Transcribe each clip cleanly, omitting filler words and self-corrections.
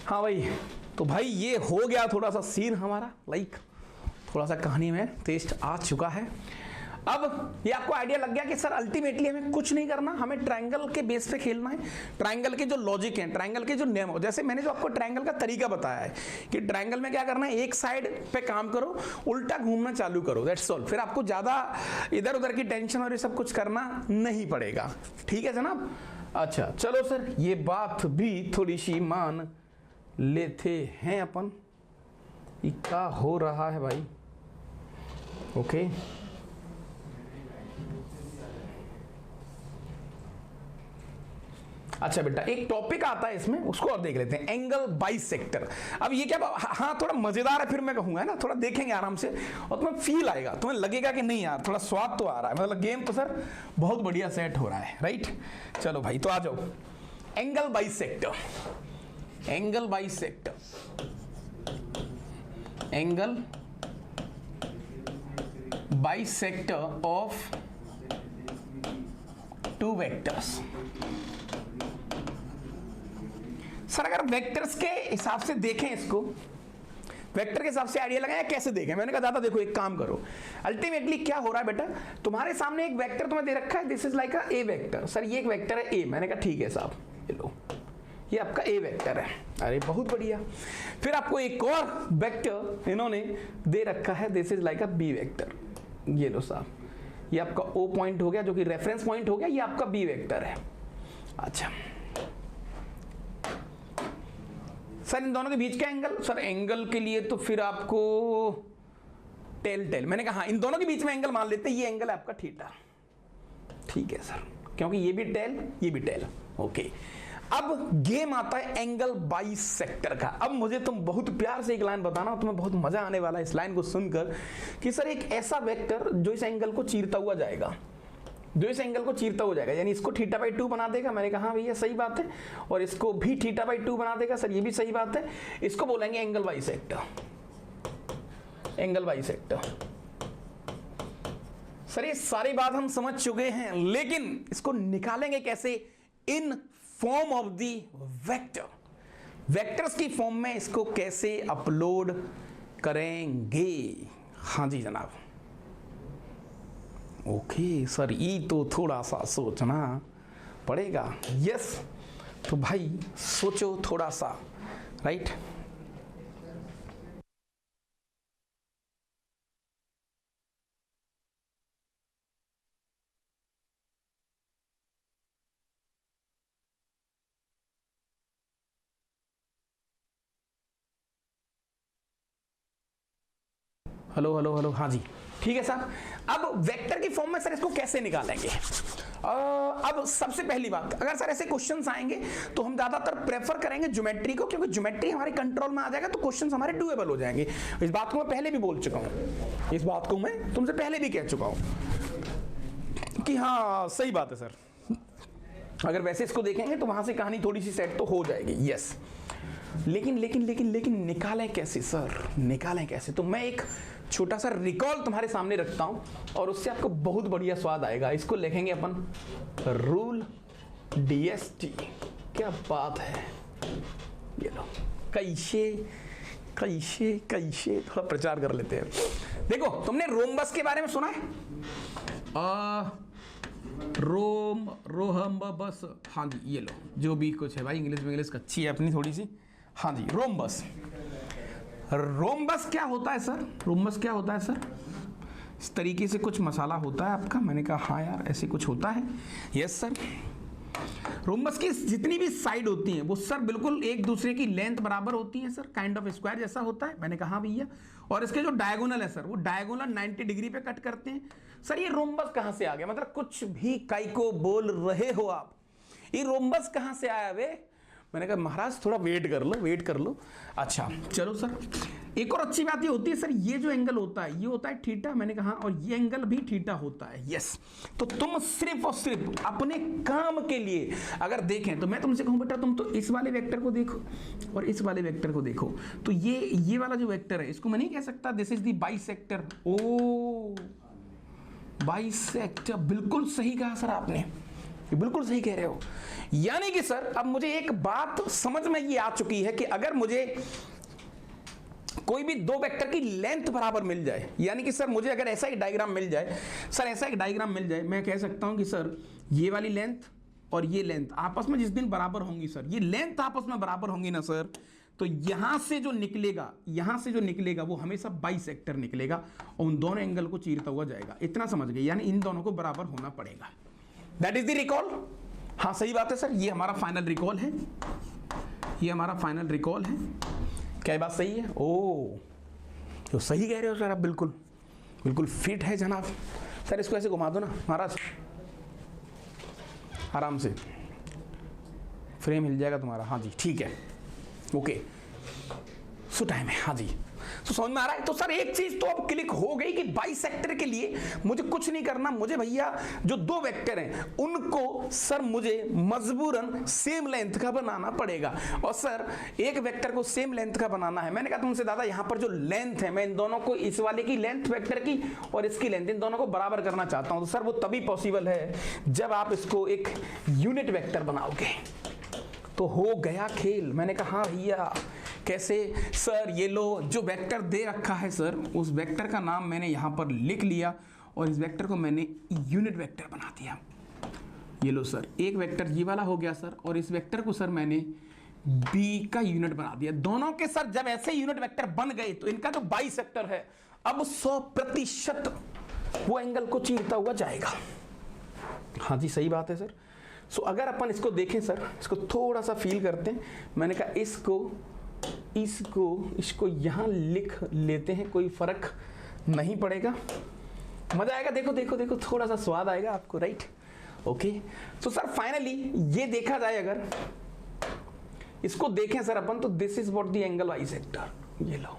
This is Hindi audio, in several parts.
हाँ भाई, तो भाई ये हो गया थोड़ा सा सीन हमारा, लाइक थोड़ा सा कहानी में टेस्ट आ चुका है। अब ये आपको आइडिया लग गया कि सर अल्टीमेटली हमें कुछ नहीं करना, हमें ट्रायंगल के बेस पे खेलना है। ट्रायंगल के जो लॉजिक हैं, ट्रायंगल के जो नियम हो, जैसे मैंने जो आपको ट्रायंगल का तरीका बताया है कि ट्रायंगल में क्या करना है, एक साइड पे काम करो, उल्टा घूमना चालू करो, दैट्स ऑल। फिर आपको ज्यादा इधर उधर की टेंशन और ये सब कुछ करना नहीं पड़ेगा। ठीक है जनाब? अच्छा चलो सर, ये बात भी थोड़ी सी मान लेते हैं अपन। ये क्या हो रहा है भाई? ओके अच्छा बेटा, एक टॉपिक आता है इसमें, उसको और देख लेते हैं, एंगल बाइसेक्टर। अब ये क्या, हाँ थोड़ा मजेदार है, फिर मैं कहूंगा ना, थोड़ा देखेंगे आराम से और तुम्हें फील आएगा, तुम्हें लगेगा कि नहीं यार थोड़ा स्वाद तो आ रहा है, मतलब गेम तो सर बहुत बढ़िया सेट हो रहा है, राइट? चलो भाई, तो आ जाओ। Angle bisector, angle bisector, angle bisector of two vectors. Sir अगर वेक्टर्स के हिसाब से देखें इसको, वेक्टर के हिसाब से आइडिया लगाएं, कैसे देखें? मैंने कहा दादा देखो एक काम करो, अल्टीमेटली क्या हो रहा है बेटा, तुम्हारे सामने एक वेक्टर तुम्हें दे रखा है, this is like a A vector. Sir ये एक वेक्टर है ए, मैंने कहा ठीक है साहब, ये लो, ये आपका ए वेक्टर है। अरे बहुत बढ़िया। फिर आपको एक और वेक्टर इन्होंने दे रखा है, this is like a B vector, ये लो साहब, ये आपका ओ पॉइंट हो गया जो कि रेफरेंस पॉइंट हो गया, ये आपका बी वेक्टर है। अच्छा सर इन दोनों के बीच का एंगल, सर एंगल के लिए तो फिर आपको टेल टेल, मैंने कहा हाँ इन दोनों के बीच में एंगल मान लेते हैं, ये एंगल है आपका थीटा। ठीक है सर, क्योंकि ये भी टेल ये भी टेल। ओके, अब गेम आता है एंगल बाइसेक्टर का। अब मुझे तुम बहुत प्यार से एक लाइन बताना, तुम्हें बहुत मजा आने वाला है इस लाइन को सुनकर, कि सर एक ऐसा वेक्टर जो इस एंगल को चीरता हुआ जाएगा, जो इस एंगल को चीरता हो जाएगा, यानी इसको थीटा बाई 2 बना देगा। मैंने कहा भैया सही बात है, और इसको भी थीटा बाई 2 बना देगा। सर ये भी सही बात है, इसको बोलेंगे angle bisector, angle bisector. Sir ये सारी बात हम समझ चुके हैं, लेकिन इसको निकालेंगे कैसे? In form of the vector, vectors की फॉर्म में इसको कैसे अपलोड करेंगे? हाँ जी जनाब। ओके सर, ये तो थोड़ा सा सोचना पड़ेगा। यस, तो भाई सोचो थोड़ा सा, राइट? हेलो हेलो हेलो, हाँ जी ठीक है साहब। अब वेक्टर की फॉर्म में सर इसको कैसे निकालेंगे? अब सबसे पहली बात, अगर सर ऐसे क्वेश्चंस आएंगे तो हम ज्यादातर प्रेफर करेंगे ज्योमेट्री को, क्योंकि ज्योमेट्री हमारे कंट्रोल में आ जाएगा तो क्वेश्चंस हमारे डूएबल हो जाएंगे। इस बात को मैं पहले भी बोल चुका हूं, इस बात को मैं तुमसे पहले भी कह चुका हूं कि हाँ सही बात है सर, अगर वैसे इसको देखेंगे तो वहां से कहानी थोड़ी सी सेट तो हो जाएगी। यस, लेकिन लेकिन लेकिन लेकिन निकालें कैसे सर, निकालें कैसे? तो मैं एक छोटा सा रिकॉल तुम्हारे सामने रखता हूं और उससे आपको बहुत बढ़िया स्वाद आएगा। इसको लिखेंगे अपन रूल डीएसटी। क्या बात है, ये लो, कैसे कैसे कैसे थोड़ा प्रचार कर लेते हैं। देखो तुमने रोम्बस के बारे में सुना है? रोम्बस, हाँ जी ये लो, जो भी कुछ है भाई, इंग्लिश अच्छी है अपनी थोड़ी सी। हाँ जी, रोम्बस। रोम्बस क्या होता है सर? रोम्बस क्या होता है सर? इस तरीके से कुछ मसाला होता है आपका। मैंने कहा हाँ यार ऐसे कुछ होता है। यस सर, रोम्बस की जितनी भी साइड होती हैं वो सर बिल्कुल एक दूसरे की लेंथ बराबर होती है सर, काइंड ऑफ स्क्वायर जैसा होता है। मैंने कहा हाँ भैया, और इसके जो डायगोनल है सर वो डायगोनल 90 डिग्री पे कट करते हैं। सर ये रोम्बस कहां से आ गया? मतलब कुछ भी काई को बोल रहे हो आप, ये रोम्बस कहां से आया वे? मैंने कहा महाराज थोड़ा वेट कर लो, वेट कर लो। अच्छा चलो सर, एक और अच्छी बात ये होती है सर, ये जो एंगल होता है ये होता है थीटा। मैंने कहा और ये एंगल भी थीटा होता है। यस, तो तुम सिर्फ और सिर्फ अपने काम के लिए अगर देखें तो मैं तुमसे कहूं बेटा तुम तो इस वाले वेक्टर को देखो और इस वाले वेक्टर को देखो, तो ये वाला जो वेक्टर है इसको मैं नहीं कह सकता this is the bisector. Oh bisector, बिल्कुल सही कहा सर आपने, ये बिल्कुल सही कह रहे हो। यानी कि सर अब मुझे एक बात समझ में ये आ चुकी है कि अगर मुझे कोई भी दो वेक्टर की लेंथ बराबर मिल जाए, यानी कि सर मुझे अगर ऐसा एक डायग्राम मिल जाए, सर ऐसा एक डायग्राम मिल जाए, मैं कह सकता हूं कि सर ये वाली लेंथ और ये लेंथ आपस में जिस दिन बराबर होंगी सर, ये लेंथ आपस में बराबर होंगी ना सर, तो यहां से जो निकलेगा वो हमेशा बाइसेक्टर निकलेगा और उन दोनों एंगल को चीरता हुआ जाएगा। इतना समझ गए, यानी इन दोनों को बराबर होना पड़ेगा। That is the recall. हाँ सही बात है सर, ये हमारा फाइनल रिकॉल है, ये हमारा फाइनल रिकॉल है। क्या बात सही है? ओ तो सही कह रहे हो सर आप, बिल्कुल बिल्कुल फिट है जनाब। सर इसको ऐसे घुमा दो ना महाराज, आराम से फ्रेम हिल जाएगा तुम्हारा। हाँ जी ठीक है, ओके सो टाइम है। हाँ जी तो समझ में आ रहा है। तो सर एक चीज तो अब क्लिक हो गई कि बाइसेक्टर के लिए मुझे कुछ नहीं करना, मुझे भैया जो दो वेक्टर हैं उनको सर मुझे मजबूरन सेम लेंथ का बनाना पड़ेगा। और सर एक वेक्टर को सेम लेंथ का बनाना है। मैंने कहा तुमसे दादा यहां पर जो लेंथ है, मैं इन दोनों को, इस वाले की लेंथ वेक्टर की और इसकी लेंथ, इन दोनों को बराबर करना चाहता हूं। तो सर वो तभी पॉसिबल है जब आप इसको एक यूनिट वेक्टर बनाओगे। तो हो गया खेल। मैंने कहा हाँ भैया कैसे? सर ये लो जो वेक्टर दे रखा है सर, उस वेक्टर का नाम मैंने यहाँ पर लिख लिया और इस वेक्टर को मैंने यूनिट वेक्टर बना दिया। ये लो सर, एक वेक्टर ये वाला हो गया सर, और इस वेक्टर को सर मैंने बी का यूनिट बना दिया। दोनों के सर जब ऐसे यूनिट वेक्टर बन गए तो इनका जो बाइसेक्टर है अब 100% वो एंगल को चीरता हुआ जाएगा। हाँ जी सही बात है सर। सो अगर अपन इसको देखें सर, इसको थोड़ा सा फील करते हैं। मैंने कहा इसको यहां लिख लेते हैं, कोई फर्क नहीं पड़ेगा, मजा आएगा। देखो देखो देखो, थोड़ा सा स्वाद आएगा आपको, राइट? ओके तो सर फाइनली ये देखा जाए, अगर इसको देखें सर अपन, तो this is what the angle bisector. ये लो,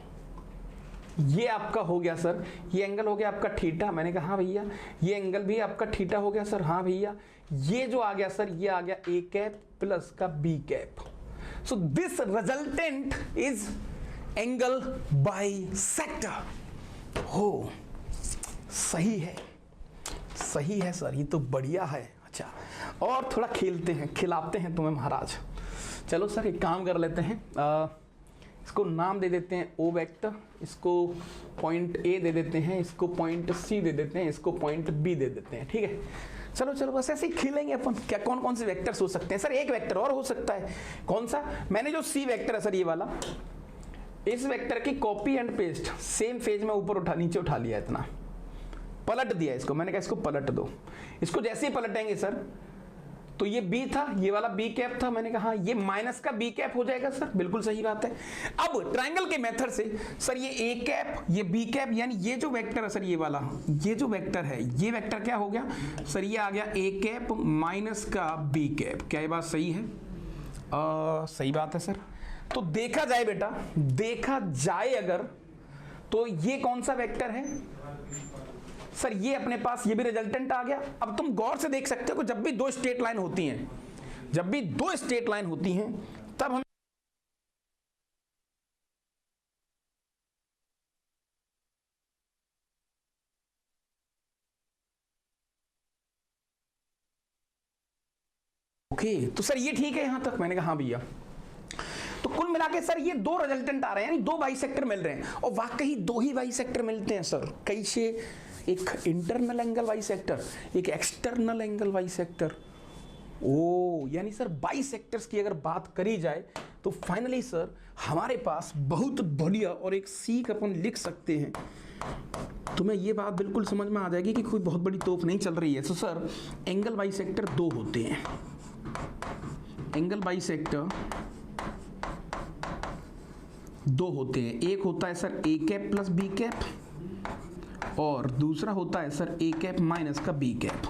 ये आपका हो गया सर, ये एंगल हो गया आपका थीटा। मैंने कहा हाँ भैया, ये एंगल भी आपका थीटा हो गया सर। हाँ भैया, ये जो आ गया सर, ये आ गया ए कैप प्लस का B cap. So this resultant is angle bisector. हो सही है, सही है सर, ये तो बढ़िया है। अच्छा और थोड़ा खेलते हैं, खिलाते हैं तुम्हें महाराज। चलो सर एक काम कर लेते हैं, इसको नाम दे देते हैं ओ वेक्टर, इसको पॉइंट ए दे देते हैं, इसको पॉइंट सी दे देते हैं, इसको पॉइंट बी दे देते हैं। ठीक है, चलो चलो बस ऐसे ही खेलेंगे अपन। क्या कौन कौन से वेक्टर्स हो सकते हैं सर? एक वेक्टर और हो सकता है। कौन सा? मैंने जो सी वेक्टर है सर ये वाला, इस वेक्टर की copy and paste same phase में ऊपर उठा नीचे उठा लिया, इतना पलट दिया इसको। मैंने कहा इसको पलट दो। इसको जैसे ही पलटेंगे सर, तो ये बी था, ये वाला बी कैप था। मैंने कहा ये माइनस का बी कैप हो जाएगा सर, बिल्कुल सही बात है। अब ट्रायंगल के मेथड से सर ये ए कैप, ये बी कैप, यानी ये जो वेक्टर है सर, ये वाला ये जो वेक्टर है, ये वेक्टर क्या हो गया सर? ये आ गया ए कैप माइनस का बी कैप। क्या ये बात सही है? सही बात है सर। तो देखा जाए बेटा, देखा जाए अगर, तो ये कौन सा वेक्टर है सर? ये अपने पास ये भी रिजल्टेंट आ गया। अब तुम गौर से देख सकते हो, जब भी दो स्ट्रेट लाइन होती हैं, जब भी दो स्ट्रेट लाइन होती हैं, तब हम ओके तो सर ये ठीक है यहां तक? मैंने कहा हाँ भैया। तो कुल मिला के सर ये दो रिजल्टेंट आ रहे हैं, यानी दो बाइसेक्टर मिल रहे हैं। और वाकई दो ही बाइसेक्टर मिलते हैं सर। कैसे? एक इंटरनल एंगल बाइसेक्टर, एक एक्सटर्नल एंगल बाइसेक्टर। ओ यानी सर बाइसेक्टर्स की अगर बात करी जाए तो फाइनली सर हमारे पास बहुत बढ़िया और एक सीख अपन लिख सकते हैं। तुम्हें ये बात बिल्कुल समझ में आ जाएगी कि कोई बहुत बड़ी तोप नहीं चल रही है। तो सर एंगल बाइसेक्टर दो होते हैं। एंगल बाइसेक्टर दो होते हैं। एक होता है सर ए कैप प्लस बी कैप, और दूसरा होता है सर ए कैप माइनस का बी कैप।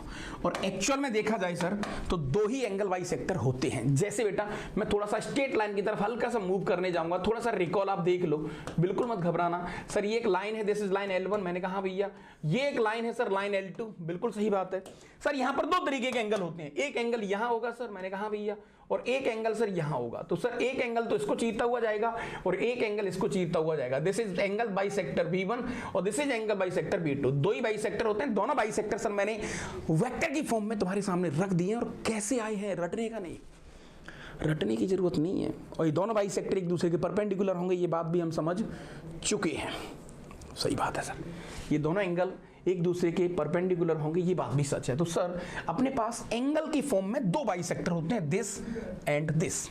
और एक्चुअल में देखा जाए सर तो दो ही एंगल बाइसेक्टर होते हैं। जैसे बेटा मैं थोड़ा सा स्ट्रेट लाइन की तरफ हल्का सा मूव करने जाऊंगा, थोड़ा सा रिकॉल आप देख लो, बिल्कुल मत घबराना। सर ये एक लाइन है, दिस इज लाइन L1। मैंने कहा भैया ये एक लाइन है सर, लाइन L2, बिल्कुल सही बात है सर। यहां पर दो तरीके के एंगल होते हैं, एक एंगल यहां होगा सर, मैंने कहा भैया, और एक एंगल सर यहां होगा। तो सर एक एंगल तो इसको चीरता हुआ जाएगा और एक एंगल इसको चीरता हुआ जाएगा। This is angle bisector B1 और this is angle bisector sector B2, दो ही बाई सेक्टर होते हैं, दोनों बाई सेक्टर सर मैंने वेक्टर की फॉर्म में तुम्हारे सामने रख दिए और कैसे आए हैं, रटने का नहीं, रटने की जरूरत नहीं है। और ये दोनों बाई सेक्टर एक दूसरे के परपेंडिकुलर होंगे, ये बात भी हम समझ चुके हैं। सही बात है सर, ये दोनों एंगल एक दूसरे के परपेंडिकुलर होंगे, ये बात भी सच है। तो सर अपने पास एंगल की फॉर्म में दो बाई सेक्टर होते हैं, दिस एंड दिस।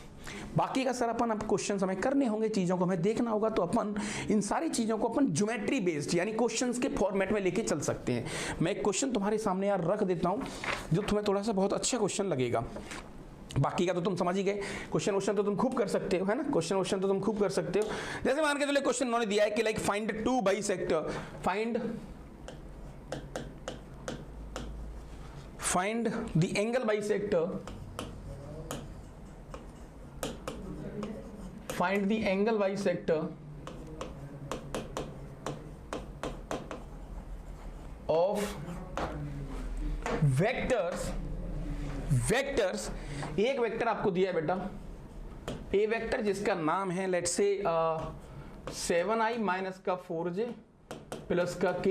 बाकी का सर अपन अब क्वेश्चन हमें करने होंगे, चीजों को हमें देखना होगा, तो अपन इन सारी चीजों को अपन ज्योमेट्री बेस्ड यानी क्वेश्चंस के फॉर्मेट में लेके चल सकते हैं। मैं एक क्वेश्चन तुम्हारे सामने यार रख देता हूं जो तुम्हें थोड़ा सा बहुत अच्छा क्वेश्चन लगेगा। बाकी का तो तुम समझ ही गए, क्वेश्चन तो तुम खूब कर सकते हो, है ना, क्वेश्चन तो तुम खूब कर सकते हो। जैसे मान के चलो क्वेश्चन उन्होंने दिया है कि like find two by sector, find the angle by sector, find the angle bisector of vectors, एक वेक्टर आपको दिया है बेटा, ए वेक्टर जिसका नाम है लेट्स से 7i माइनस का 4j प्लस का k,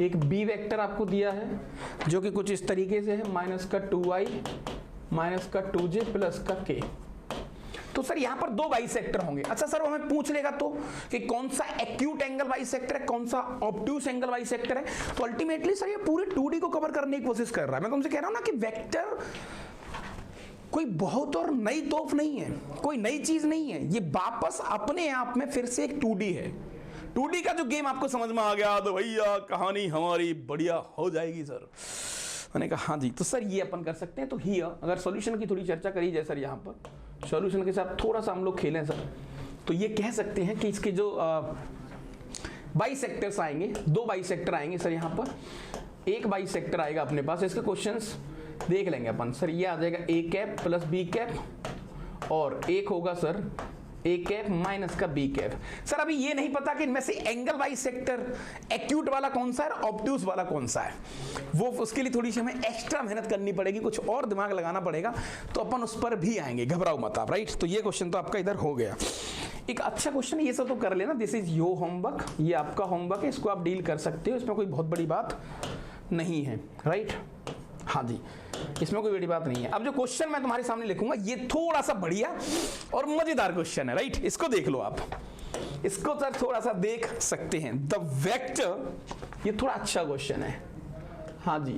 एक बी वेक्टर आपको दिया है जो कि कुछ इस तरीके से है, माइनस का 2i माइनस का 2j प्लस का k। तो सर यहां पर दो बाइसेक्टर होंगे। अच्छा सर वो हमें पूछ लेगा तो कि कौन सा एक्यूट एंगल बाइसेक्टर है, कौन सा ऑब्ट्यूस एंगल बाइसेक्टर है। तो अल्टीमेटली सर ये पूरे 2D को कवर करने की कोशिश कर रहा है। मैं तुमसे कह रहा हूं ना कि वेक्टर कोई बहुत और नई तोप नहीं है, कोई नई चीज नहीं है, ये वापस अपने आप में फिर से एक 2D है। 2D का जो गेम आपको समझ में आ गया तो भैया कहानी हमारी बढ़िया हो जाएगी सर। मैंने कहा हाँ जी। तो सर ये अपन कर सकते हैं। तो ही अगर सॉल्यूशन की थोड़ी चर्चा करी जाए सर, यहाँ पर सॉल्यूशन के साथ थोड़ा सा हम लोग खेलें सर, तो ये कह सकते हैं कि इसके जो बाइसेक्टर्स आएंगे, दो बाइसेक्टर आएंगे सर। यहाँ पर एक बाइसेक्टर आएगा अपने पास, इसके क्वेश्चंस देख लेंगे अपन सर। ये आ जाएगा ए कैप प्लस बी कैप और एक होगा सर ए कैप माइनस का बी कैप। सर अभी ये नहीं पता कि इनमें से एंगल बाइसेक्टर एक्यूट वाला कौन सा है, ऑब्ट्यूस वाला कौन सा है। वो उसके लिए थोड़ी सी हमें एक्स्ट्रा मेहनत करनी पड़ेगी, कुछ और दिमाग लगाना पड़ेगा, तो अपन उस पर भी आएंगे, घबराओ मत आप, राइट। तो ये क्वेश्चन तो आपका इधर हो गया। एक अच्छा क्वेश्चन ये सब तो कर लेना, दिस इज योर होमवर्क, ये आपका होमवर्क है, इसको आप डील कर सकते हो, इसमें कोई बहुत बड़ी बात नहीं है, राइट। हाँ जी, इसमें कोई बड़ी बात नहीं है। अब जो क्वेश्चन मैं तुम्हारे सामने लिखूंगा ये थोड़ा सा बढ़िया और मजेदार क्वेश्चन है, राइट। इसको देख लो आप, इसको सर थोड़ा सा देख सकते हैं। द वेक्टर, ये थोड़ा अच्छा क्वेश्चन है। हाँ जी,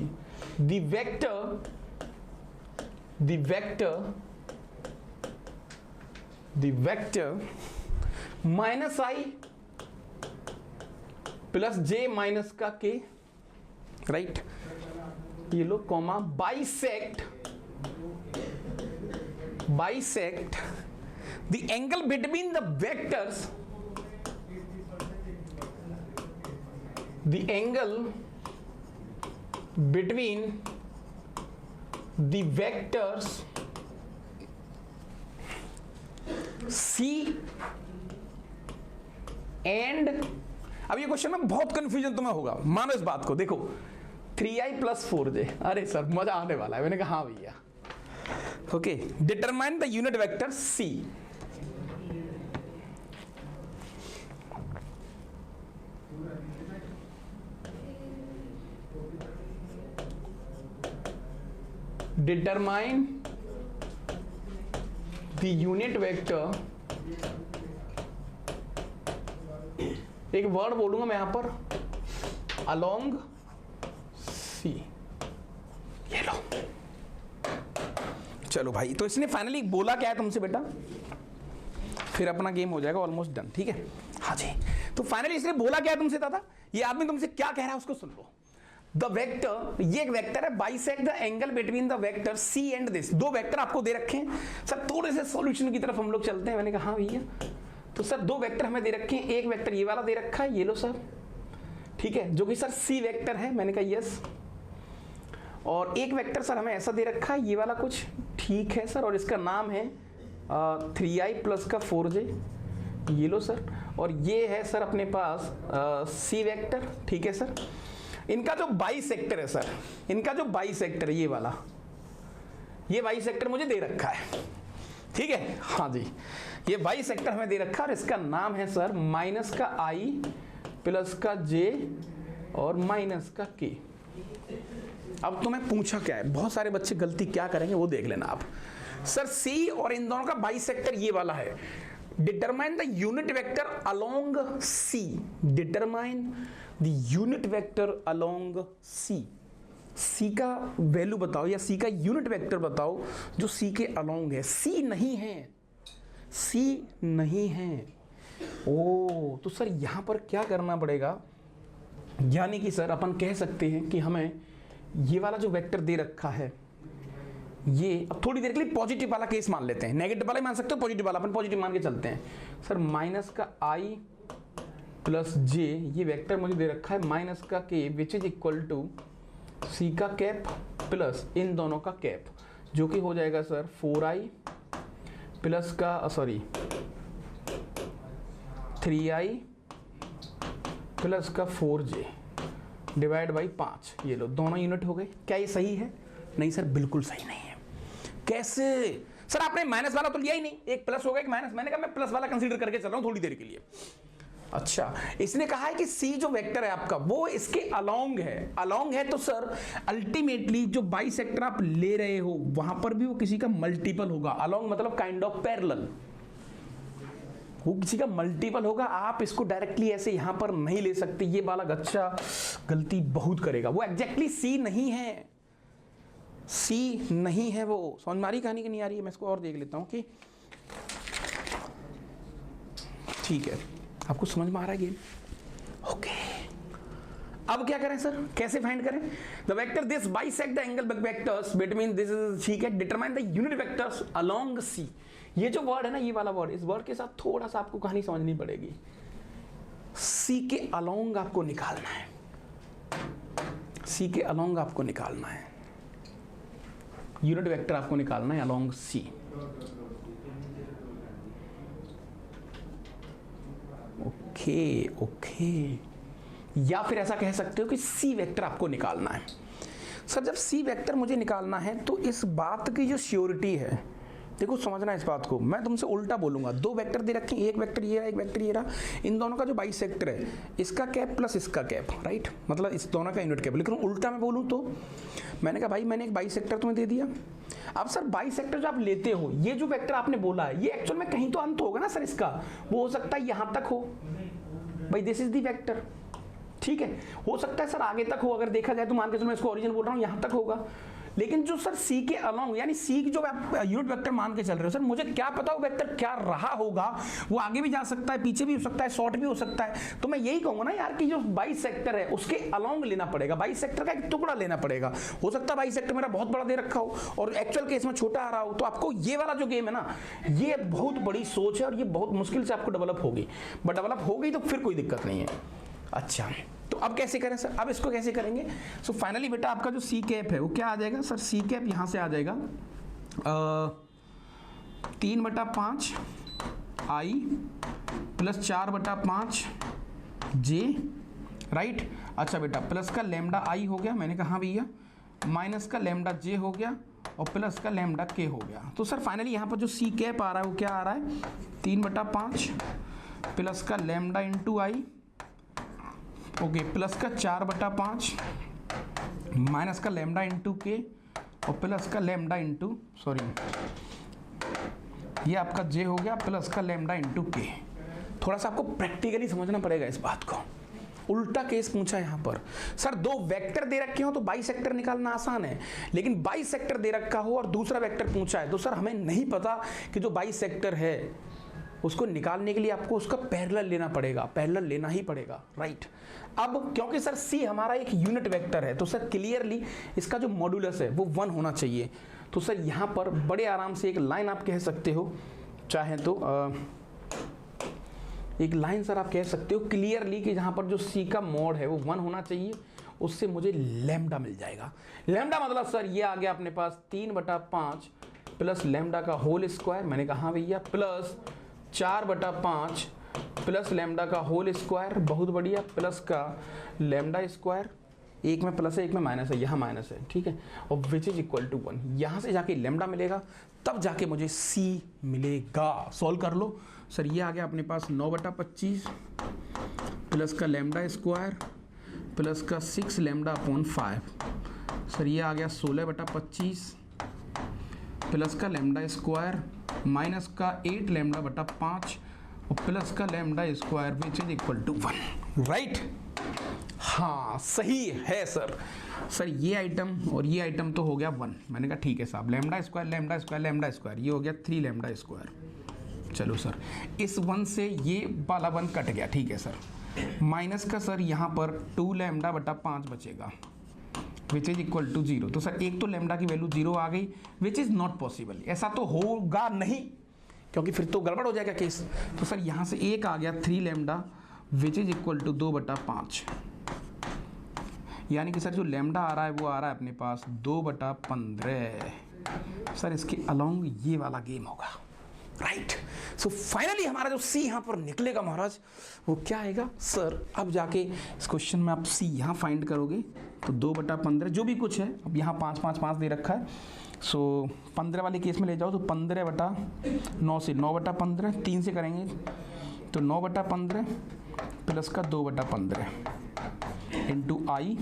the vector minus i plus j minus का के, राइट। ये लो comma bisect the angle between the vectors, the angle between the vectors C and. अब ये क्वेश्चन में बहुत कंफ्यूजन तुम्हें होगा, मानो इस बात को, देखो 3i प्लस 4j, अरे सर मजा आने वाला है। मैंने कहा हाँ भैया, okay. Determine the unit vector c, determine the unit vector, एक वर्ड बोलूंगा मैं यहां पर, अलोंग सी। ये लो, चलो भाई। तो इसने फाइनली बोला क्या है तुमसे बेटा, फिर अपना गेम हो जाएगा ऑलमोस्ट डन, ठीक है। हाँ जी, तो फाइनली इसने बोला क्या है तुमसे दादा, ये आदमी तुमसे क्या कह रहा है उसको सुन लो। द वेक्टर, ये एक वेक्टर है, bisect the angle between the vector C and this. दो वेक्टर आपको दे रखे हैं सर, थोड़े से सॉल्यूशन की तरफ हम लोग चलते हैं। मैंने कहा हाँ भैया। तो सर दो वेक्टर हमें दे रखे हैं, एक वेक्टर ये वाला दे रखा है, ये लो सर, ठीक है, जो कि सर सी वेक्टर है। मैंने कहा यस। और एक वेक्टर सर हमें ऐसा दे रखा है, ये वाला कुछ, ठीक है सर, और इसका नाम है 3i प्लस का 4j, ये लो सर। और ये है सर अपने पास सी वेक्टर, ठीक है सर। इनका जो बाइसेक्टर है सर, इनका जो बाइसेक्टर है ये वाला, ये बाइसेक्टर मुझे दे रखा है, ठीक है। हाँ जी, ये बाइसेक्टर हमें दे रखा है और इसका नाम है सर माइनस का i प्लस का j और माइनस का के। अब तुम्हें पूछा क्या है, बहुत सारे बच्चे गलती क्या करेंगे वो देख लेना आप। सर सी और इन दोनों का बाइसेक्टर ये वाला है, determine the unit vector along C, determine the unit vector along C. C का वैल्यू बताओ या सी का यूनिट वेक्टर बताओ जो सी के अलोंग है। सी नहीं है, सी नहीं है। ओ तो सर यहां पर क्या करना पड़ेगा, यानी कि सर अपन कह सकते हैं कि हमें ये वाला जो वेक्टर दे रखा है, ये अब थोड़ी देर के लिए पॉजिटिव वाला केस मान लेते हैं, नेगेटिव वाला ही मान सकते हो, पॉजिटिव वाला अपन पॉजिटिव मान के चलते हैं। सर माइनस का आई प्लस जे, ये वेक्टर मुझे दे रखा है माइनस का के, विच इज इक्वल टू सी का कैप प्लस इन दोनों का कैप, जो कि हो जाएगा सर 4i प्लस का 3i प्लस का 4j डिवाइड बाई 5। ये लो दोनों यूनिट हो गए। क्या ये सही है? नहीं सर, बिल्कुल सही नहीं है। कैसे? सर आपने माइनस वाला तो लिया ही नहीं, एक प्लस होगा एक माइनस, मैंने कहा मैं प्लस वाला कंसीडर करके चल रहा हूं थोड़ी देर के लिए। अच्छा, इसने कहा है कि सी जो वेक्टर है आपका वो इसके अलोंग है। अलोंग है तो सर अल्टीमेटली जो बाइसेक्टर आप ले रहे हो वहां पर भी वो किसी का मल्टीपल होगा। अलोंग मतलब काइंड ऑफ पैरेलल, वो किसी का मल्टीपल होगा। आप इसको डायरेक्टली ऐसे यहां पर नहीं ले सकते, ये वाला बच्चा गलती बहुत करेगा। वो एग्जैक्टली सी नहीं है, सी नहीं है वो। समझ में आ रही कहानी की नहीं आ रही है? मैं इसको और देख लेता हूं कि ठीक है, आपको समझ में आ रहा है गेम? ओके, अब क्या करें सर, कैसे फाइंड करें? The vector this bisect the angle vectors between this is, ठीक है, determine the unit vectors along C. ये जो वर्ड है ना, ये वाला वर्ड, इस वर्ड के साथ थोड़ा सा आपको कहानी समझनी पड़ेगी। सी के अलोंग आपको निकालना है, सी के अलोंग आपको निकालना है, यूनिट वेक्टर आपको निकालना है अलोंग सी। ओके ओके, या फिर ऐसा कह सकते हो कि सी वेक्टर आपको निकालना है। सर जब सी वेक्टर मुझे निकालना है तो इस बात की जो श्योरिटी है, देखो समझना इस बात को, मैं तुमसे उल्टा बोलूंगा। दो वेक्टर दे रखे हैं, एक वेक्टर ये रहा, एक वेक्टर ये रहा, इन दोनों का जो बाइसेक्टर है इसका कैप प्लस इसका कैप, राइट, मतलब इस दोनों का यूनिट कैप। लेकिन उल्टा मैं बोलूं तो मैंने कहा भाई मैंने एक बाइसेक्टर तुम्हें दे दिया। अब सर बाइसेक्टर जो आप लेते हो, ये जो वेक्टर आपने बोला है ये एक्चुअल में कहीं तो अंत होगा ना सर इसका, वो हो सकता है यहां तक हो, भाई दिस इज द वेक्टर, ठीक है, हो सकता है सर आगे तक हो, अगर देखा जाए तो मान के चलो मैं इसको ओरिजिन बोल रहा हूं यहां तक होगा। लेकिन जो सर सी के अलोंग, यानी सी की जो आप यूनिट वेक्टर मान के चल रहे हो, सर मुझे क्या पता वो वेक्टर क्या रहा होगा, वो आगे भी जा सकता है, पीछे भी हो सकता है, शॉर्ट भी हो सकता है। तो मैं यही कहूंगा ना यार कि जो बाइसेक्टर है उसके अलोंग लेना पड़ेगा, बाइसेक्टर का एक टुकड़ा लेना पड़ेगा। हो सकता है बाइसेक्टर मेरा बहुत बड़ा दे रखा हो और एक्चुअल केस में छोटा आ रहा हो, तो आपको ये वाला जो गेम है ना, ये बहुत बड़ी सोच है और ये बहुत मुश्किल से आपको डेवलप होगी, बट डेवलप हो गई तो फिर कोई दिक्कत नहीं है। अच्छा, तो अब कैसे करें सर, अब इसको कैसे करेंगे? सो फाइनली बेटा आपका जो सी कैप है वो क्या आ जाएगा सर, सी कैप यहाँ से आ जाएगा 3/5 आई प्लस 4/5 जे, राइट। अच्छा बेटा प्लस का लैम्डा आई हो गया, मैंने कहा भैया, माइनस का लैम्डा जे हो गया और प्लस का लैम्डा के हो गया। तो सर फाइनली यहाँ पर जो सी कैप आ रहा है वो क्या आ रहा है, 3/5 प्लस का लैम्डा इंटू आई, ओके, प्लस का 4/5 माइनस का लैम्डा इंटू के और प्लस का लैम्डा इंटू, सॉरी ये आपका जे हो गया, प्लस का लैम्डा इंटू के। थोड़ा सा आपको प्रैक्टिकली समझना पड़ेगा इस बात को। उल्टा केस पूछा यहां पर, सर दो वेक्टर दे रखे हो तो बाइसेक्टर निकालना आसान है, लेकिन बाइसेक्टर दे रखा हो और दूसरा वेक्टर पूछा है तो सर हमें नहीं पता कि जो बाइसेक्टर है उसको निकालने के लिए आपको उसका पैरेलल लेना पड़ेगा, पैरेलल लेना ही पड़ेगा, राइट। अब क्योंकि सर सी हमारा एक यूनिट वेक्टर है तो सर क्लियरली इसका जो मॉड्यूलस है वो 1 होना चाहिए। तो सर यहाँ पर बड़े आराम से एक लाइन आप कह सकते हो, चाहे तो एक लाइन सर आप कह सकते हो क्लियरली कि जहाँ पर जो सी का मॉड है वो 1 होना चाहिए, उससे मुझे लैम्डा मिल जाएगा। लैम्डा मतलब सर ये आ गया अपने पास 3/5 प्लस लैम्डा का होल स्क्वायर, मैंने कहा हाँ भैया, प्लस 4/5 प्लस लैम्डा का होल स्क्वायर, बहुत बढ़िया, प्लस का लैम्डा स्क्वायर, एक में प्लस है एक में माइनस है, यहाँ माइनस है, ठीक है, और विच इज इक्वल टू 1। यहाँ से जाके लैम्डा मिलेगा तब जाके मुझे सी मिलेगा। सॉल्व कर लो सर, ये आ गया अपने पास 9/25 प्लस का लैम्डा स्क्वायर प्लस का 6 लैम्डा अपॉन 5, सर ये आ गया 16/25 प्लस का लैम्डा स्क्वायर माइनस का 8 लैम्डा बटा 5 और प्लस का lambda square which is equal to 1, right. हाँ सही है सर। सर ये आइटम और ये आइटम तो हो गया 1, मैंने कहा ठीक है साहब, lambda square lambda square lambda square, ये हो गया 3 लैम्डा स्क्वायर। चलो सर, इस 1 से ये वाला 1 कट गया, ठीक है सर। माइनस का सर यहाँ पर 2 लैम्डा बटा 5 बचेगा विच इज इक्वल टू 0। तो सर एक तो लैम्डा की वैल्यू 0 आ गई विच इज़ नॉट पॉसिबल, ऐसा तो होगा नहीं क्योंकि फिर तो गड़बड़ हो जाएगा केस। तो सर यहाँ से एक आ गया 3 lambda which is equal to 2/5, यानी कि सर जो लैम्डा आ रहा है वो आ रहा है अपने पास 2/15। सर इसके अलोंग ये वाला गेम होगा, राइट। सो फाइनली हमारा जो सी यहाँ पर निकलेगा महाराज वो क्या आएगा सर। अब जाके इस क्वेश्चन में आप सी यहाँ फाइंड करोगे तो 2/15 जो भी कुछ है, अब यहाँ 5 दे रखा है। सो 15 वाले केस में ले जाओ तो 15/9 से 9/15, 3 से करेंगे तो 9/15 प्लस का 2/15 इंटू आई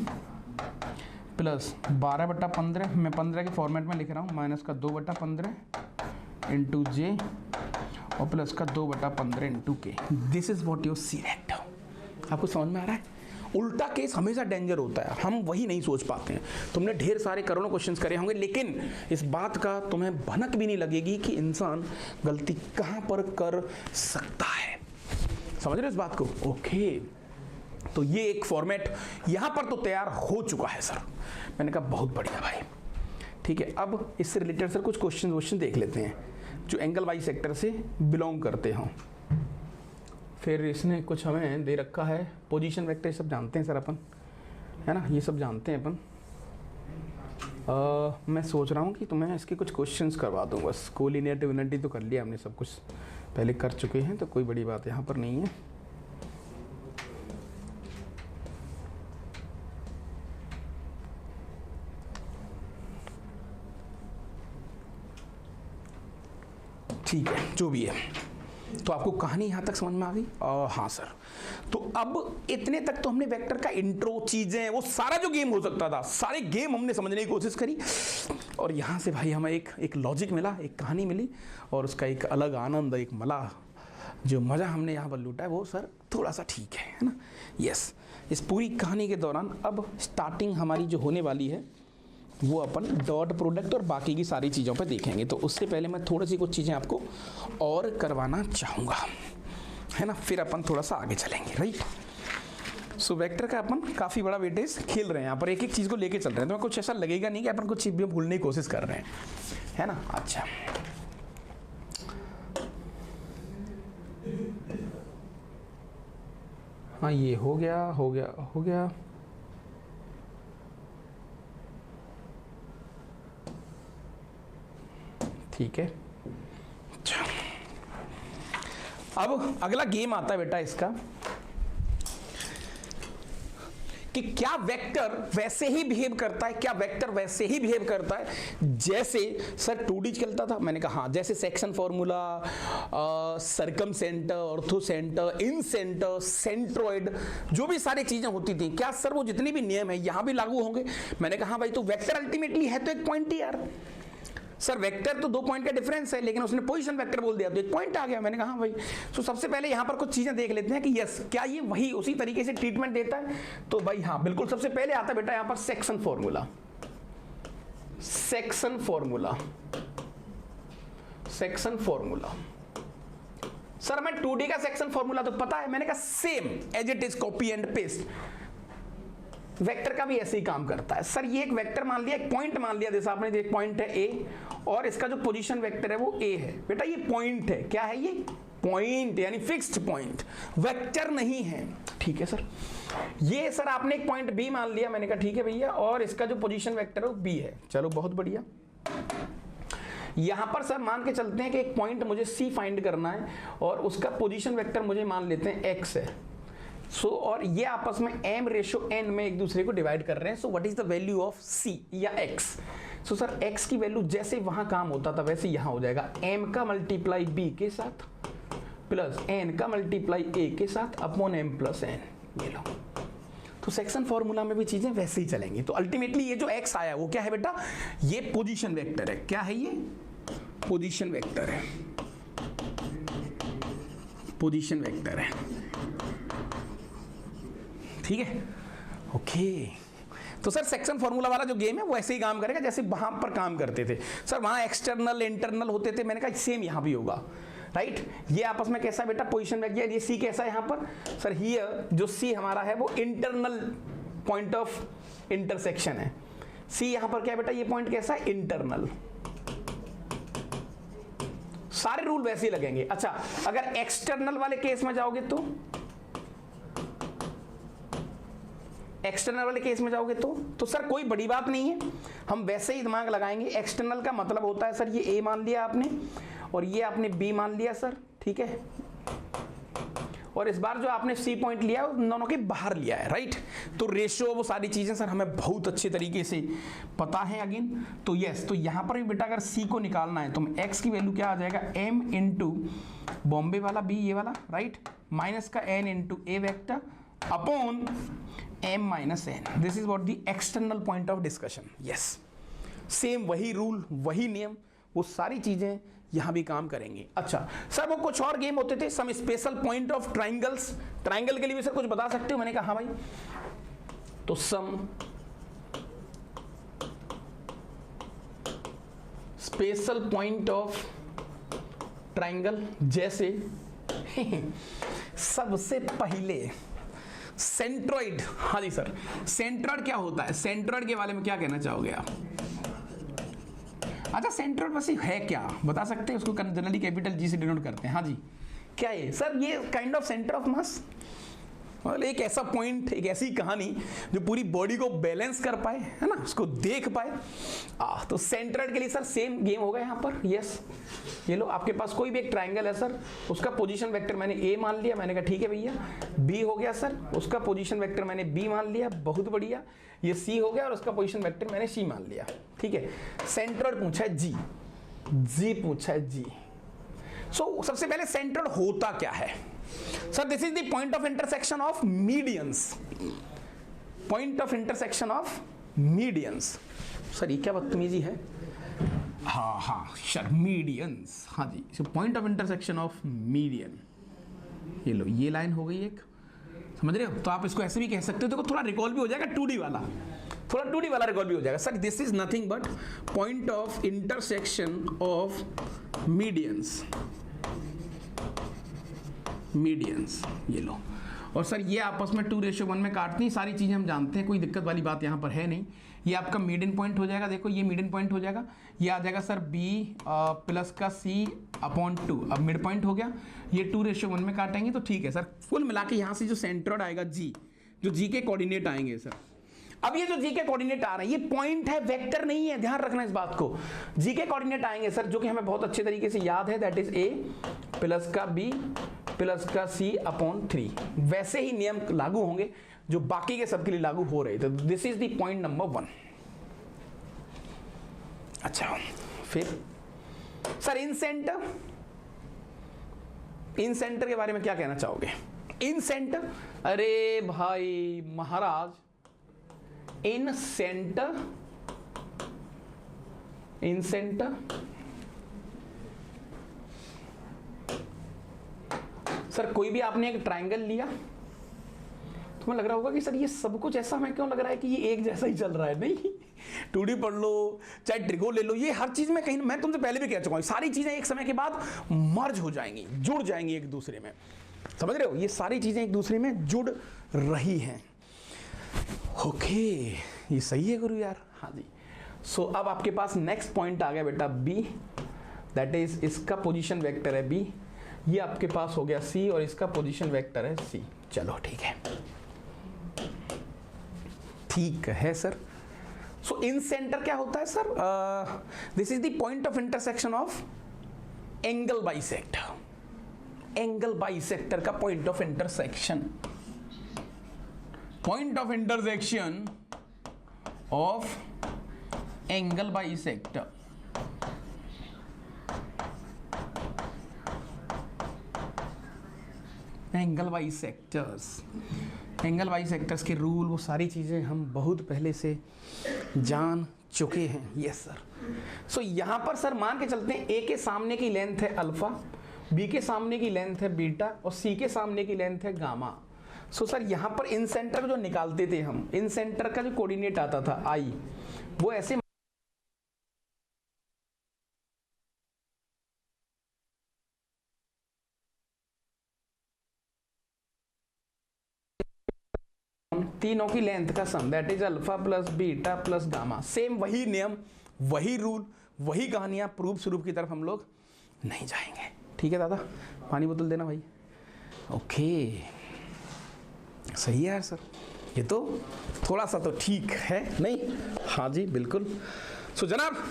प्लस 12/15, मैं 15 के फॉर्मेट में लिख रहा हूँ, माइनस का 2/15 इंटू जे और प्लस का 2/15 इंटू के। This is what your C vector. आपको समझ में आ रहा है? उल्टा केस हमेशा डेंजर होता है, हम वही नहीं सोच पाते हैं। तुमने ढेर सारे करोड़ों क्वेश्चंस करे होंगे लेकिन इस बात का तुम्हें भनक भी नहीं लगेगी कि इंसान गलती कहाँ पर कर सकता है। समझ रहे हो इस बात को? ओके, तो ये एक फॉर्मेट यहाँ पर तो तैयार हो चुका है सर। मैंने कहा बहुत बढ़िया भाई, ठीक है। अब इससे रिलेटेड सर कुछ क्वेश्चन देख लेते हैं जो एंगल वाई सेक्टर से बिलोंग करते हों। फिर इसने कुछ हमें दे रखा है पोजीशन वेक्टर, सब जानते हैं सर अपन, है ना, ये सब जानते हैं अपन। मैं सोच रहा हूँ कि तुम्हें इसके कुछ क्वेश्चंस करवा दूँ बस। कोलिनियरिटी यूनिटी तो कर लिया हमने, सब कुछ पहले कर चुके हैं, तो कोई बड़ी बात यहाँ पर नहीं है। ठीक है, जो भी है, तो आपको कहानी यहाँ तक समझ में आ गई? हाँ सर। तो अब इतने तक तो हमने वेक्टर का इंट्रो, चीजें, वो सारा जो गेम हो सकता था, सारे गेम हमने समझने की कोशिश करी। और यहाँ से भाई हमें एक लॉजिक मिला, एक कहानी मिली और उसका एक अलग आनंद, एक मला, जो मज़ा हमने यहाँ पर लूटा है वो सर थोड़ा सा ठीक है ना। यस, इस पूरी कहानी के दौरान अब स्टार्टिंग हमारी जो होने वाली है वो अपन डॉट प्रोडक्ट और बाकी की सारी चीज़ों पे देखेंगे। तो उससे पहले मैं थोड़ी सी कुछ चीज़ें आपको और करवाना चाहूँगा, है ना, फिर अपन थोड़ा सा आगे चलेंगे, राइट। सो वेक्टर का अपन काफ़ी बड़ा वेटेज खेल रहे हैं यहाँ पर, एक एक चीज़ को लेके चल रहे हैं, तो कुछ ऐसा लगेगा नहीं कि अपन कुछ चीज़ भी भूलने की कोशिश कर रहे हैं, है ना। अच्छा, हाँ ये हो गया हो गया हो गया। ठीक है, अच्छा अब अगला गेम आता है बेटा इसका कि क्या वेक्टर वैसे ही बिहेव करता है, क्या वेक्टर वैसे ही बिहेव करता है जैसे सर 2D चलता था। मैंने कहा हाँ, जैसे section formula, circumcentre, orthocentre, incentre, centroid, जो भी सारी चीजें होती थी, क्या सर वो जितने भी नियम है यहां भी लागू होंगे? मैंने कहा हाँ भाई, तो वेक्टर अल्टीमेटली है तो एक पॉइंट ही यार। सर वेक्टर तो 2 पॉइंट का डिफरेंस है, लेकिन उसने पोजीशन वेक्टर बोल दिया तो एक पॉइंट आ गया। मैंने कहा हाँ भाई। तो सबसे पहले यहाँ पर कुछ चीजें देख लेते हैं कि यस, क्या ये वही उसी तरीके से ट्रीटमेंट देता है? तो भाई हाँ बिल्कुल। सबसे पहले आता है बेटा यहाँ पर section formula, section formula, section formula. Sir मैं 2D का सेक्शन फॉर्मूला तो पता है, मैंने कहा same as it is, copy and paste. Vector का भी ऐसे ही काम करता है। सर ये एक वेक्टर मान लिया, एक पॉइंट मान लिया, जैसा आपने एक पॉइंट है ए और इसका जो पोजीशन वेक्टर है वो ए है। बेटा ये पॉइंट है, क्या है ये? पॉइंट, यानी फिक्स्ड पॉइंट, वेक्टर नहीं है। ठीक है सर। ये सर आपने एक पॉइंट बी मान लिया, मैंने कहा ठीक है भैया, और इसका जो पोजीशन वेक्टर है वो बी है। चलो बहुत बढ़िया। यहां पर सर मान के चलते हैं कि एक पॉइंट मुझे सी फाइंड करना है और उसका पोजीशन वेक्टर मुझे मान लेते हैं एक्स है। सो और ये आपस में m/n में एक दूसरे को डिवाइड कर रहे हैं। So what is the value of c या x? सो सर x की वैल्यू जैसे वहां काम होता था वैसे यहां हो जाएगा, m का मल्टीप्लाई b के साथ प्लस n का मल्टीप्लाई a के साथ अपॉन m प्लस n। ये लो, तो तो सेक्शन फॉर्मूला में भी चीजें वैसे ही चलेंगी। तो अल्टीमेटली ये जो x आया वो क्या है बेटा, ये पोजीशन वेक्टर है। क्या है ये, पोजीशन वेक्टर है, पोजीशन वेक्टर है, ठीक है, ओके। तो सर सेक्शन फॉर्मूला वाला जो गेम है वो ऐसे ही काम करेगा जैसे वहां पर काम करते थे सर, वहां एक्सटर्नल इंटरनल होते थे, मैंने कहा सेम यहां भी होगा, राइट। ये आपस में कैसा बेटा, पोजीशन वेक्टर, ये सी कैसा है यहां पर सर, हियर जो सी हमारा है वो इंटरनल पॉइंट ऑफ इंटरसेक्शन है, सी यहां पर क्या है बेटा, ये पॉइंट कैसा है, इंटरनल। सारे रूल वैसे ही लगेंगे। अच्छा, अगर एक्सटर्नल वाले केस में जाओगे एक्सटर्नल वाले केस में जाओगे तो सर कोई बड़ी बात नहीं है, हम वैसे ही दिमाग लगाएंगे। एक्सटर्नल का मतलब होता है सर, ये ए मान लिया आपने और ये आपने बी मान लिया सर, ठीक है, और इस बार जो आपने सी पॉइंट लिया उन दोनों के बाहर लिया है, राइट। तो रेशियो वो सारी चीजें सर हमें बहुत अच्छे तरीके से पता है अगेन। तो यस, तो यहां पर भी बेटा अगर सी को निकालना है तो एक्स की वैल्यू क्या आ जाएगा, एम इंटू बॉम्बे वाला बी ये वाला, राइट, माइनस का N into A vector upon m minus N. This is what the external point of discussion. Yes, same वही रूल वही नियम वो सारी चीजें यहां भी काम करेंगी। अच्छा सर, वो कुछ और गेम होते थे, some special point of triangles, triangle के लिए भी सर कुछ बता सकते हो, मैंने कहा हाँ भाई। तो some special point of triangle, जैसे सबसे पहले सेंट्रॉइड। हाँ जी सर, सेंट्रॉइड क्या होता है, सेंट्रॉइड के बारे में क्या कहना चाहोगे आप? अच्छा, सेंट्रॉइड वैसे है क्या, बता सकते हैं? उसको जनरली कैपिटल जी से डिनोट करते हैं। हाँ जी, क्या है सर? ये kind of centre of mass, एक ऐसा पॉइंट, एक ऐसी कहानी जो पूरी बॉडी को बैलेंस कर पाए, है ना, उसको देख पाए। तो सेंट्रॉइड के लिए सर सेम गेम होगा यहाँ पर। यस, ये लो, आपके पास कोई भी एक ट्राइंगल है सर, उसका पोजीशन वेक्टर मैंने ए मान लिया, मैंने कहा ठीक है भैया। बी हो गया सर, उसका पोजीशन वेक्टर मैंने बी मान लिया, बहुत बढ़िया। ये सी हो गया और उसका पोजीशन वेक्टर मैंने सी मान लिया, ठीक है। सेंट्रॉइड पूछा है जी, जी पूछा है जी। सो सबसे पहले सेंट्रॉइड होता क्या है sir? This is the point of intersection of medians, point of intersection of medians. Sir ये क्या बदतमीजी है? हाँ हाँ सर, मीडियंस, हाँ जी, point of intersection of median. ये लो, ये लाइन हो गई एक, समझ रहे हो? तो आप इसको ऐसे भी कह सकते हो, देखो थोड़ा रिकॉल भी हो जाएगा, 2D वाला, थोड़ा 2D वाला रिकॉल भी हो जाएगा। Sir this is nothing but point of intersection of medians, medians, ये लो। और सर ये आपस में 2:1 में काटती हैं, सारी चीज़ें हम जानते हैं, कोई दिक्कत वाली बात यहाँ पर है नहीं। ये आपका मीडियन पॉइंट हो जाएगा, देखो ये मीडियन पॉइंट हो जाएगा, ये आ जाएगा सर b प्लस का c अपॉन 2। अब मिड पॉइंट हो गया, ये 2:1 में काटेंगे तो ठीक है सर। कुल मिला के यहाँ से जो सेंट्रॉइड आएगा g, जो g के कोऑर्डिनेट आएंगे सर। अब ये जो जी के कोऑर्डिनेट आ रहे हैं, ये पॉइंट है, वेक्टर नहीं है, ध्यान रखना इस बात को। जी के कोऑर्डिनेट आएंगे सर, जो कि हमें बहुत अच्छे तरीके से याद है, दैट इज a प्लस का b प्लस का c अपॉन 3। वैसे ही नियम लागू होंगे जो बाकी के सब के लिए लागू हो रहे थे। This is the point number 1। अच्छा, फिर सर इन सेंटर, इन सेंटर के बारे में क्या कहना चाहोगे? इन सेंटर, अरे भाई महाराज, इन सेंटर, इन सेंटर सर, कोई भी आपने एक ट्राइंगल लिया, तुम्हें लग रहा होगा कि सर ये सब कुछ ऐसा हमें क्यों लग रहा है कि ये एक जैसा ही चल रहा है। नहीं, 2D पढ़ लो, चाहे ट्रिगो ले लो, ये हर चीज में कहीं, मैं तुमसे पहले भी कह चुका हूं, सारी चीजें एक समय के बाद मर्ज हो जाएंगी, जुड़ जाएंगी एक दूसरे में, समझ रहे हो? ये सारी चीजें एक दूसरे में जुड़ रही हैं। ओके, ये सही है गुरु यार। हाँ जी। सो अब आपके पास नेक्स्ट पॉइंट आ गया बेटा बी, दैट इज इसका पोजीशन वेक्टर है बी, ये आपके पास हो गया सी और इसका पोजीशन वेक्टर है सी। चलो ठीक है, ठीक है सर। सो इन सेंटर क्या होता है sir? This is the point of intersection of angle bisector, angle bisector का point of intersection, point of intersection of angle bisector. Angle bisectors, angle bisectors के रूल, वो सारी चीज़ें हम बहुत पहले से जान चुके हैं। Yes sir. सो यहाँ पर सर मान के चलते हैं ए के सामने की लेंथ है अल्फा, बी के सामने की लेंथ है बीटा और सी के सामने की लेंथ है गामा। सो सर यहाँ पर इन सेंटर जो निकालते थे हम, इन सेंटर का जो कोऑर्डिनेट आता था आई, वो ऐसे तीनों की लेंथ का sum, that is alpha plus beta plus gamma. Same वही नियम, वही रूल, वही कहानियां, प्रूफ स्वरूप की तरफ हम लोग नहीं जाएंगे। ठीक है दादा, पानी बोतल देना भाई। ओके, सही है यार सर, ये तो थोड़ा सा तो ठीक है नहीं? हाँ जी बिल्कुल। सो जनाब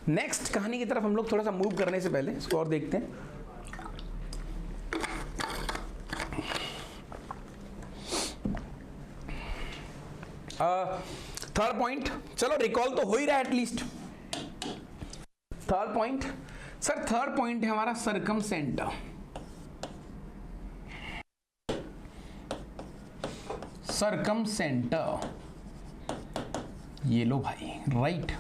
नेक्स्ट कहानी की तरफ हम लोग थोड़ा सा मूव करने से पहले इसको और देखते हैं। थर्ड पॉइंट, चलो रिकॉल तो हो ही रहा है at least. Third point sir, third point है हमारा सर्कमसेंटर। सर्कमसेंटर, ये लो भाई, राइट।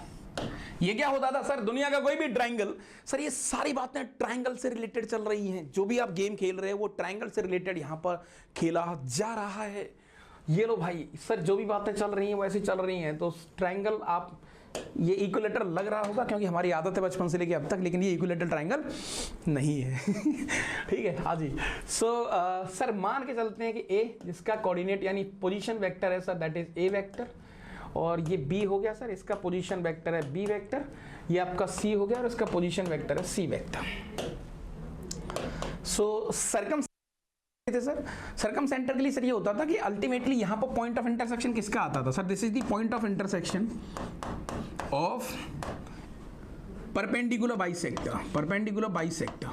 ये क्या होता था सर, दुनिया का कोई भी ट्रायंगल, सर ये सारी बातें ट्रायंगल से रिलेटेड चल रही हैं। जो भी आप गेम खेल रहे हो वो ट्रायंगल से रिलेटेड यहां पर खेला जा रहा है। ये लो भाई सर, जो भी बातें चल रही हैं वैसे चल रही हैं। तो ट्रायंगल, आप ये इक्विलेटर लग रहा होगा क्योंकि हमारी आदत है बचपन से लेके अब तक, लेकिन ये इक्विलेटर ट्रायंगल नहीं है। ठीक है, हाँ जी। सो सर मान के चलते हैं कि ए, जिसका कोऑर्डिनेट यानी पोजीशन वेक्टर है sir, that is a vector, और ये बी हो गया सर, इसका पोजीशन वेक्टर है बी वेक्टर, ये आपका सी हो गया और इसका पोजीशन वेक्टर है C vector. So sir circumcentre के लिए सर ये होता था कि अल्टीमेटली यहां पर पॉइंट ऑफ इंटरसेक्शन किसका आता था sir, this is the point of intersection of perpendicular bisector, perpendicular bisector,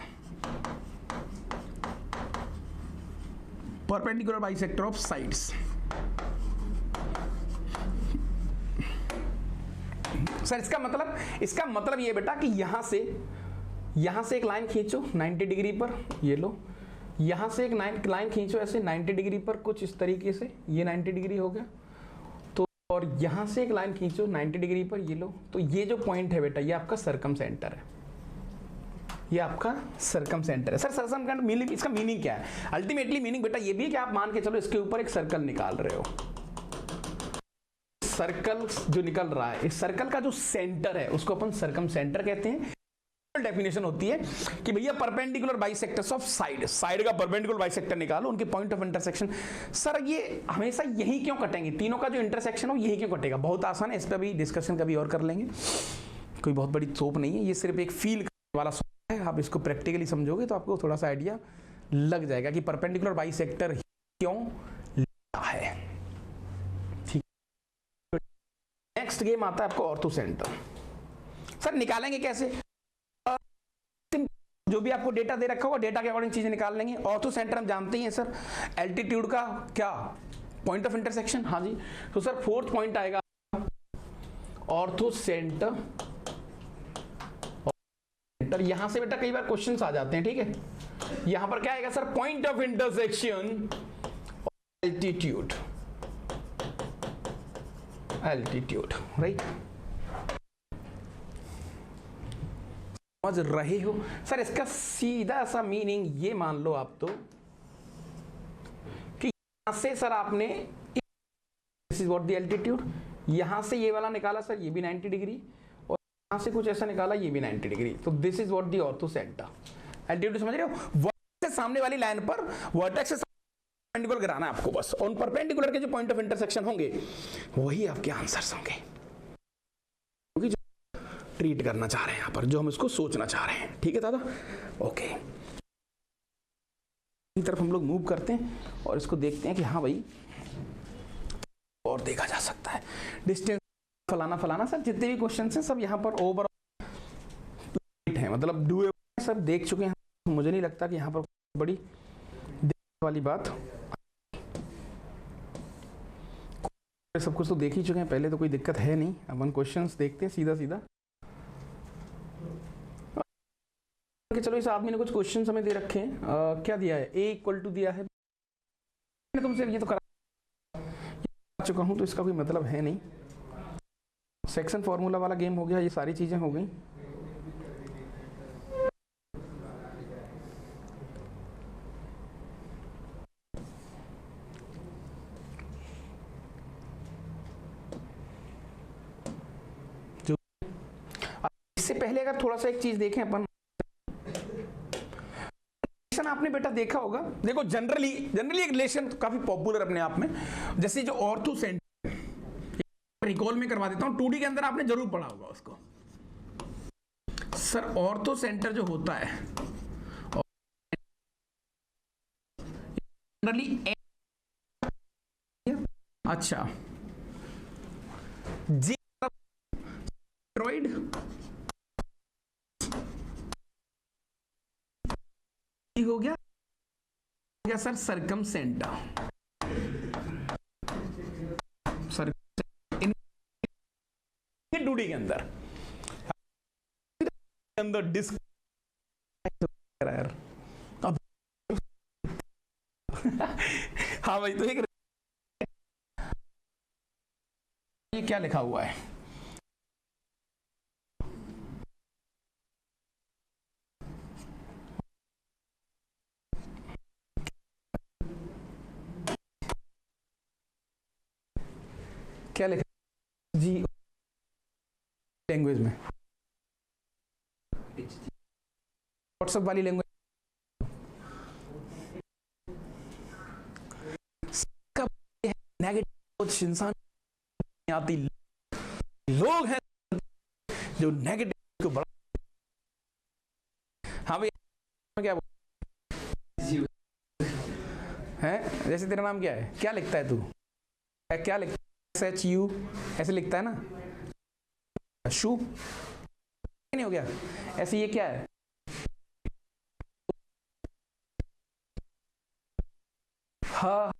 perpendicular bisector of sides. Sir इसका मतलब ये बेटा कि यहां से एक लाइन खींचो 90 डिग्री पर, ये लो, यहां से एक लाइन खींचो ऐसे 90 डिग्री पर, कुछ इस तरीके से, ये 90 डिग्री हो गया। तो और यहां से एक लाइन खींचो 90 डिग्री पर, ये लो। तो ये जो पॉइंट है बेटा, ये आपका सर्कम सेंटर है, ये आपका सर्कम सेंटर है। सर सर्कम सेंटर मीनिंग, इसका मीनिंग क्या है? अल्टीमेटली मीनिंग बेटा ये भी है कि आप मान के चलो इसके ऊपर एक सर्कल निकाल रहे हो। सर्कल जो निकल रहा है, इस सर्कल का जो सेंटर है उसको अपन सर्कम सेंटर कहते हैं। डेफिनेशन होती है कि भैया परपेंडिकुलर बाइसेक्टर्स ऑफ साइड का परपेंडिकुलर बाइसेक्टर निकालो, उनके पॉइंट ऑफ इंटरसेक्शन। सर ये हमेशा यही क्यों कटेंगे, तीनों का जो इंटरसेक्शन हो यही क्यों कटेगा? बहुत आसान है, इस पर भी डिस्कशन कभी और कर लेंगे, कोई बहुत बड़ी सोप नहीं है, ये सिर्फ एक फील वाला सोप है। आप इसको प्रैक्टिकली समझोगे तो आपको थोड़ा सा आइडिया लग जाएगा कि परपेंडिकुलर बाइसेक्टर क्यों लेता है। ठीक, नेक्स्ट गेम आता है आपको ऑर्थोसेंटर। सर निकालेंगे कैसे? जो भी आपको डेटा दे रखा होगा, डेटा के अकॉर्डिंग चीजें निकाल लेंगे। ऑर्थो सेंटर हम जानते ही हैं सर, एल्टीट्यूड का क्या पॉइंट ऑफ इंटरसेक्शन। हाँ जी, तो सर फोर्थ पॉइंट आएगा ऑर्थो सेंटर। यहां से बेटा कई बार क्वेश्चंस आ जाते हैं, ठीक है। यहां पर क्या आएगा sir, point of intersection altitude, altitude, right. समझ रहे हो सर? इसका सीधा सा मीनिंग ये मान लो आप तो कि यहां से सर आपने, this is what the altitude, यहां से ये वाला निकाला सर, ये भी 90 डिग्री, और यहां से कुछ ऐसा निकाला, ये भी 90 डिग्री। तो this is what the ortho centre. Altitude समझ रहे हो? वर्टेक्स से सामने वाली लाइन पर वर्टेक्स से परपेंडिकुलर गिराना है आपको बस, और उन परपेंडिकुलर के जो पॉइंट ऑफ इंटरसेक्शन होंगे वही आपके आंसर्स होंगे, ट्रीट करना चाह रहे हैं यहाँ पर, जो हम इसको सोचना चाह रहे हैं। ठीक है दादा, ओके। तरफ हम लोग मूव करते हैं और इसको देखते हैं कि हाँ भाई और देखा जा सकता है। डिस्टेंस फलाना फलाना, सर जितने भी क्वेश्चन हैं सब यहाँ पर ओवर है, मतलब डू सब देख चुके हैं। मुझे नहीं लगता कि यहाँ पर बड़ी वाली बात, सब कुछ तो देख ही चुके हैं पहले, तो कोई दिक्कत है नहीं। अपन क्वेश्चंस देखते हैं सीधा सीधा। चलो इस आदमी ने कुछ क्वेश्चन हमें दे रखे हैं। क्या दिया है? ए इक्वल टू दिया है, तुमसे ये तो करा चुका हूं तो इसका कोई मतलब है नहीं। सेक्शन फॉर्मूला वाला गेम हो गया, ये सारी चीजें हो गई। जो इससे पहले अगर थोड़ा सा एक चीज देखें अपन, आपने बेटा देखा होगा, देखो जनरली एक रिलेशन काफी पॉपुलर अपने आप में, जैसे जो ऑर्थो सेंटर, रिकॉल में करवा देता हूं, 2D के अंदर आपने जरूर पढ़ा होगा उसको। सर ऑर्थो सेंटर जो होता है जनरली, अच्छा जी हो गया सर सरकम सेंटर, डूडी के अंदर डिस्क अब हाँ भाई, तो एक ये क्या लिखा हुआ है, क्या लिखा जी लैंग्वेज में, व्हाट्सएप वाली लैंग्वेज, नेगेटिव इंसान आती, लोग हैं जो नेगेटिव को बढ़ा। हाँ भाई, क्या है, जैसे तेरा नाम क्या है, क्या लिखता है तू, क्या लिखता है, SHU ऐसे लिखता है ना, शू नहीं हो गया ऐसे, ये क्या है, हाँ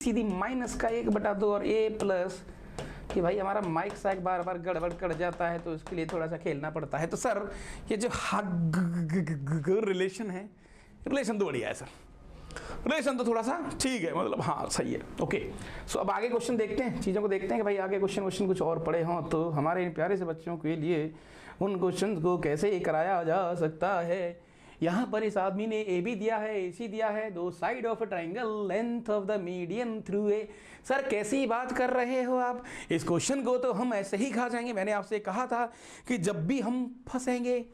सीधी माइनस का 1/2 और a प्लस कि भाई हमारा माइक साइक बार बार गड़बड़ कर जाता है तो इसके लिए थोड़ा सा खेलना पड़ता है। तो सर ये जो रिलेशन है, रिलेशन तो बढ़िया है सर, रिलेशन तो थोड़ा सा ठीक है, मतलब हाँ सही है। ओके सो अब आगे क्वेश्चन देखते हैं, चीज़ों को देखते हैं कि भाई आगे क्वेश्चन कुछ और पड़े हों तो हमारे इन प्यारे से बच्चों के लिए उन क्वेश्चन को कैसे कराया जा सकता है। यहाँ पर इस आदमी ने ए बी दिया है, ए सी दिया है, दो side of a triangle, length of the median through A. Sir कैसी बात कर रहे हो आप, इस क्वेश्चन को तो हम ऐसे ही खा जाएंगे। मैंने आपसे कहा था कि जब भी हम फंसेंगे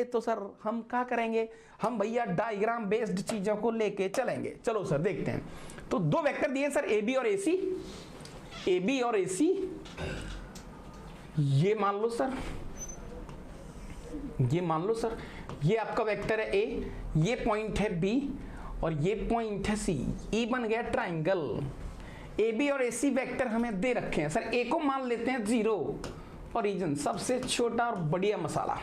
तो सर हम क्या करेंगे, हम भैया डायग्राम बेस्ड चीज़ों को लेके चलेंगे। चलो सर देखते हैं। तो दो वेक्टर दिए सर ए बी और ए सी, ए बी और ए सी, ये मान लो सर, ये मान लो सर, ये आपका वेक्टर है ए, ये पॉइंट है बी और ये पॉइंट है सी, ई बन गया ट्राइंगल। ए बी और ए सी वेक्टर हमें दे रखे हैं सर, ए को मान लेते हैं 0, ओरिजिन सबसे छोटा और बढ़िया मसाला,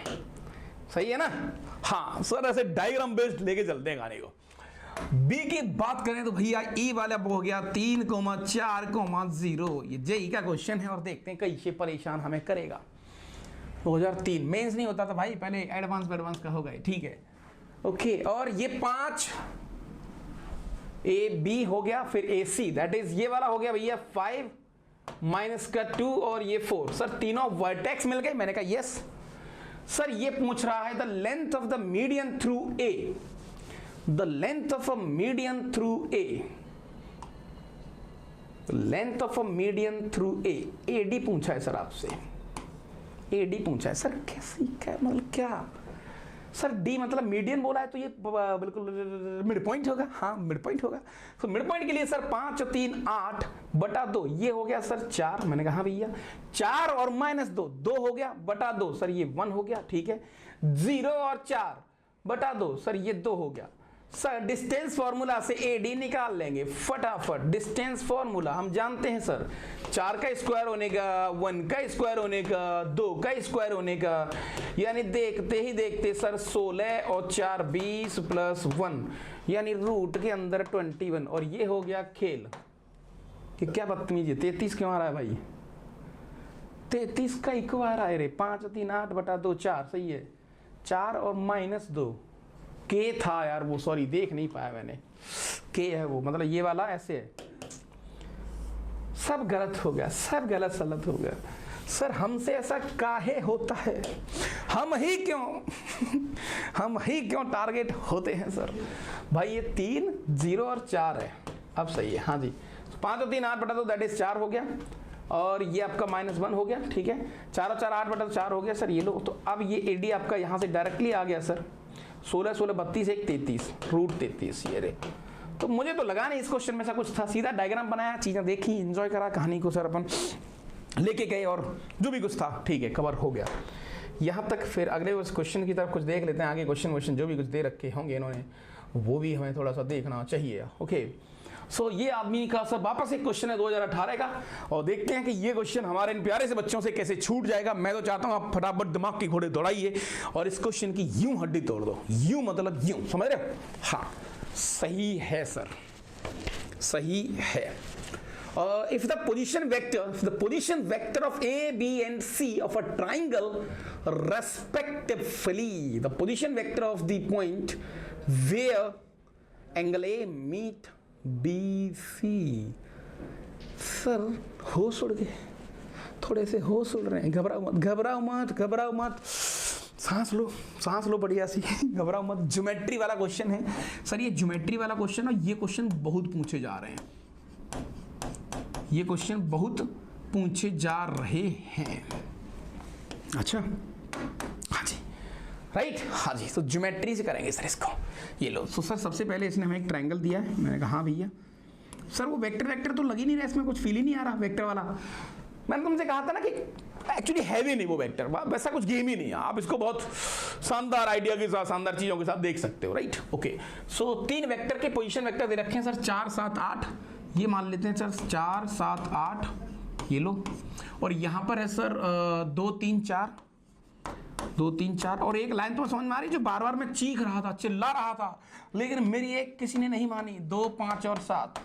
सही है ना। हाँ सर ऐसे डायग्राम बेस्ड लेके चलते हैं गाने को। बी की बात करें तो भैया ई वाला हो गया 3,4,0, ये जेई का क्वेश्चन है और देखते हैं कैसे परेशान हमें करेगा। 2003 मेंस नहीं होता था भाई, पहले एडवांस का होगा, ठीक है। ओके और ये 5 ए बी हो गया, फिर ए सी दैट इज ये वाला हो गया भैया 5 माइनस का 2 और ये 4। सर तीनों वर्टेक्स मिल गए, मैंने कहा यस। सर ये पूछ रहा है the length of the median through A, the length of a median through A, length of a median through A, AD पूछा है सर आपसे, एडी पूछा है सर। कैसी क्या मतलब क्या सर, डी मतलब मीडियन बोला है तो ये बिल्कुल मिड पॉइंट होगा, हाँ मिड पॉइंट होगा। तो मिड पॉइंट के लिए सर 5 और 3 8/2, ये हो गया सर 4, मैंने कहा भैया 4 और -2 2 हो गया बटा 2, सर ये 1 हो गया, ठीक है। 0 और 4/2, सर ये 2 हो गया। सर डिस्टेंस फॉर्मूला से एडी निकाल लेंगे फटाफट। डिस्टेंस फॉर्मूला हम जानते हैं सर, 4 का स्क्वायर होने का, 1 का स्क्वायर होने का, 2 का स्क्वायर होने का, यानी देखते ही देखते सर 16 और 4 20 प्लस 1 यानी रूट के अंदर 21। और ये हो गया खेल कि क्या बदतमीजी, 33 क्यों आ रहा है भाई, 33 का इक्व आ रहा है रे, 5 और 3 8/2 4, सही है। 4 और -2 के था यार वो, सॉरी देख नहीं पाया मैंने, के है वो, मतलब ये वाला ऐसे है। सब गलत हो गया, सब गलत सलत हो गया सर। हमसे ऐसा काहे होता है, हम ही क्यों टारगेट होते हैं सर। भाई ये 3 0 और 4 है, अब सही है, हाँ जी। 5 और 3 8/2 दैट इज 4 हो गया और ये आपका -1 हो गया, ठीक है। 4 और 4 8/4 हो गया सर, ये लो। तो अब ये एडी आपका यहाँ से डायरेक्टली आ गया सर, 16 16 32 1 33 रूट 33, ये रे। तो मुझे तो लगा नहीं इस क्वेश्चन में ऐसा कुछ था, सीधा डायग्राम बनाया, चीज़ें देखी, एंजॉय करा, कहानी को सर अपन लेके गए और जो भी कुछ था ठीक है कवर हो गया यहाँ तक। फिर अगले उस क्वेश्चन की तरफ कुछ देख लेते हैं, आगे क्वेश्चन जो भी कुछ दे रखे होंगे इन्होंने वो भी हमें थोड़ा सा देखना चाहिए। ओके सो ये आदमी का सब वापस एक क्वेश्चन है 2018 का, और देखते हैं कि ये क्वेश्चन हमारे इन प्यारे से बच्चों से कैसे छूट जाएगा। मैं तो चाहता हूं आप फटाफट दिमाग के घोड़े दौड़ाइए और इस क्वेश्चन की यूं हड्डी तोड़ दो, यूं मतलब यूं, समझ रहे हो। हाँ सही है सर, सही है। If the position vector of A, B and C of a triangle respectively, the position vector of the point where angle A meet BC, sir होश उड़ गए, थोड़े से होश उड़ रहे हैं, घबराओ मत, सांस लो बढ़िया सी, घबराओ मत। ज्योमेट्री वाला क्वेश्चन है सर, ये ज्योमेट्री वाला क्वेश्चन, और ये क्वेश्चन बहुत पूछे जा रहे हैं, ये क्वेश्चन बहुत पूछे जा रहे हैं। अच्छा हाँ जी राइट, हाँ जी। तो ज्योमेट्री से करेंगे सर इसको, ये लो। तो सर सबसे पहले इसने हमें एक ट्रायंगल दिया है, मैंने कहा हाँ भैया। सर वो वेक्टर तो लग ही नहीं रहा, इसमें कुछ फील ही नहीं आ रहा वेक्टर वाला। मैंने तुमसे कहा था ना कि एक्चुअली हैवी नहीं वो वेक्टर, वैसा कुछ गेम ही नहीं है, आप इसको बहुत शानदार आइडिया के साथ, शानदार चीज़ों के साथ देख सकते हो, राइट। ओके सो 3 वेक्टर के पोजीशन वेक्टर दे रखे हैं सर, 4 7 8, ये मान लेते हैं सर 4 7 8, ये लो। और यहाँ पर है सर 2 3 4, और एक लाइन तो समझ में आ रही जो बार मैं चीख रहा था, चिल्ला रहा था, लेकिन मेरी एक किसी ने नहीं मानी। 2 5 और 7,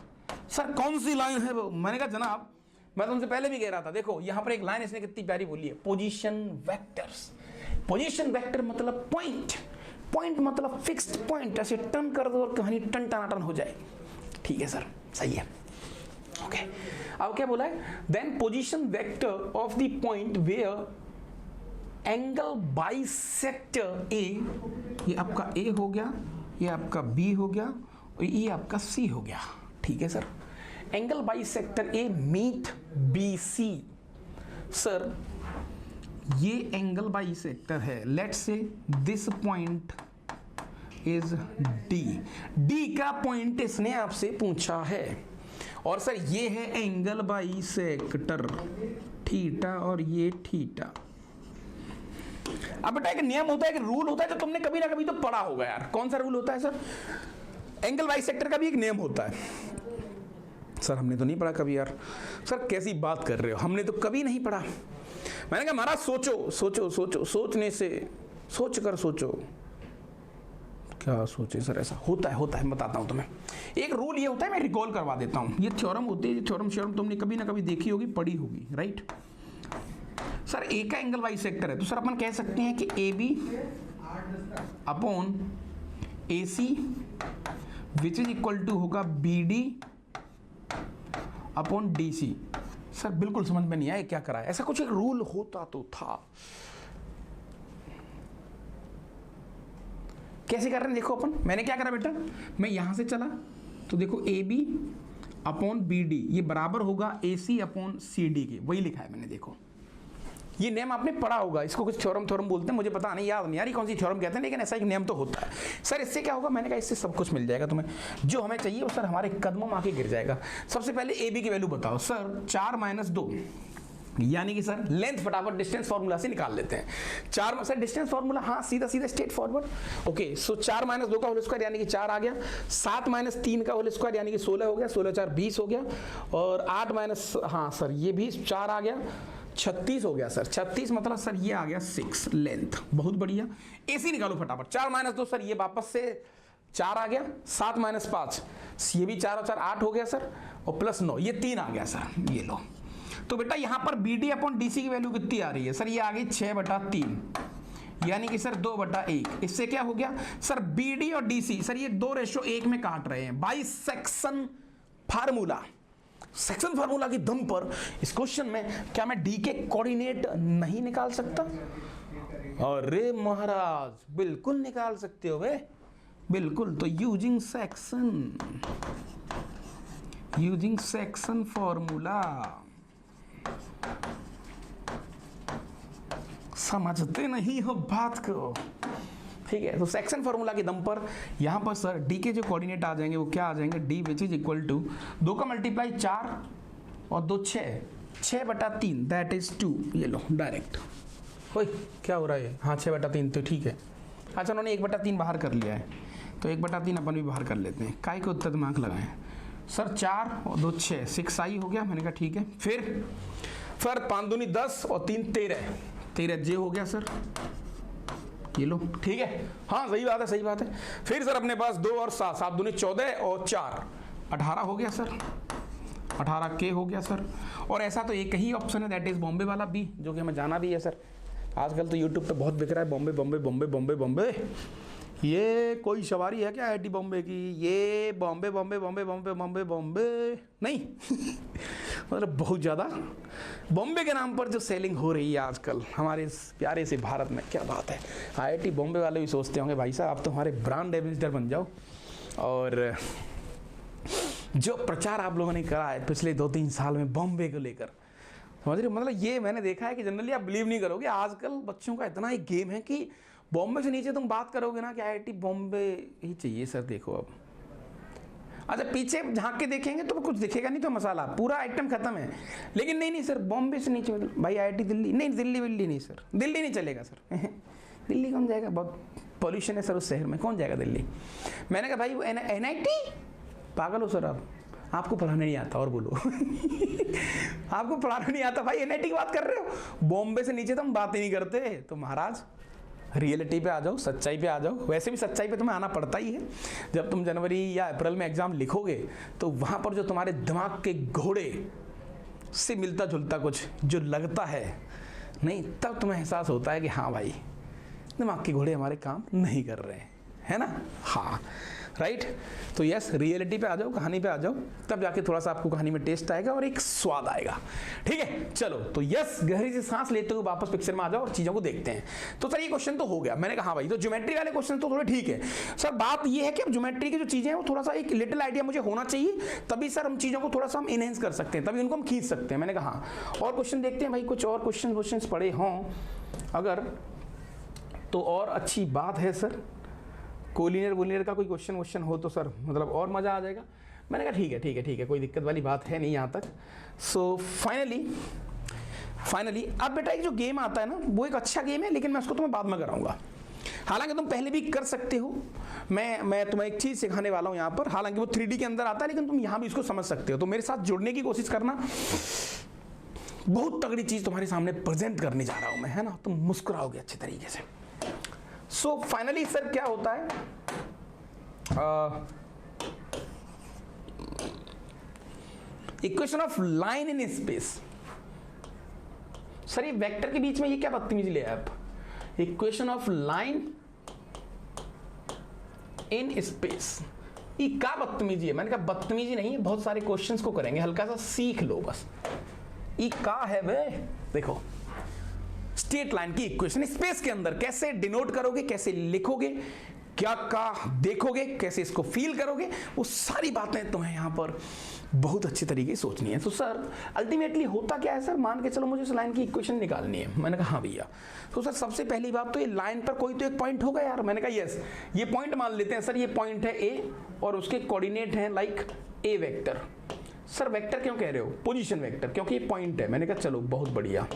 सर कौन सी लाइन है वो? मैंने कहा जनाब मैं तुमसे पहले भी कह रहा था, देखो यहां पर एक लाइन इसने कितनी प्यारी बोली है, पोजीशन वेक्टर्स। पोजीशन वेक्टर मतलब पॉइंट, पॉइंट मतलब फिक्स्ड पॉइंट, ऐसे टर्न कर दो और कहानी टन टनाटन हो जाए। ठीक है सर, सही है, ओके। अब क्या बोला है, then position vector of the point where angle bisector A, ये आपका ए हो गया, ये आपका बी हो गया और ये आपका सी हो गया। ठीक है सर, एंगल बाइसेक्टर ए मीट बी सी। सर ये एंगल बाइसेक्टर है, let's say this point is D, D का पॉइंट इसने आपसे पूछा है, और सर ये है एंगल बाइसेक्टर थीटा और ये थीटा। अब बेटा एक नियम होता है, एक रूल होता है जो तुमने कभी ना कभी तो पढ़ा होगा यार। कौन सा रूल होता है सर? एंगल बाइसेक्टर का भी एक नियम होता है। सर हमने तो नहीं पढ़ा कभी यार। सर कैसी बात कर रहे हो, हमने तो कभी नहीं पढ़ा। मैंने कहा महाराज सोचो सोचो सोचो, सोचने से सोच कर सोचो। क्या सोचे सर? ऐसा होता है, बताता हूं तुम्हें। एक रूल ये होता है, मैं रिकॉल करवा देता हूं। ये थ्योरम होती है, ये थ्योरम तुमने कभी ना कभी देखी होगी, पढ़ी होगी, राइट। सर ए का एंगल बाइसेक्टर है, तो सर अपन कह सकते हैं कि A B upon A C which is equal to होगा B D upon D C. Sir बिल्कुल समझ में नहीं आया क्या करा है, ऐसा कुछ एक रूल होता तो था। कैसे कर रहे हैं देखो अपन, मैंने क्या करा बेटा, मैं यहां से चला तो देखो A B upon B D ये बराबर होगा ए सी अपॉन सी डी के, वही लिखा है मैंने। देखो ये नेम आपने पढ़ा होगा, इसको कुछ थ्योरम बोलते हैं, मुझे पता नहीं, याद नहीं यार कौन सी थ्योरम कहते हैं, लेकिन ऐसा एक नियम तो होता है। सर इससे क्या होगा, मैंने कहा इससे सब कुछ मिल जाएगा तुम्हें, जो हमें चाहिए वो सर हमारे कदमों में आके गिर जाएगा। सबसे पहले ए बी की वैल्यू बताओ सर, 4 - 2 यानी कि सर लेंथ फटाफट डिस्टेंस फॉर्मूला से निकाल लेते हैं। 4 सर डिस्टेंस फॉर्मूला, हाँ सीधा स्ट्रेट फॉरवर्ड। ओके सो 4 - 2 का होल स्क्वायर यानी कि 4 आ गया, 7 - 3 का होल स्क्वायर यानी कि 16 हो गया, 16 4 20 हो गया, और 8 हाँ सर ये भी 4 आ गया, 36 हो गया सर। 36 मतलब सर ये आ गया 6 लेंथ, बहुत बढ़िया। एसी निकालो फटाफट, 4 - 2 सर ये वापस से 4 आ गया, 7 - 5 ये भी 4 और 4 8 हो गया सर, और प्लस 9 ये 3 आ गया सर, ये लो। तो बेटा यहां पर B D upon D C की वैल्यू कितनी आ रही है सर, ये आ गई 6/3 यानी कि सर 2/1। इससे क्या हो गया सर, बी डी और डी सी सर ये 2:1 में काट रहे हैं by section formula. Section formula की दम पर इस क्वेश्चन में क्या मैं डी के कोऑर्डिनेट नहीं निकाल सकता? अरे महाराज बिल्कुल निकाल सकते हो वे, बिल्कुल। तो यूजिंग सेक्शन फॉर्मूला, समझते नहीं हो बात को, ठीक है। तो सेक्शन फार्मूला के दम पर यहां पर सर डी के जो कोऑर्डिनेट आ जाएंगे वो क्या आ जाएंगे, D which is equal to 2 का मल्टीप्लाई 4 और 2 6, 6/3 दैट इज 2। ये लो डायरेक्ट, ओए क्या हो रहा है, हाँ 6/3 तो ठीक है। अच्छा उन्होंने 1/3 बाहर कर लिया है, तो 1/3 अपन भी बाहर कर लेते हैं, काय को उत्तर दिमाग लगाएं सर। 4 और 2 6, 6 आई हो गया, मैंने कहा ठीक है। फिर 5 दूनी 10 और 3 13 जे हो गया सर, ये लो ठीक है, हाँ सही बात है। फिर सर अपने पास 2 और 7, 7 दूनी 14 और 4 18 हो गया सर, 18 के हो गया सर। और ऐसा तो एक ही ऑप्शन है, दैट इज बॉम्बे वाला बी, जो कि हमें जाना भी है सर। आजकल तो यूट्यूब पे बहुत बिक रहा है बॉम्बे बॉम्बे बॉम्बे बॉम्बे बॉम्बे। ये कोई सवारी है क्या IIT बॉम्बे की, ये बॉम्बे बॉम्बे बॉम्बे बॉम्बे बॉम्बे बॉम्बे नहीं मतलब बहुत ज़्यादा बॉम्बे के नाम पर जो सेलिंग हो रही है आजकल हमारे इस प्यारे से भारत में, क्या बात है। IIT बॉम्बे वाले भी सोचते होंगे भाई साहब आप तो हमारे ब्रांड एम्बेसडर बन जाओ। और जो प्रचार आप लोगों ने करा है पिछले 2-3 साल में बॉम्बे को लेकर, समझ रहे हो, मतलब ये मैंने देखा है कि जनरली आप बिलीव नहीं करोगे, आजकल बच्चों का इतना एक गेम है कि बॉम्बे से नीचे तुम बात करोगे ना कि IIT बॉम्बे ही चाहिए सर। देखो अब अच्छा पीछे झांक के देखेंगे तो कुछ दिखेगा नहीं, तो मसाला पूरा आइटम खत्म है। लेकिन नहीं सर बॉम्बे से नीचे भाई IIT दिल्ली नहीं, दिल्ली नहीं सर, दिल्ली नहीं चलेगा सर दिल्ली कौन जाएगा, बहुत पॉल्यूशन है सर उस शहर में, कौन जाएगा दिल्ली। मैंने कहा भाई NIT पागल हो सर आप, आपको पढ़ाने नहीं आता, और बोलो आपको पढ़ाना नहीं आता भाई, NIT की बात कर रहे हो, बॉम्बे से नीचे तो हम बात ही नहीं करते। तो महाराज रियलिटी पे आ जाओ, सच्चाई पे आ जाओ। वैसे भी सच्चाई पे तुम्हें आना पड़ता ही है। जब तुम जनवरी या अप्रैल में एग्जाम लिखोगे तो वहाँ पर जो तुम्हारे दिमाग के घोड़े से मिलता जुलता कुछ जो लगता है नहीं, तब तुम्हें एहसास होता है कि हाँ भाई दिमाग के घोड़े हमारे काम नहीं कर रहे हैं, है ना। हाँ राइट। तो यस, रियलिटी पे आ जाओ, कहानी पे आ जाओ, तब जाके थोड़ा सा आपको कहानी में टेस्ट आएगा और एक स्वाद आएगा। ठीक है, चलो तो यस, गहरी से सांस लेते हुए वापस पिक्चर में आ जाओ और चीजों को देखते हैं। तो सर ये क्वेश्चन तो हो गया, मैंने कहा हाँ भाई, तो ज्योमेट्री वाले क्वेश्चन तो थोड़े ठीक है सर। बात ये है कि अब ज्योमेट्री की जो चीजें हैं वो थोड़ा सा एक लिटिल आइडिया मुझे होना चाहिए, तभी सर हम चीजों को थोड़ा सा हम इनहेंस कर सकते हैं, तभी उनको हम खींच सकते हैं। मैंने कहा हाँ, और क्वेश्चन देखते हैं भाई, कुछ और क्वेश्चन पड़े हों अगर तो और अच्छी बात है सर। कोलिनियर का कोई क्वेश्चन हो तो सर मतलब और मज़ा आ जाएगा। मैंने कहा ठीक है, कोई दिक्कत वाली बात है नहीं यहाँ तक। सो फाइनली अब बेटा एक जो गेम आता है ना, वो एक अच्छा गेम है, लेकिन मैं उसको तुम्हें बाद में कराऊंगा। हालांकि तुम पहले भी कर सकते हो, मैं तुम्हें एक चीज़ सिखाने वाला हूँ यहाँ पर। हालांकि वो 3D के अंदर आता है, लेकिन तुम यहाँ भी इसको समझ सकते हो। तो मेरे साथ जुड़ने की कोशिश करना, बहुत तगड़ी चीज़ तुम्हारे सामने प्रेजेंट करने जा रहा हूँ मैं, है ना। तुम मुस्कुराओगे अच्छे तरीके से। सो फाइनली सर क्या होता है, equation of line in space. Sir ये वेक्टर के बीच में ये क्या बदतमीजी ले आप, equation of line in space, ये क्या बदतमीजी है। मैंने कहा बदतमीजी नहीं है, बहुत सारे क्वेश्चंस को करेंगे, हल्का सा सीख लो बस। ये क्या है वे, देखो स्ट्रेट लाइन की इक्वेशन स्पेस के अंदर कैसे डिनोट करोगे, कैसे लिखोगे, क्या देखोगे, कैसे इसको फील करोगे, वो सारी बातें तुम्हें यहां पर बहुत अच्छी तरीके से सोचनी है। तो सर अल्टीमेटली होता क्या है सर, मान के चलो मुझे इस लाइन की इक्वेशन निकालनी है। मैंने कहा हाँ भैया, तो सर सबसे पहली बात तो ये लाइन पर कोई तो एक पॉइंट होगा यार। मैंने कहा यस, ये पॉइंट मान लेते हैं सर, ये पॉइंट है ए और उसके कोऑर्डिनेट हैं like a vector. Sir vector क्यों कह रहे हो, पोजीशन वेक्टर, क्योंकि ये पॉइंट है। मैंने कहा चलो बहुत बढ़िया,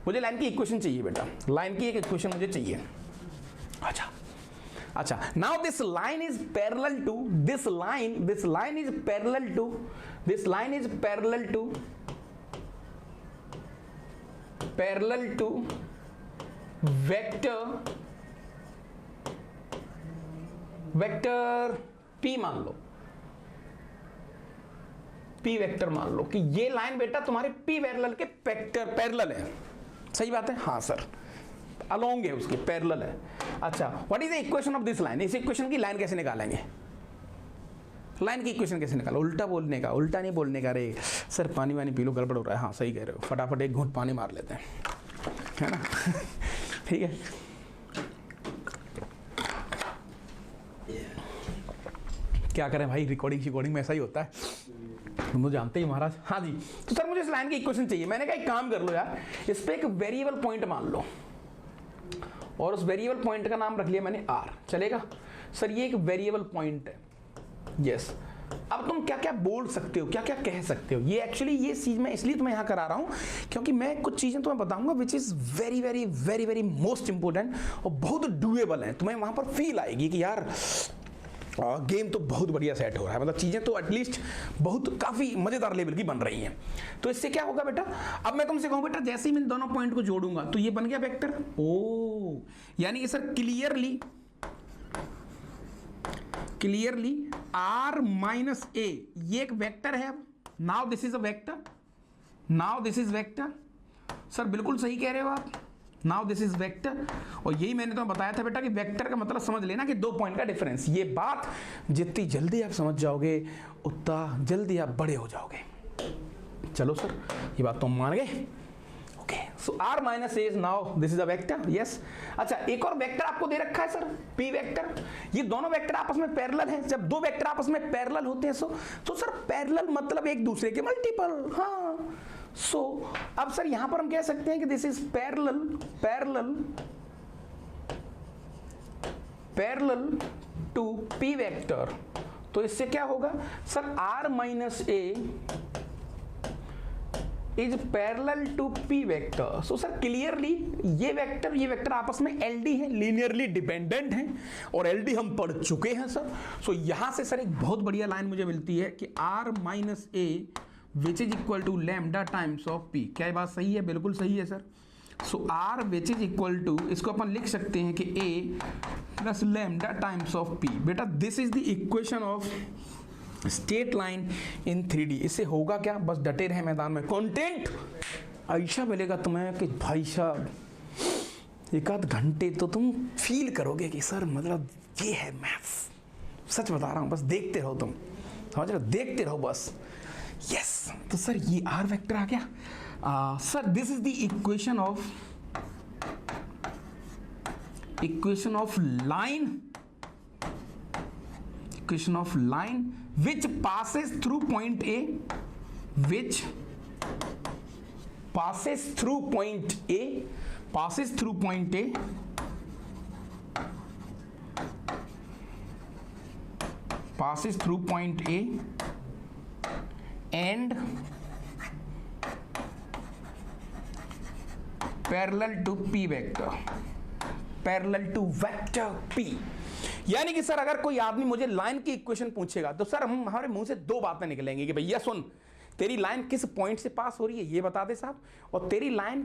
मुझे लाइन की इक्वेशन चाहिए बेटा, लाइन की एक इक्वेशन मुझे चाहिए। अच्छा, now this line is parallel to this line is parallel to vector P मान लो, P वेक्टर मान लो कि ये लाइन बेटा तुम्हारे P पैरेलल के पैरेलल है। सही बात है, हाँ सर, अलोंग है, उसके पैरेलल है। अच्छा, what is the equation of this line, इस इक्वेशन की लाइन कैसे निकालेंगे, लाइन की इक्वेशन कैसे निकालो, उल्टा नहीं बोलने का। रे सर पानी वानी पी लो, गड़बड़ हो रहा है। हाँ सही कह रहे हो, फटाफट एक घूंट पानी मार लेते हैं, है ना। ठीक है, क्या करें भाई, रिकॉर्डिंग में ऐसा ही होता है, तुम तो जानते ही महाराज। हाँ जी, तो सर मुझे इस लाइन की इक्वेशन चाहिए। मैंने कहा एक काम कर लो यार, इस पे एक वेरिएबल पॉइंट मान लो और उस वेरिएबल पॉइंट का नाम रख लिया मैंने R, चलेगा सर। ये एक वेरिएबल पॉइंट है, यस। अब तुम क्या क्या बोल सकते हो, क्या क्या कह सकते हो, ये एक्चुअली ये चीज मैं इसलिए तुम्हें यहाँ करा रहा हूँ क्योंकि मैं कुछ चीजें तुम्हें बताऊंगा which is very very very very most important और बहुत डूएबल है। तुम्हें वहां पर फील आएगी कि यार गेम तो बहुत बढ़िया सेट हो रहा है, मतलब चीजें तो एटलीस्ट बहुत काफी मजेदार लेवल की बन रही हैं। तो इससे क्या होगा बेटा, अब मैं तुमसे कहूं बेटा, जैसे ही मैं दोनों पॉइंट को जोड़ूंगा तो ये बन गया वेक्टर। ओ यानी कि सर क्लियरली R माइनस ए ये एक वेक्टर है। Now this is a vector, sir बिल्कुल सही कह रहे हो आप। नाउ दिस इज वेक्टर, और यही मैंने तुम्हें बताया था बेटा कि वेक्टर का मतलब समझ लेना कि दो पॉइंट का डिफरेंस। ये बात जितनी जल्दी आप समझ जाओगे उतना जल्दी आप बड़े हो जाओगे। चलो सर ये बात तो हम मान गए। Okay, so R minus A is now this is a vector, yes. अच्छा, एक और वेक्टर आपको दे रखा है सर, P वेक्टर। ये दोनों वेक्टर आपस में पैरेलल हैं। जब दो वेक्टर आपस में पैरेलल होते हैं तो सर पैरेलल मतलब एक दूसरे के मल्टीपल। हाँ, सो अब सर यहां पर हम कह सकते हैं कि this is parallel to P vector. तो इससे क्या होगा sir, R minus A is parallel to P vector. So sir clearly ये वेक्टर आपस में LD है, लीनियरली डिपेंडेंट है, और LD हम पढ़ चुके हैं सर। सो यहां से सर एक बहुत बढ़िया लाइन मुझे मिलती है कि R minus A which is equal to lambda times of P। क्या ये बात सही है? बिल्कुल सही है सर। So R which is equal to, इसको अपन लिख सकते हैं कि A plus lambda times of P. बेटा this is the equation of straight line in 3D। इससे होगा क्या, बस डटे रहे मैदान में। कंटेंट ऐसा मिलेगा तुम्हें कि भाई साहब एक आध घंटे तो तुम फील करोगे कि सर मतलब ये है मैथ्स। सच बता रहा हूँ, बस देखते रहो तुम, समझ रहे हो, देखते रहो बस। यस तो सर ये आर वेक्टर आ गया। Sir this is the equation of line which passes through point A, which passes through point A, passes through point A, passes through point A and parallel to P vector, parallel to vector P। यानी कि सर अगर कोई आदमी मुझे लाइन की इक्वेशन पूछेगा तो सर हम हमारे मुंह से दो बातें निकलेंगी कि भैया सुन, तेरी लाइन किस पॉइंट से पास हो रही है ये बता दे साहब, और तेरी लाइन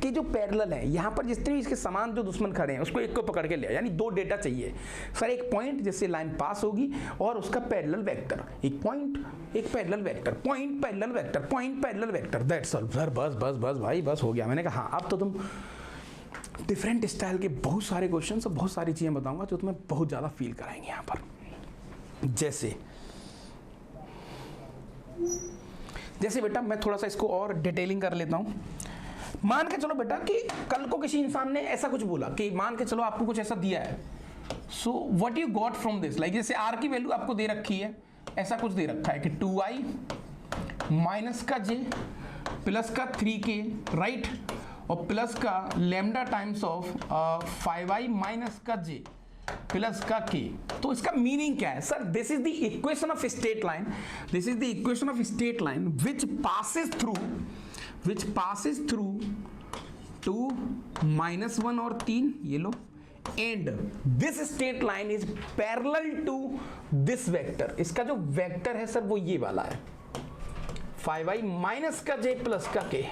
के जो पैरेलल है यहाँ पर जितने भी इसके समान जो दुश्मन खड़े हैं उसको एक को पकड़ के ले। यानी दो डेटा चाहिए सर, एक पॉइंट जिससे लाइन पास होगी और उसका पैरेलल वेक्टर। एक पॉइंट, एक parallel vector, point parallel vector, point parallel vector, that's all sir. बस बस बस भाई बस हो गया। मैंने कहा हाँ अब तो तुम डिफरेंट स्टाइल के बहुत सारे क्वेश्चन और बहुत सारी चीज़ें बताऊंगा जो तुम्हें बहुत ज़्यादा फील कराएंगे यहाँ पर। जैसे बेटा मैं थोड़ा सा इसको और डिटेलिंग कर लेता हूँ। मान के चलो बेटा कि कल को किसी इंसान ने ऐसा कुछ बोला कि मान के चलो आपको कुछ ऐसा दिया है, so what you got from this, like जैसे आर की वैल्यू आपको दे रखी है, ऐसा कुछ दे रखा है कि 2i माइनस का j प्लस का 3k, राइट, और प्लस का lambda times of 5i minus का j प्लस का k। तो इसका मीनिंग क्या है sir? This is the equation of straight line, this is the equation of straight line which passes through 2 -1 और 3, ये लो, and this straight line is parallel to this vector. इसका जो वेक्टर है सर वो ये वाला है, 5i माइनस का j प्लस का k।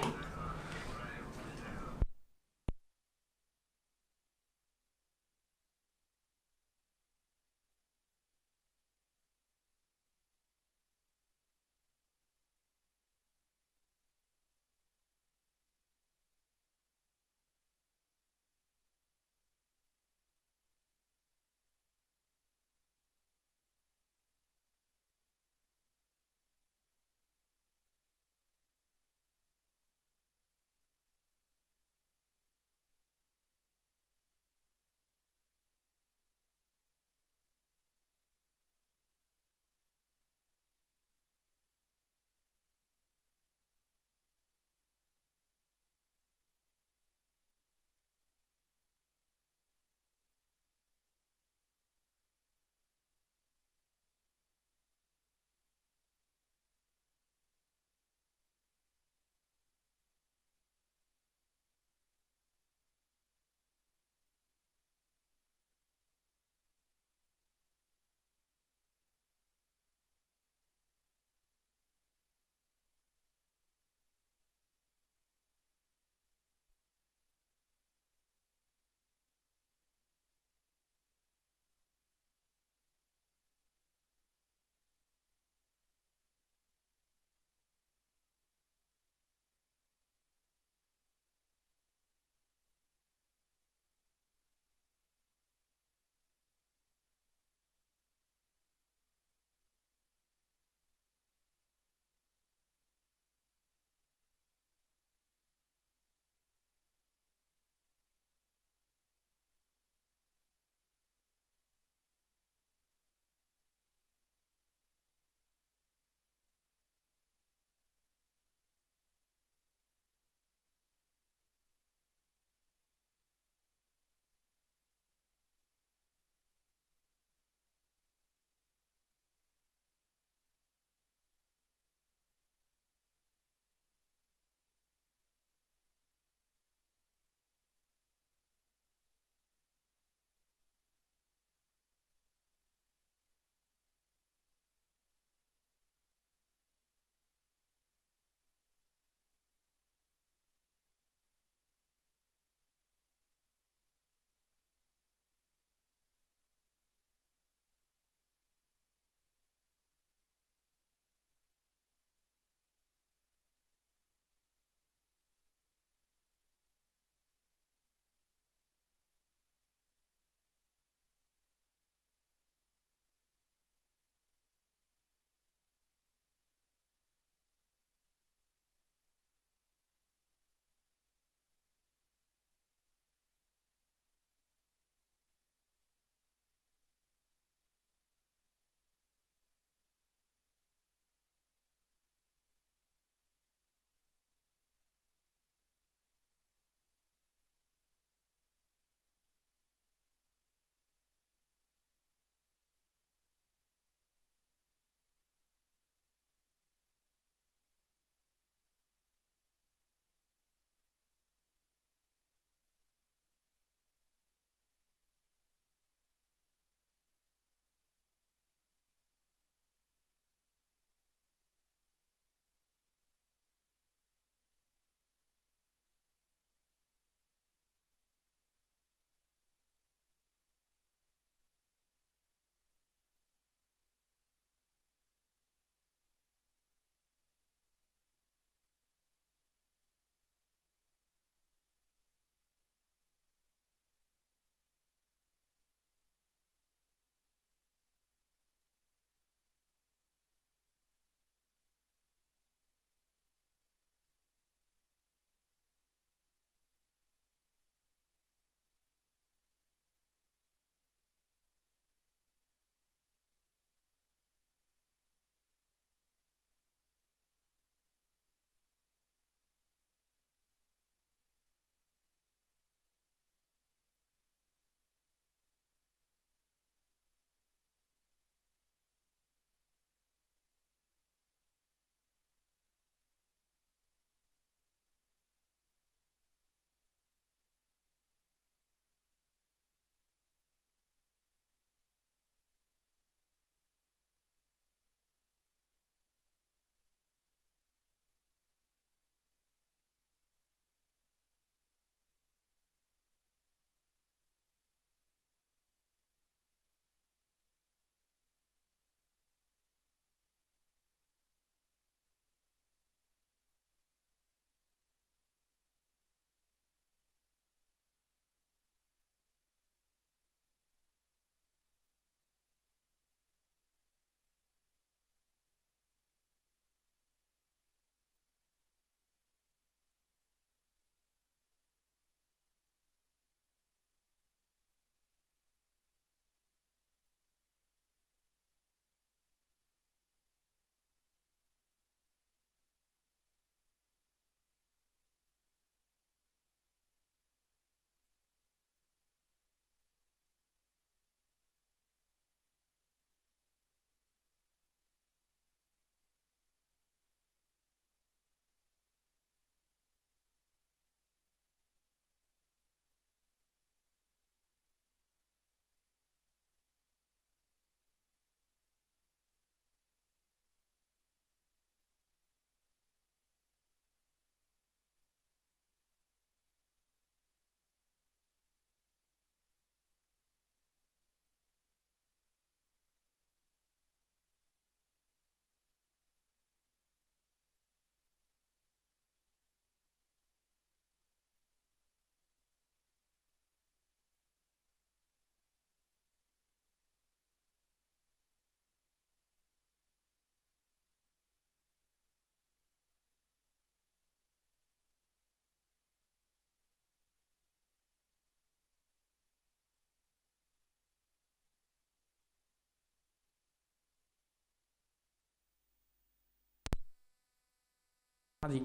हाँ जी,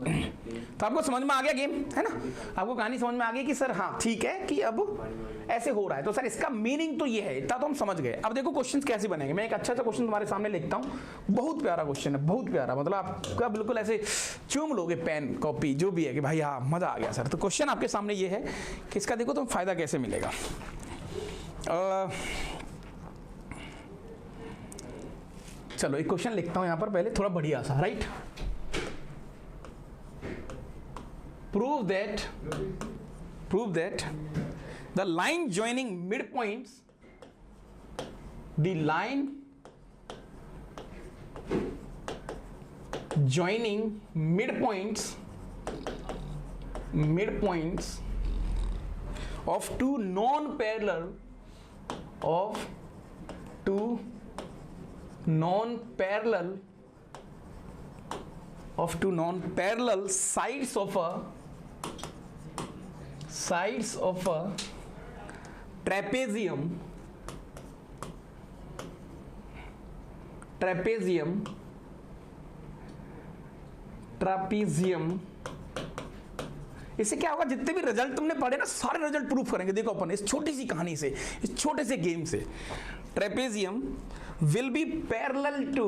तो आपको समझ में आ गया गेम, है ना, आपको कहानी समझ में आ गई कि सर हाँ ठीक है कि अब ऐसे हो रहा है, तो सर इसका मीनिंग तो ये है, इतना तो हम समझ गए। अब देखो क्वेश्चंस कैसे बनेंगे, मैं एक अच्छा सा क्वेश्चन तुम्हारे सामने लिखता हूँ, बहुत प्यारा क्वेश्चन है, बहुत प्यारा, मतलब आपका बिल्कुल ऐसे चूम लोगे पेन कॉपी जो भी है कि भाई हाँ मजा आ गया सर। तो क्वेश्चन आपके सामने ये है कि इसका देखो तुम फायदा कैसे मिलेगा। चलो एक क्वेश्चन लिखता हूं यहां पर पहले, थोड़ा बढ़िया सा, right. prove that the line joining midpoints, the line joining midpoints of two non-parallel sides of a trapezium इससे क्या होगा, जितने भी रिजल्ट तुमने पढ़े ना सारे रिजल्ट प्रूफ करेंगे। देखो अपन इस छोटी सी कहानी से, इस छोटे से गेम से, trapezium will be parallel to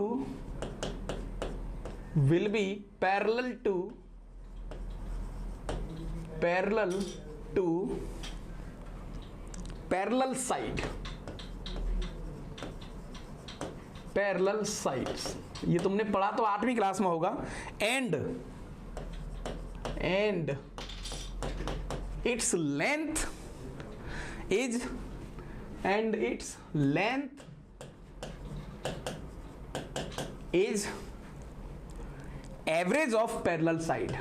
parallel sides, ये तुमने पढ़ा तो 8वीं क्लास में होगा। and its length is average of parallel side,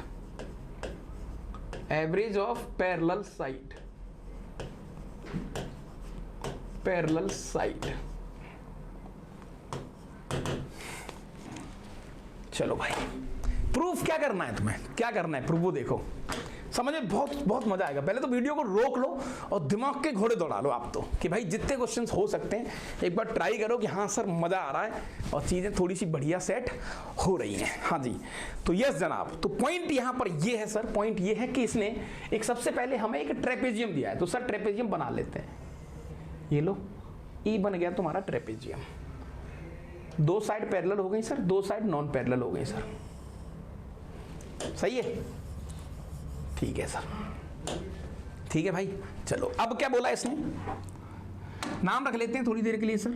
चलो भाई प्रूफ क्या करना है तुम्हें, क्या करना है प्रूफ, वो देखो समझ में बहुत मजा आएगा। पहले तो वीडियो को रोक लो और दिमाग के घोड़े दौड़ा लो आप तो, कि भाई जितने क्वेश्चंस हो सकते हैं एक बार ट्राई करो कि हाँ सर मजा आ रहा है और चीजें थोड़ी सी बढ़िया सेट हो रही हैं। हाँ जी, तो यस जनाब, तो पॉइंट यहां पर ये है सर, पॉइंट ये है कि इसने एक सबसे पहले हमें एक ट्रेपेजियम दिया है, तो सर ट्रेपेजियम बना लेते हैं। ये लो ई बन गया तुम्हारा ट्रेपेजियम, दो साइड पैरेलल हो गई सर, दो साइड नॉन पैरेलल हो गई सर, सही है, ठीक है सर, ठीक है भाई। चलो अब क्या बोला इसने, नाम रख लेते हैं थोड़ी देर के लिए सर,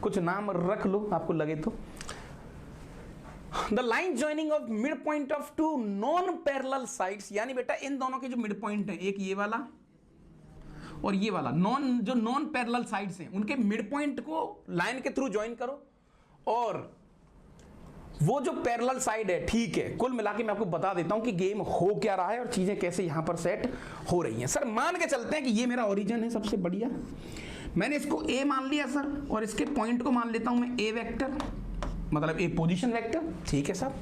कुछ नाम रख लो आपको लगे तो। The line joining of mid point of two non parallel sides, यानी बेटा इन दोनों के जो मिड पॉइंट है, एक ये वाला और ये वाला, जो नॉन पैरेलल साइड्स हैं उनके मिड पॉइंट को लाइन के थ्रू ज्वाइन करो, और वो जो पैरेलल साइड है, ठीक है। कुल मिला के मैं आपको बता देता हूं कि गेम हो क्या रहा है और चीजें कैसे यहां पर सेट हो रही हैं। सर मान के चलते हैं कि ये मेरा ओरिजिन है, सबसे बढ़िया, मैंने इसको ए मान लिया सर, और इसके पॉइंट को मान लेता हूं मैं ए वेक्टर, मतलब ए पोजीशन वेक्टर, ठीक है सर।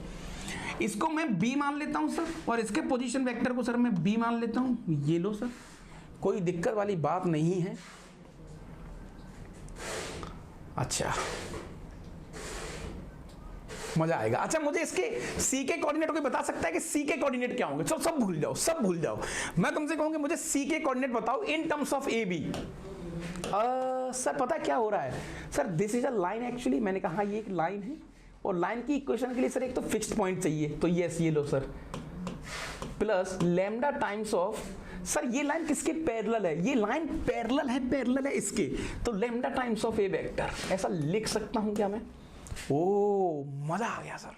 इसको मैं बी मान लेता हूं सर, और इसके पोजीशन वेक्टर को सर मैं बी मान लेता हूं, ये लो सर, कोई दिक्कत वाली बात नहीं है। अच्छा मजा आएगा। अच्छा मुझे इसके सी के कोऑर्डिनेट कोई बता सकता है कि सी के कोऑर्डिनेट क्या होंगे? चलो सब भूल जाओ, सब भूल जाओ, मैं तुमसे कहूंगा मुझे सी के कोऑर्डिनेट बताओ in terms of A B. Sir पता है क्या हो रहा है sir, this is a line actually, मैंने कहा ये एक लाइन है, और लाइन की इक्वेशन के लिए सर एक तो फिक्स्ड पॉइंट चाहिए, तो यस ये लो sir, plus lambda times of, sir ये लाइन किसके पैरेलल है, ये लाइन पैरेलल है इसके, तो lambda times of A vector, ऐसा लिख सकता हूं क्या मैं? ओ मजा आ गया सर,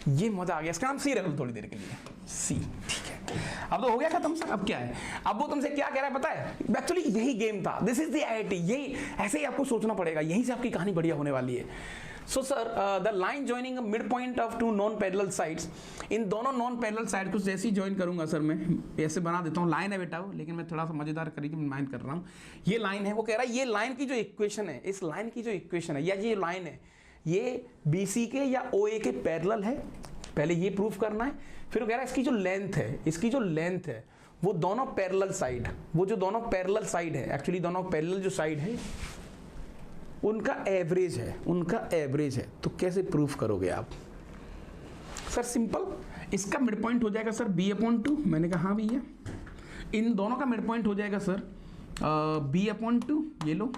ये मजा आ गया, इसका नाम सी रख लो थोड़ी देर के लिए, सी, ठीक है। अब तो हो गया खत्म सर, अब क्या है, अब वो तुमसे क्या कह रहा है पता है, एक्चुअली यही गेम था, दिस इज द आईआईटी, यही ऐसे ही आपको सोचना पड़ेगा, यहीं से आपकी कहानी बढ़िया होने वाली है। So sir the line joining mid point of two non parallel sides, इन दोनों नॉन पैरेलल साइड को जैसे ही ज्वाइन करूंगा सर, मैं ऐसे बना देता हूँ, लाइन है बेटा वो, लेकिन मैं थोड़ा सा मजेदार तरीके में माइंड कर रहा हूँ। ये लाइन है, वो कह रहा है ये लाइन की जो इक्वेशन है, इस लाइन की जो इक्वेशन है या ये लाइन है, ये BC के या OA के पैरेलल है, पहले ये प्रूफ करना है। फिर वो कह रहा है इसकी जो लेंथ है, वो दोनों पैरेलल साइड, वो जो दोनों पैरेलल साइड है, एक्चुअली दोनों पैरेलल जो साइड है उनका एवरेज है, तो कैसे प्रूफ करोगे आप? सर सिंपल, इसका मिड पॉइंट हो जाएगा सर b/2, मैंने कहा हाँ भैया, इन दोनों का मिड पॉइंट हो जाएगा सर b/2, ये लो,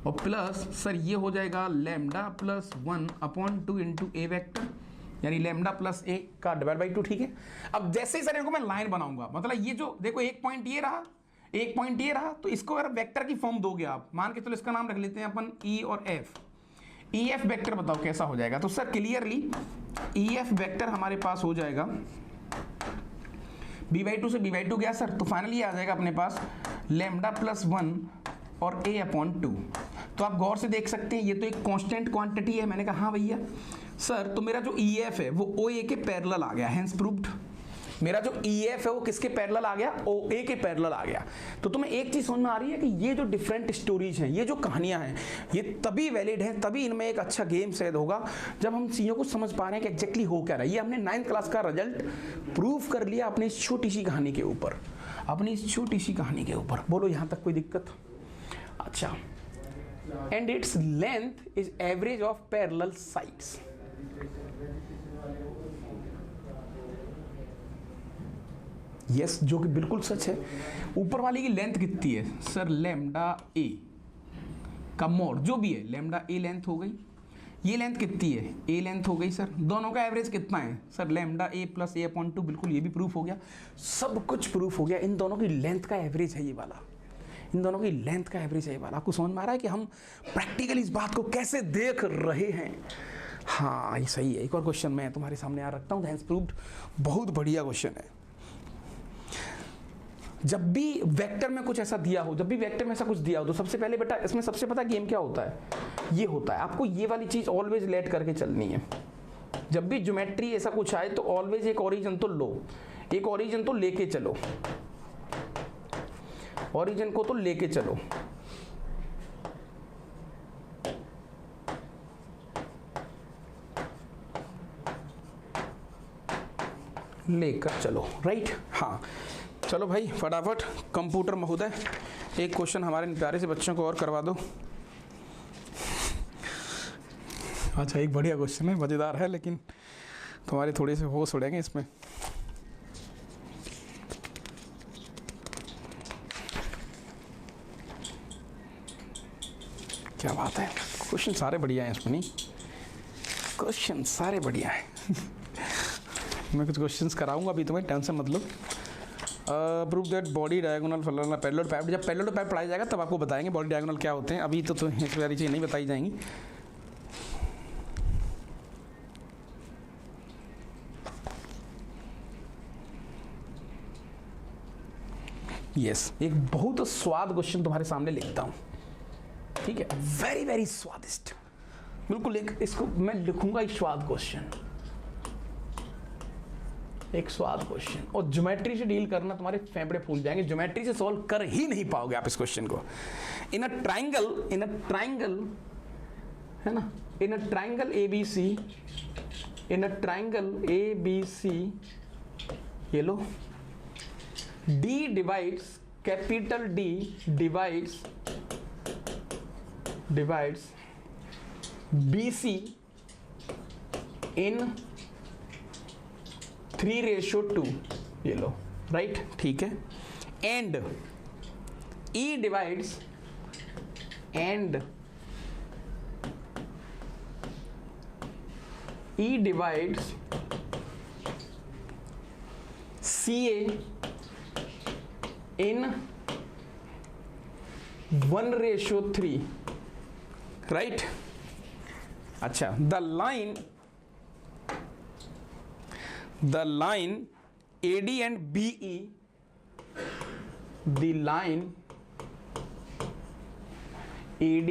और प्लस सर ये हो जाएगा लैम्डा प्लस 1/2 इंटू ए वैक्टर, यानी लैम्डा प्लस ए का /2, ठीक है। अब जैसे ही सर इनको मैं लाइन बनाऊंगा, मतलब ये जो देखो एक पॉइंट ये रहा, एक पॉइंट ये रहा, तो इसको अगर वेक्टर की फॉर्म दोगे आप, मान के चलो इसका नाम रख लेते हैं अपन ई और एफ, ई एफ वेक्टर बताओ कैसा हो जाएगा। तो sir clearly E F vector हमारे पास हो जाएगा b/2 से b/2 गया सर, तो फाइनली आ जाएगा अपने पास लैम्डा प्लस 1 और a/2। तो आप गौर से देख सकते हैं ये तो एक कांस्टेंट क्वांटिटी है, मैंने कहा हाँ भैया। सर तो मेरा जो ई एफ है वो ओ ए के पैरेलल आ गया, हेंस प्रूव्ड। मेरा जो ई एफ है वो किसके पैरेलल आ गया, ओ ए के पैरेलल आ गया। तो तुम्हें एक चीज समझ में आ रही है कि ये जो डिफरेंट स्टोरीज हैं, ये जो कहानियां हैं, ये तभी वैलिड हैं, तभी इनमें एक अच्छा गेम शायद होगा जब हम चीज़ों को समझ पा रहे हैं कि एग्जैक्टली हो क्या रहा है। ये हमने 9th क्लास का रिजल्ट प्रूव कर लिया अपनी इस छोटी सी कहानी के ऊपर, अपनी इस छोटी सी कहानी के ऊपर। बोलो यहाँ तक कोई दिक्कत? अच्छा, and its length is average of parallel sides. Yes, जो कि बिल्कुल सच है। ऊपर वाली की लेंथ कितनी है सर, लैम्डा ए का मोड जो भी है, लैम्डा ए लेंथ हो गई, ये लेंथ कितनी है, ए लेंथ हो गई सर। दोनों का एवरेज कितना है सर, लैम्डा ए प्लस a/2, बिल्कुल ये भी प्रूफ हो गया, सब कुछ प्रूफ हो गया। इन दोनों की लेंथ का एवरेज है ये वाला, इन दोनों की लेंथ का एवरेज है ये वाला। आपको समझ में आ रहा है कि हम प्रैक्टिकली इस बात को कैसे देख रहे हैं? हाँ, ये सही है। एक और क्वेश्चन मैं तुम्हारे सामने आ रखता हूँ, हेंस प्रूव्ड, बहुत बढ़िया क्वेश्चन है। जब भी वेक्टर में कुछ ऐसा दिया हो, जब भी वेक्टर में ऐसा कुछ दिया हो, तो सबसे पहले बेटा इसमें सबसे पता गेम क्या होता है, ये होता है आपको ये वाली चीज ऑलवेज लेट करके चलनी है। जब भी ज्योमेट्री ऐसा कुछ आए तो ऑलवेज एक ओरिजिन तो लो, एक ओरिजिन तो लेके चलो, ओरिजिन को तो लेके चलो। लेकर चलो, राइट। हाँ चलो भाई फटाफट, कंप्यूटर महोदय एक क्वेश्चन हमारे प्यारे से बच्चों को और करवा दो। अच्छा, एक बढ़िया क्वेश्चन है, मज़ेदार है, लेकिन तुम्हारे थोड़े से होश उड़ेंगे इसमें। क्या बात है, क्वेश्चन सारे बढ़िया हैं इसमें, नहीं क्वेश्चन सारे बढ़िया हैं। मैं कुछ क्वेश्चंस कराऊंगा अभी तुम्हें, टेंशन मत लो। प्रूव दैट बॉडी डायगोनल फलाना पैरेलल टू पाइप, जब पैरेलल टू पाइप पढ़ाया जाएगा तब आपको बताएंगे बॉडी डायगोनल क्या होते हैं, अभी तो इस सारी चीज़ें नहीं बताई जाएंगी। यस, एक बहुत स्वाद क्वेश्चन तुम्हारे सामने लिखता हूँ, ठीक है, वेरी वेरी स्वादिष्ट, बिल्कुल एक इसको मैं लिखूंगा एक स्वाद क्वेश्चन, एक स्वाद क्वेश्चन। और ज्योमेट्री से डील करना तुम्हारे फेफड़े फूल जाएंगे, ज्योमेट्री से सॉल्व कर ही नहीं पाओगे आप इस क्वेश्चन को। इन अ ट्राइंगल है ना, in a triangle ABC, in a triangle ABC, ये लो, D divides, capital D divides BC in 3:2, ये लो, राइट, ठीक है। And E divides CA in 1:3, right. अच्छा, the line AD and BE, the line AD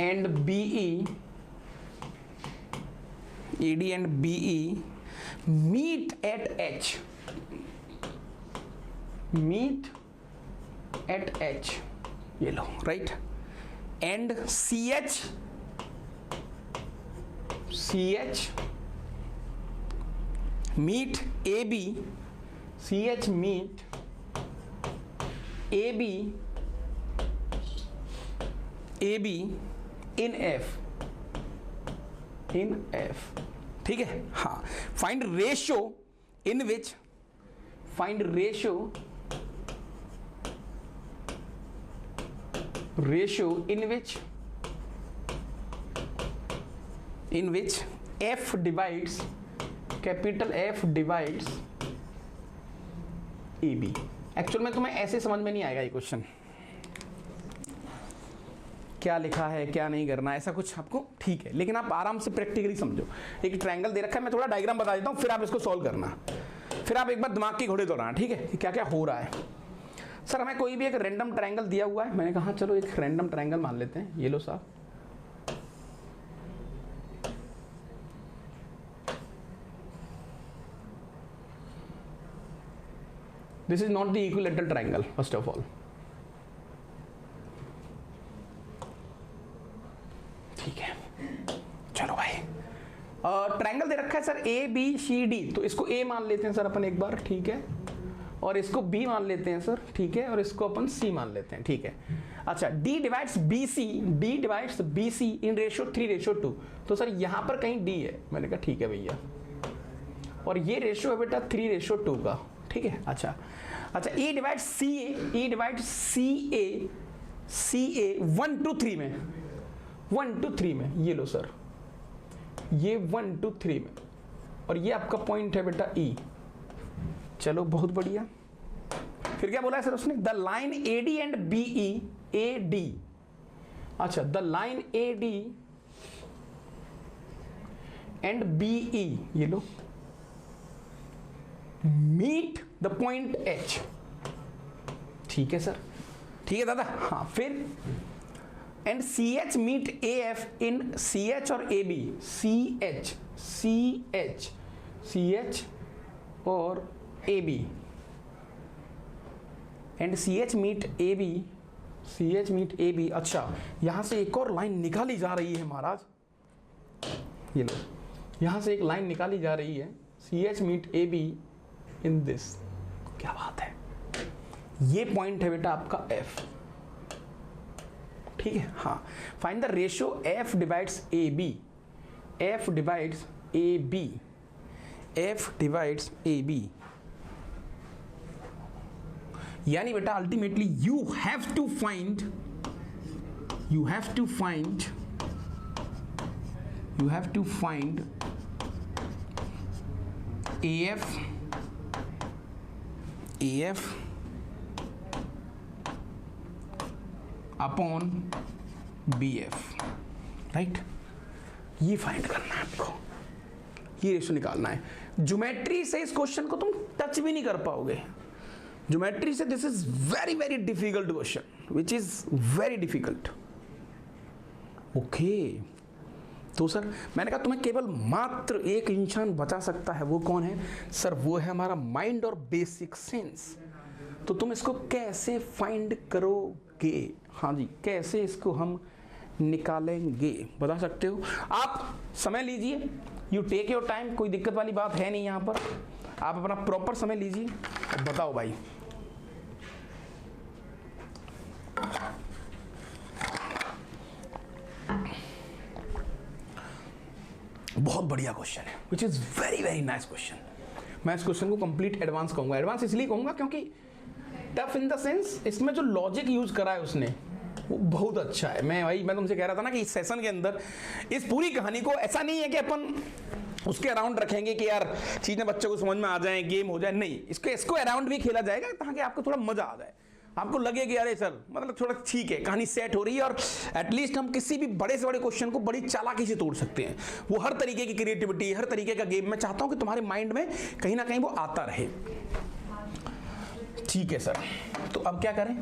and BE meet at H, ये लो, right. And CH meet AB, CH meet AB in F, in F, ठीक है। हाँ, find ratio in which, find ratio in which f divides, capital F divides AB। Actual में तुम्हें ऐसे समझ में नहीं आएगा ये क्वेश्चन, क्या लिखा है क्या नहीं करना ऐसा कुछ आपको, ठीक है, लेकिन आप आराम से प्रैक्टिकली समझो। एक ट्रायंगल दे रखा है, मैं थोड़ा डायग्राम बता देता हूँ, फिर आप इसको सॉल्व करना, फिर आप एक बार दिमाग के घोड़े दौड़ाना, ठीक है, कि क्या क्या हो रहा है। सर हमें कोई भी एक रैंडम ट्रायंगल दिया हुआ है, मैंने कहा चलो एक रैंडम ट्रायंगल मान लेते हैं, ये लो साहब, this is not the equilateral triangle first of all, ठीक है। चलो भाई, ट्रायंगल दे रखा है sir A B C D, तो इसको ए मान लेते हैं सर अपन एक बार, ठीक है, और इसको बी मान लेते हैं सर, ठीक है, और इसको अपन सी मान लेते हैं, ठीक है। अच्छा, D divides B C in ratio 3:2, तो सर यहां पर कहीं डी है, मैंने कहा ठीक है भैया, और ये रेशियो है बेटा 3:2 का, ठीक है। अच्छा, ए डिवाइड सी ए 1 to 3 में, ये लो सर, ये 1 to 3 में, और ये आपका पॉइंट है बेटा ई। चलो बहुत बढ़िया, फिर क्या बोला है सर उसने, the line A D and B A D, अच्छा the line A D and B E, ये लो, मीट द पॉइंट एच, ठीक है सर, ठीक है दादा। हाँ, फिर and C H meet A F in C H और ए बी, सी एच और A B, and C H meet A B, अच्छा यहां से एक और लाइन निकाली जा रही है महाराज, ये लो, यहां से एक लाइन निकाली जा रही है, C H meet A B in this, क्या बात है, ये पॉइंट है बेटा आपका F, ठीक है। हाँ, find the ratio F divides A B, यानी बेटा ultimately you have to find AF upon BF, right, ये फाइंड करना है आपको, ये रेशियो निकालना है। ज्योमेट्री से इस क्वेश्चन को तुम टच भी नहीं कर पाओगे, ज्योमेट्री से this is very very difficult question, which is very difficult. Okay, तो सर मैंने कहा तुम्हें केवल मात्र एक इंसान बचा सकता है, वो कौन है सर, वो है हमारा माइंड और बेसिक सेंस। तो तुम इसको कैसे फाइंड करोगे, हाँ जी, कैसे इसको हम निकालेंगे बता सकते हो आप, समय लीजिए, यू टेक योर टाइम, कोई दिक्कत वाली बात है नहीं यहाँ पर, आप अपना प्रॉपर समय लीजिए और बताओ भाई। बहुत बढ़िया क्वेश्चन है, which is very very nice question. मैं इस क्वेश्चन को कंप्लीट एडवांस कहूंगा, एडवांस इसलिए कहूंगा क्योंकि टफ इन द सेंस इसमें जो लॉजिक यूज करा है उसने वो बहुत अच्छा है। मैं तुमसे कह रहा था ना कि इस सेशन के अंदर इस पूरी कहानी को ऐसा नहीं है कि अपन उसके अराउंड रखेंगे कि यार चीजें बच्चों को समझ में आ जाए, गेम हो जाए, नहीं, इसको अराउंड भी खेला जाएगा ताकि आपको थोड़ा मजा आ जाए, आपको लगे कि अरे सर मतलब थोड़ा ठीक है, कहानी सेट हो रही है और एटलीस्ट हम किसी भी बड़े से बड़े क्वेश्चन को बड़ी चालाकी से तोड़ सकते हैं। वो हर तरीके की क्रिएटिविटी, हर तरीके का गेम मैं चाहता हूं कि तुम्हारे माइंड में कहीं ना कहीं वो आता रहे। ठीक है सर, तो अब क्या करें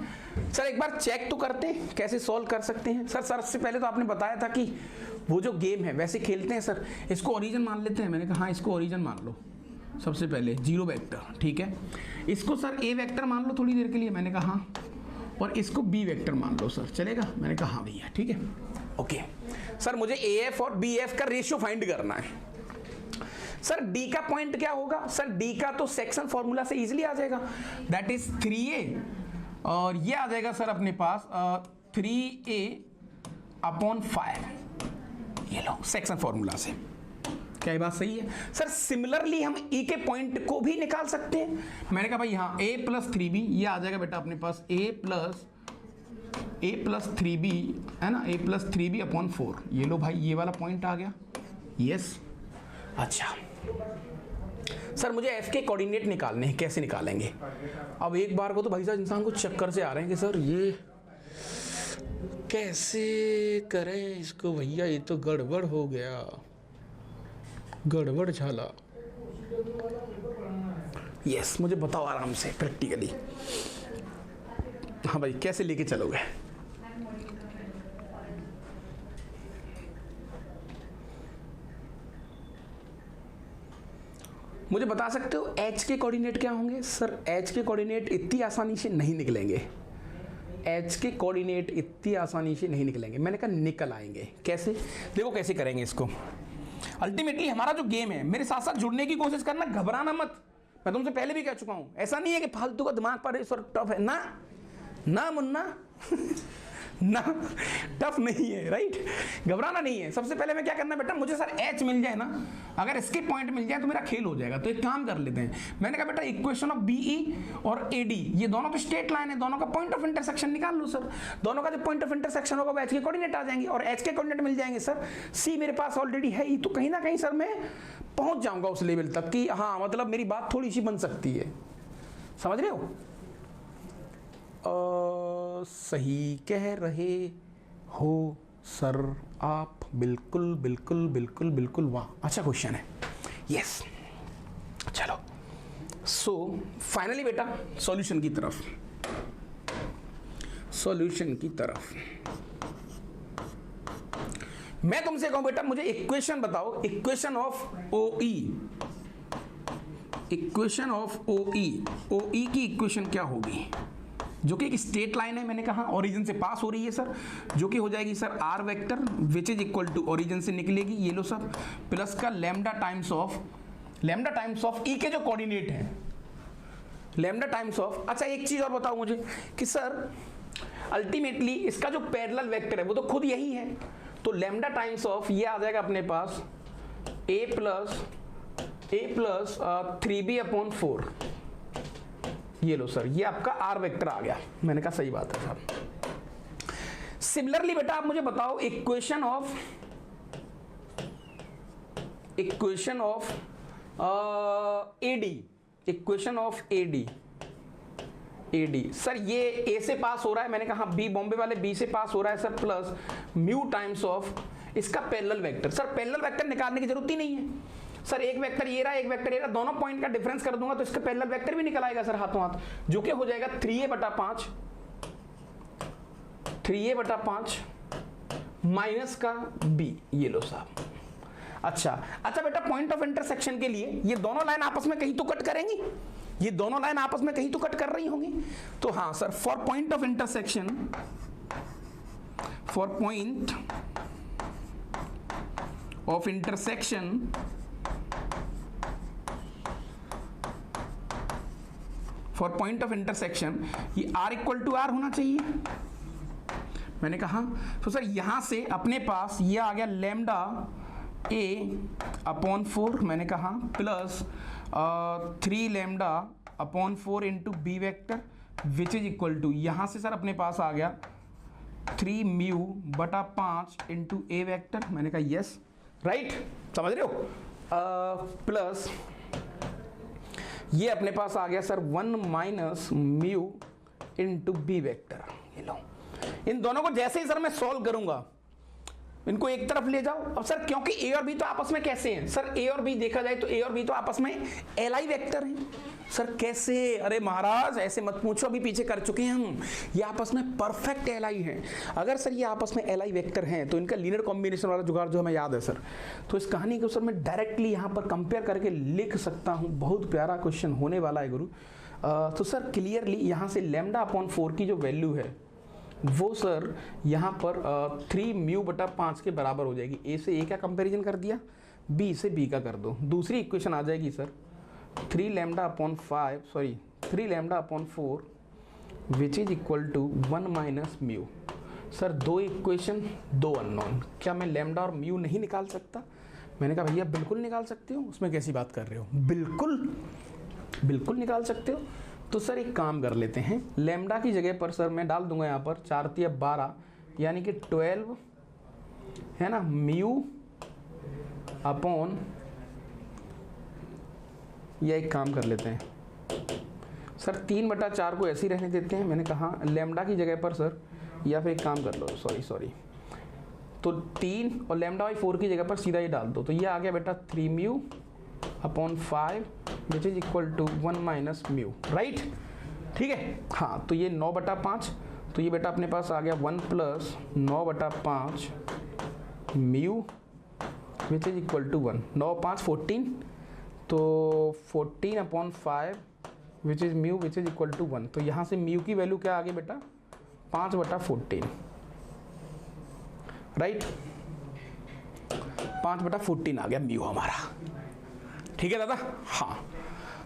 सर, एक बार चेक तो करते हैं कैसे सॉल्व कर सकते हैं। सर सबसे पहले तो आपने बताया था कि वो जो गेम है वैसे खेलते हैं सर, इसको ओरिजिन मान लेते हैं। मैंने कहा हाँ इसको ओरिजिन मान लो सबसे पहले, 0 वेक्टर, ठीक है। इसको सर ए वेक्टर मान लो थोड़ी देर के लिए, मैंने कहा हाँ, और इसको बी वेक्टर मान लो सर, चलेगा? मैंने कहा हाँ भैया, ठीक है, ओके। सर मुझे ए एफ और बी एफ का रेशियो फाइंड करना है। सर डी का पॉइंट क्या होगा? सर डी का तो सेक्शन फॉर्मूला से इजीली आ जाएगा, दैट इज 3a, और ये आ जाएगा सर अपने पास 3a/5, ये लो सेक्शन फॉर्मूला से। क्या ये बात सही है सर? सिमिलरली हम ई के पॉइंट को भी निकाल सकते हैं। मैंने कहा भाई यहाँ a प्लस 3b ये आ जाएगा बेटा अपने पास a प्लस 3b है ना, a प्लस 3b अपॉन 4। ये लो भाई ये वाला पॉइंट आ गया। यस अच्छा सर मुझे f के कोऑर्डिनेट निकालने हैं, कैसे निकालेंगे? अब एक बार को तो भाई साहब इंसान को चक्कर से आ रहे हैं कि सर ये कैसे करें इसको भैया, ये तो गड़बड़ हो गया, गड़बड़ झाला। यस मुझे बताओ आराम से प्रैक्टिकली। हाँ भाई कैसे लेके चलोगे? मुझे बता सकते हो h के कोऑर्डिनेट क्या होंगे? सर h के कोऑर्डिनेट इतनी आसानी से नहीं निकलेंगे, h के कोऑर्डिनेट इतनी आसानी से नहीं निकलेंगे। मैंने कहा निकल आएंगे। कैसे? देखो कैसे करेंगे इसको। अल्टीमेटली हमारा जो गेम है, मेरे साथ साथ जुड़ने की कोशिश करना, घबराना मत। मैं तुमसे पहले भी कह चुका हूं, ऐसा नहीं है कि फालतू का दिमाग पर सर टफ है ना, ना मुन्ना ना टफ नहीं है, राइट? घबराना नहीं है। सबसे पहले मैं क्या करना है बेटा, मुझे सर एच मिल जाए ना, अगर इसके पॉइंट मिल जाए तो मेरा खेल हो जाएगा। तो एक काम कर लेते हैं, मैंने कहा बेटा इक्वेशन ऑफ बीई और एडी, ये दोनों तो स्ट्रेट लाइन है, दोनों का पॉइंट ऑफ इंटरसेक्शन निकाल लो सर। दोनों का जो पॉइंट ऑफ इंटरसेक्शन होगा वो एच के कोऑर्डिनेट आ जाएंगे, और एच के कोऑर्डिनेट मिल जाएंगे सर। सी मेरे पास ऑलरेडी है ही, तो कहीं ना कहीं सर मैं पहुंच जाऊंगा उस लेवल तक कि हाँ मतलब मेरी बात थोड़ी सी बन सकती है। समझ रहे हो? सही कह रहे हो सर आप, बिल्कुल बिल्कुल बिल्कुल बिल्कुल, वाह अच्छा क्वेश्चन है। यस चलो सो फाइनली बेटा सॉल्यूशन की तरफ, सॉल्यूशन की तरफ मैं तुमसे कहूं बेटा मुझे इक्वेशन बताओ, equation of OE, equation of OE, OE की इक्वेशन क्या होगी? जो कि एक स्ट्रेट लाइन है, मैंने कहा ओरिजिन से पास हो रही है सर, जो कि हो जाएगी sir R vector which is equal to origin से निकलेगी, ये लो सर, प्लस का लैम्डा टाइम्स ऑफ ई के जो कोऑर्डिनेट है, लैम्डा टाइम्स ऑफ। अच्छा एक चीज और बताओ मुझे कि सर अल्टीमेटली इसका जो पैरेलल वेक्टर है वो तो खुद यही है, तो लैम्डा टाइम्स ऑफ ये आ जाएगा अपने पास a प्लस 3b अपॉन 4। ये लो सर, ये आपका आर वेक्टर आ गया। मैंने कहा सही बात है साहब। सिमिलरली बेटा आप मुझे बताओ equation of AD, equation of AD sir ये ए से पास हो रहा है, मैंने कहा बी बॉम्बे वाले बी से पास हो रहा है sir, plus mu times of इसका parallel vector. Sir parallel vector निकालने की जरूरत ही नहीं है सर, एक वेक्टर ये रहा, एक वेक्टर ये रहा, दोनों पॉइंट का डिफरेंस कर दूंगा तो इसका पैरेलल वेक्टर भी निकल आएगा सर हाथों हाथ, जो कि हो जाएगा 3a/5 माइनस का b। ये लो साहब। अच्छा बेटा पॉइंट ऑफ इंटरसेक्शन के लिए ये दोनों लाइन आपस में कहीं तो कट करेंगी, ये दोनों लाइन आपस में कहीं तो कट कर रही होंगी। तो हाँ sir for point of intersection, for point of intersection ये r इक्वल टू r होना चाहिए। मैंने कहा तो सर यहां से अपने पास ये आ गया लैम्डा a/4, मैंने कहा plus 3 lambda upon 4 into B vector which is equal to, यहां से सर अपने पास आ गया 3μ/5 इंटू ए वेक्टर। मैंने कहा यस राइट, समझ रहे हो? प्लस ये अपने पास आ गया sir 1 minus mu into B vector. ये लो, इन दोनों को जैसे ही सर मैं सॉल्व करूंगा इनको एक तरफ ले जाओ। अब सर क्योंकि ए और बी तो आपस में कैसे हैं सर, ए और बी देखा जाए तो ए और बी तो आपस में एलआई वेक्टर हैं सर। कैसे? अरे महाराज ऐसे मत पूछो, अभी पीछे कर चुके हैं हम। ये आपस में परफेक्ट एलआई हैं। अगर सर ये आपस में एलआई वेक्टर हैं तो इनका लीनियर कॉम्बिनेशन वाला जुगाड़ जो हमें याद है सर, तो इस कहानी को सर मैं डायरेक्टली यहाँ पर कंपेयर करके लिख सकता हूँ। बहुत प्यारा क्वेश्चन होने वाला है गुरु। तो सर क्लियरली यहाँ से λ/4 की जो वैल्यू है वो सर यहाँ पर 3μ/5 के बराबर हो जाएगी। ए से ए का कंपैरिजन कर दिया, बी से बी का कर दो। दूसरी इक्वेशन आ जाएगी sir 3λ/4 which is equal to 1 minus mu. Sir 2 equation 2 unknown, क्या मैं लैम्डा और म्यू नहीं निकाल सकता? मैंने कहा भैया बिल्कुल निकाल सकते हो, उसमें कैसी बात कर रहे हो, बिल्कुल निकाल सकते हो। तो सर एक काम कर लेते हैं, लैम्डा की जगह पर सर मैं डाल दूंगा यहाँ पर 4 × 12 यानी कि 12 है ना, म्यू अपॉन, या एक काम कर लेते हैं सर 3/4 को ऐसे ही रहने देते हैं। मैंने कहा लैम्डा की जगह पर सर, या फिर एक काम कर लो, सॉरी तो 3 और λ/4 की जगह पर सीधा ये डाल दो, तो ये आ गया बेटा 3 mu upon 5 which is equal to 1 minus mu, right. ठीक है, हाँ तो ये 9/5, तो ये बेटा अपने पास आ गया 1 plus 9/5 mu which is equal to 1, 9 5 14, तो 14 upon 5 which is mu which is equal to 1। तो यहाँ से म्यू की वैल्यू क्या आ गई बेटा 5/14, राइट, 5/14 आ गया म्यू हमारा। ठीक है दादा, हाँ।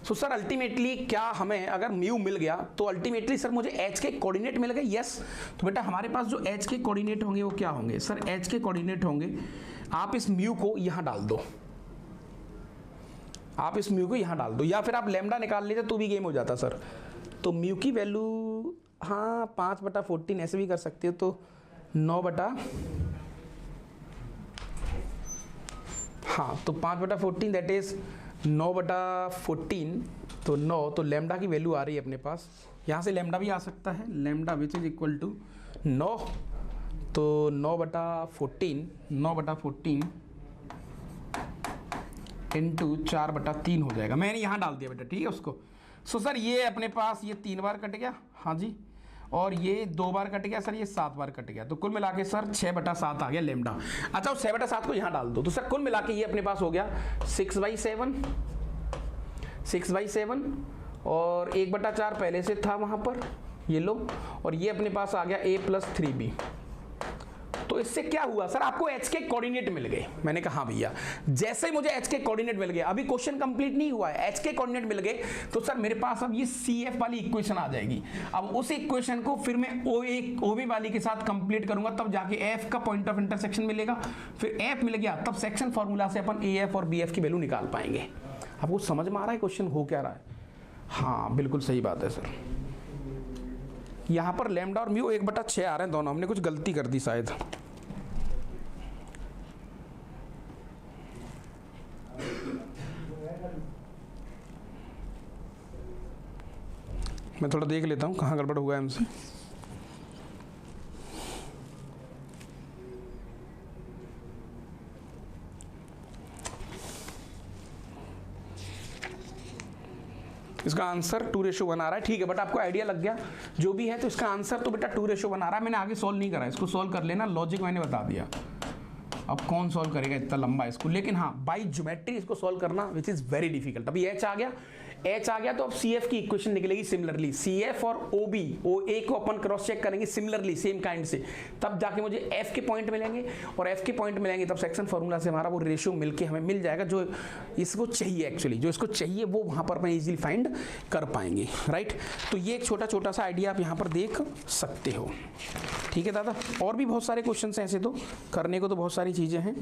सो सर अल्टीमेटली क्या हमें अगर म्यू मिल गया तो अल्टीमेटली सर मुझे एच के कोऑर्डिनेट मिल गए, यस। तो बेटा हमारे पास जो एच के कोऑर्डिनेट होंगे वो क्या होंगे सर, एच के कोऑर्डिनेट होंगे, आप इस म्यू को यहां डाल दो, आप इस म्यू को यहां डाल दो, या फिर आप लैम्डा निकाल लेते तो भी गेम हो जाता सर। तो म्यू की वैल्यू हाँ 5/14 ऐसे भी कर सकते हो, तो 5/14 दैट इज 9/14, तो 9, तो लैम्डा की वैल्यू आ रही है अपने पास, यहाँ से लैम्डा भी आ सकता है, lambda which is equal to 9, तो 9/14 इंटू 4/3 हो जाएगा। मैंने यहाँ डाल दिया बेटा, ठीक है उसको। सो सर ये अपने पास ये 3 बार कट गया, हाँ जी, और ये 2 बार कट गया सर, ये 7 बार कट गया, तो कुल मिला के सर 6/7 आ गया लैम्डा। अच्छा उस 6/7 को यहाँ डाल दो, तो सर कुल मिला के ये अपने पास हो गया 6/7 और 1/4 पहले से था वहाँ पर, ये लो, और ये अपने पास आ गया a + 3b। तो इससे क्या हुआ सर, आपको h के कोऑर्डिनेट मिल गए। मैंने कहा हाँ भैया, जैसे मुझे h के कोऑर्डिनेट मिल गए, अभी क्वेश्चन कंप्लीट नहीं हुआ है, h के कोऑर्डिनेट मिल गए तो सर मेरे पास अब ये CF वाली इक्वेशन आ जाएगी। अब उस इक्वेशन को फिर मैं OB वाली के साथ कंप्लीट करूंगा, तब जाके f का पॉइंट ऑफ इंटरसेक्शन मिलेगा, फिर f मिल गया तब सेक्शन फॉर्मूला से अपन AF और BF की वैल्यू निकाल पाएंगे। आपको समझ में आ रहा है क्वेश्चन हो क्या रहा है? हाँ बिल्कुल सही बात है सर। यहाँ पर लैम्डा और म्यू 1/6 आ रहे हैं दोनों, हमने कुछ गलती कर दी शायद। मैं थोड़ा देख लेता हूँ कहाँ गड़बड़ हुआ है हमसे। इसका आंसर 2:1 आ रहा है, ठीक है, बट आपको आइडिया लग गया जो भी है। तो इसका आंसर तो बेटा 2:1 आ रहा है। मैंने आगे सॉल्व नहीं करा, इसको सॉल्व कर लेना, लॉजिक मैंने बता दिया। अब कौन सॉल्व करेगा इतना लंबा इसको, लेकिन हाँ बाई ज्योमेट्री इसको सॉल्व करना विच इज वेरी डिफिकल्ट। अभी H आ गया, तो अब CF की इक्वेशन निकलेगी सिमिलरली, CF और OA को अपन क्रॉस चेक करेंगे सिमिलरली सेम काइंड से, तब जाके मुझे F के पॉइंट मिलेंगे, और F के पॉइंट मिलेंगे तब सेक्शन फॉर्मूला से हमारा वो रेशियो मिलके हमें मिल जाएगा जो इसको चाहिए, एक्चुअली जो इसको चाहिए वो वहाँ पर अपन इजीली फाइंड कर पाएंगे, राइट। तो ये एक छोटा सा आइडिया आप यहाँ पर देख सकते हो, ठीक है दादा। और भी बहुत सारे क्वेश्चन हैं ऐसे, तो करने को तो बहुत सारी चीज़ें हैं,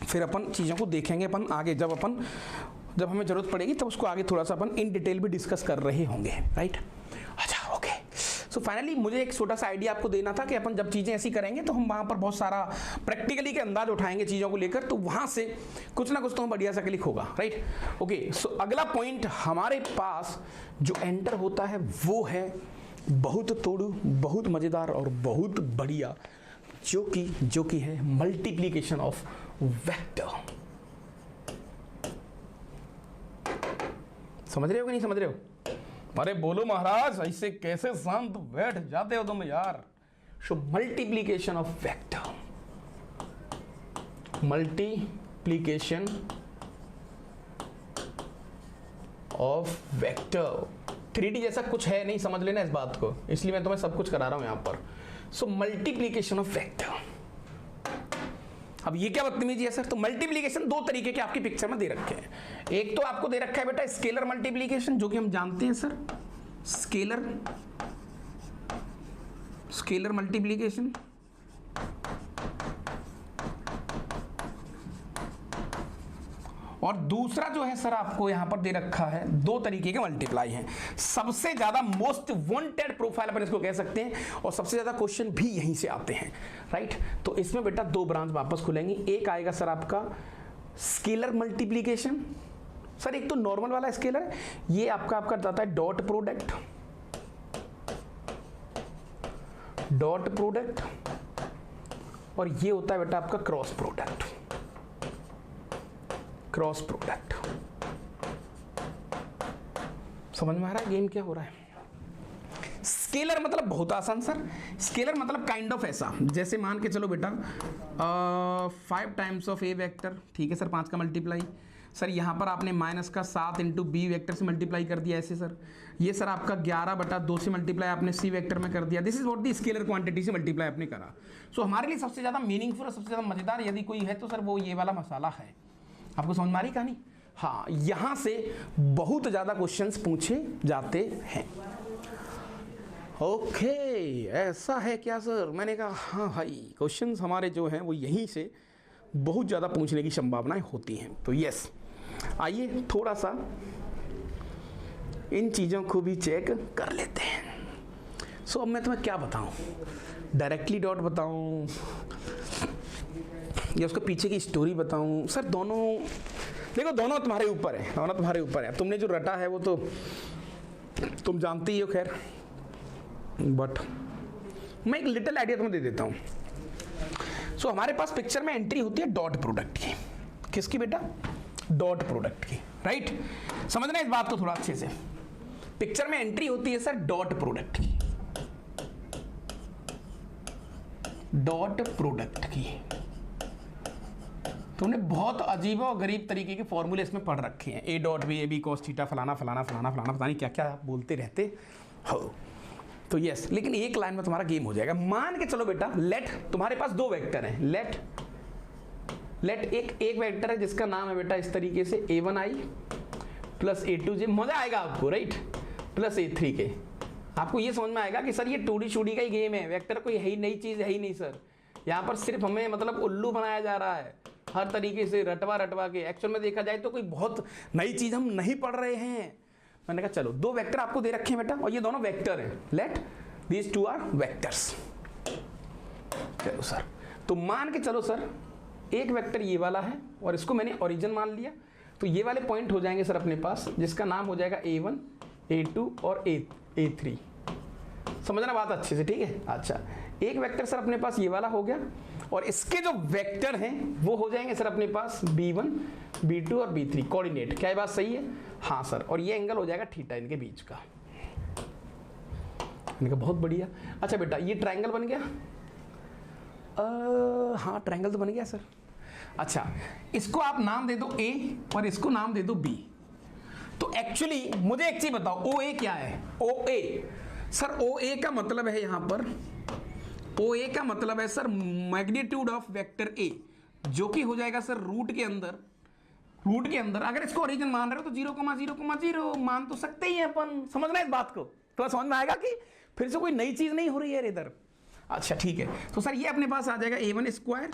फिर अपन चीज़ों को देखेंगे अपन आगे, जब हमें जरूरत पड़ेगी तब उसको आगे थोड़ा सा अपन इन डिटेल भी डिस्कस कर रहे होंगे, राइट। अच्छा ओके, सो फाइनली मुझे एक छोटा सा आइडिया आपको देना था कि अपन जब चीज़ें ऐसी करेंगे तो हम वहाँ पर बहुत सारा प्रैक्टिकली के अंदाज उठाएंगे चीज़ों को लेकर, तो वहाँ से कुछ ना कुछ तो बढ़िया सा क्लिक होगा, राइट। ओके, सो अगला पॉइंट हमारे पास जो एंटर होता है वो है बहुत तोड़ू, बहुत मज़ेदार और बहुत बढ़िया, जो कि है मल्टीप्लीकेशन ऑफ वेक्टर। समझ रहे हो कि नहीं समझ रहे हो? अरे बोलो महाराज, ऐसे कैसे शांत बैठ जाते हो तुम यार। So multiplication of vector, multiplication of vector 3D जैसा कुछ है नहीं, समझ लेना इस बात को, इसलिए मैं तुम्हें सब कुछ करा रहा हूं यहां पर। सो मल्टीप्लीकेशन ऑफ वेक्टर, अब ये क्या बदतमीजी है सर? तो मल्टीप्लीकेशन 2 तरीके के आपकी पिक्चर में दे रखे हैं। एक तो आपको दे रखा है बेटा स्केलर मल्टीप्लीकेशन, जो कि हम जानते हैं सर, स्केलर स्केलर मल्टीप्लीकेशन, और दूसरा जो है सर आपको यहां पर दे रखा है, दो तरीके के मल्टीप्लाई हैं। सबसे ज्यादा मोस्ट वांटेड प्रोफाइल अपन इसको कह सकते हैं, और सबसे ज्यादा क्वेश्चन भी यहीं से आते हैं, राइट। तो इसमें बेटा दो ब्रांच वापस खुलेंगी। एक आएगा सर आपका स्केलर मल्टीप्लीकेशन, सर एक तो नॉर्मल वाला स्केलर है, ये आपका जाता है डॉट प्रोडक्ट, डॉट प्रोडक्ट, और ये होता है बेटा आपका क्रॉस प्रोडक्ट, क्रॉस प्रोडक्ट। समझ में आ रहा है गेम क्या हो रहा है? स्केलर मतलब बहुत आसान सर, स्केलर मतलब काइंड ऑफ ऐसा, जैसे मान के चलो बेटा 5 टाइम्स ऑफ ए वेक्टर, ठीक है सर, 5 का मल्टीप्लाई, सर यहाँ पर आपने माइनस का 7 इंटू बी वेक्टर से मल्टीप्लाई कर दिया ऐसे सर, ये सर आपका 11/2 से मल्टीप्लाई आपने सी वेक्टर में कर दिया। This is what the scalar quantity से मल्टीप्लाई आपने करा। सो हमारे लिए सबसे ज़्यादा मीनिंगफुल और सबसे ज़्यादा मज़ेदार यदि कोई है तो सर वो ये वाला मसाला है। आपको समझ में आ रही कहानी? हाँ, यहाँ से बहुत ज़्यादा क्वेश्चंस पूछे जाते हैं। ओके ऐसा है क्या सर? मैंने कहा हाँ भाई, क्वेश्चंस हमारे जो हैं वो यहीं से बहुत ज़्यादा पूछने की संभावनाएं होती हैं। तो यस, आइए थोड़ा सा इन चीज़ों को भी चेक कर लेते हैं। सो अब मैं तुम्हें क्या बताऊं, डायरेक्टली डॉट बताऊं या उसके पीछे की स्टोरी बताऊं? सर दोनों, देखो दोनों तुम्हारे ऊपर है, दोनों तुम्हारे ऊपर है। तुमने जो रटा है वो तो तुम जानते ही हो, खैर, बट मैं एक लिटिल आइडिया तुम्हें दे देता हूं। सो हमारे पास पिक्चर में एंट्री होती है डॉट प्रोडक्ट की। किसकी बेटा? डॉट प्रोडक्ट की, राइट। समझना इस बात को थोड़ा अच्छे से। पिक्चर में एंट्री होती है सर डॉट प्रोडक्ट की, डॉट प्रोडक्ट की। तुमने बहुत अजीब और गरीब तरीके के फॉर्मूले इसमें पढ़ रखे हैं, A dot B, A B cos theta, फलाना फलाना फलाना फलाना, पता नहीं क्या क्या आप बोलते रहते हो। तो यस, लेकिन एक लाइन में तुम्हारा गेम हो जाएगा। मान के चलो बेटा, लेट तुम्हारे पास दो वेक्टर हैं, लेट एक वेक्टर है जिसका नाम है बेटा इस तरीके से a1i प्लस a2j, मजा आएगा आपको, राइट, प्लस a3k। आपको ये समझ में आएगा कि सर ये टूडी शूडी का ही गेम है, वेक्टर कोई है ही नई चीज है ही नहीं सर। यहाँ पर सिर्फ हमें मतलब उल्लू बनाया जा रहा है हर तरीके से, रटवा के। एक्चुअल में देखा जाए तो कोई बहुत नई चीज हम नहीं पढ़ रहे हैं। मैंने कहा चलो, दो वेक्टर आपको दे रखे हैं बेटा, और ये दोनों वेक्टर हैं, let these two are vectors. चलो सर, तो मान के चलो सर, एक वेक्टर ये वाला है और इसको मैंने ओरिजिन मान लिया, तो ये वाले पॉइंट हो जाएंगे सर अपने पास, जिसका नाम हो जाएगा a1, a2 और a3। समझना बात अच्छे से, ठीक है? अच्छा, एक वेक्टर सर अपने पास ये वाला हो गया, और इसके जो वेक्टर हैं वो हो जाएंगे सर अपने पास b1, b2 और b3 कोऑर्डिनेट। क्या ये बात सही है? हाँ सर, और ये एंगल हो जाएगा थीटा इनके बीच का। मैंने कहा बहुत बढ़िया। अच्छा बेटा, ये ट्रायंगल बन गया? हाँ ट्रायंगल तो बन गया सर। अच्छा, इसको आप नाम दे दो A और इसको नाम दे दो B। तो एक्चुअली मुझे एक चीज बताओ, OA क्या है? OA सर, OA का मतलब है यहां पर, OA का मतलब है sir magnitude of vector A, जो कि हो जाएगा सर रूट के अंदर अगर इसको ओरिजिन मान रहे हो तो 0,0,0 मान तो सकते ही हैं अपन। समझना इस बात को, थोड़ा समझ में आएगा कि फिर से कोई नई चीज नहीं हो रही है इधर। अच्छा ठीक है, तो सर ये अपने पास आ जाएगा a1 square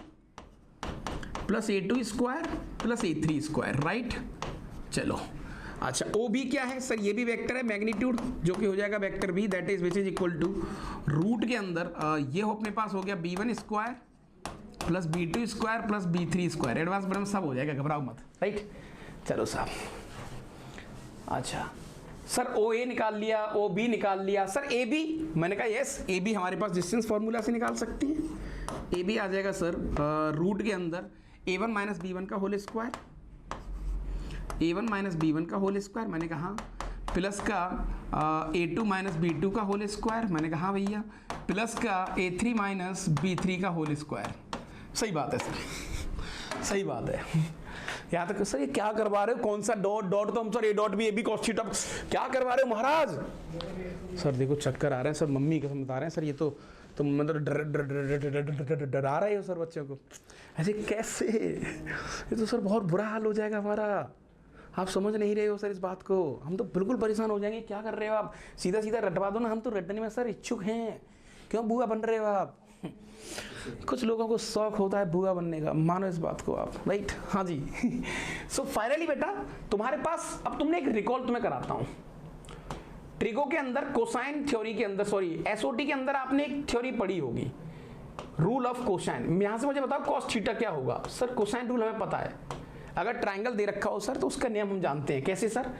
plus a2 square plus a3 square, right. चलो अच्छा, OB क्या है सर? ये भी वेक्टर है, मैग्नीट्यूड, जो कि हो जाएगा vector B, that is which is equal to root के अंदर ये हो अपने पास हो गया b1 square plus b2 square plus b3 square. Advance ब्रह्म सब हो जाएगा, घबराओ मत, राइट। चलो साहब, अच्छा सर OA निकाल लिया, OB निकाल लिया, सर AB, मैंने कहा यस, AB हमारे पास डिस्टेंस फॉर्मूला से निकाल सकते हैं। AB आ जाएगा सर रूट के अंदर a1 माइनस b1 का whole square, a1 minus b1 का होल स्क्वायर, मैंने कहा प्लस का a2 माइनस b2 का होल स्क्वायर, मैंने कहा भैया, प्लस का a3 माइनस b3 का होल स्क्वायर। सही बात है सर, सही बात है। यहाँ तक सर ये क्या करवा रहे हो? कौन सा डॉट? डॉट तो हम sir a dot b, a b cos theta, क्या करवा रहे हो महाराज? सर देखो चक्कर आ रहे हैं सर, मम्मी कसम बता रहे हैं सर, ये तो मतलब डरा रहे हो सर बच्चों को। ऐसे कैसे? ये तो सर बहुत बुरा हाल हो जाएगा हमारा। आप समझ नहीं रहे हो सर इस बात को, हम तो बिल्कुल परेशान हो जाएंगे। क्या कर रहे हो आप? सीधा सीधा रटवा दो ना, हम तो रटने में सर इच्छुक हैं। क्यों बुआ बन रहे हो आप? कुछ लोगों को शौक होता है बुआ बनने का, मानो इस बात को आप, राइट? हाँ जी। सो फाइनली बेटा तुम्हारे पास, अब तुमने एक रिकॉल तुम्हें कराता हूं। ट्रिगो के अंदर, कोसाइन थ्योरी के अंदर, सॉरी एसओटी के अंदर आपने एक थ्योरी पढ़ी होगी, रूल ऑफ कोसाइन। यहां से मुझे बताओ कॉस थीटा क्या होगा? सर कोसाइन रूल हमें पता है, अगर ट्राइंगल दे रखा हो सर तो उसका नियम हम जानते हैं। कैसे सर?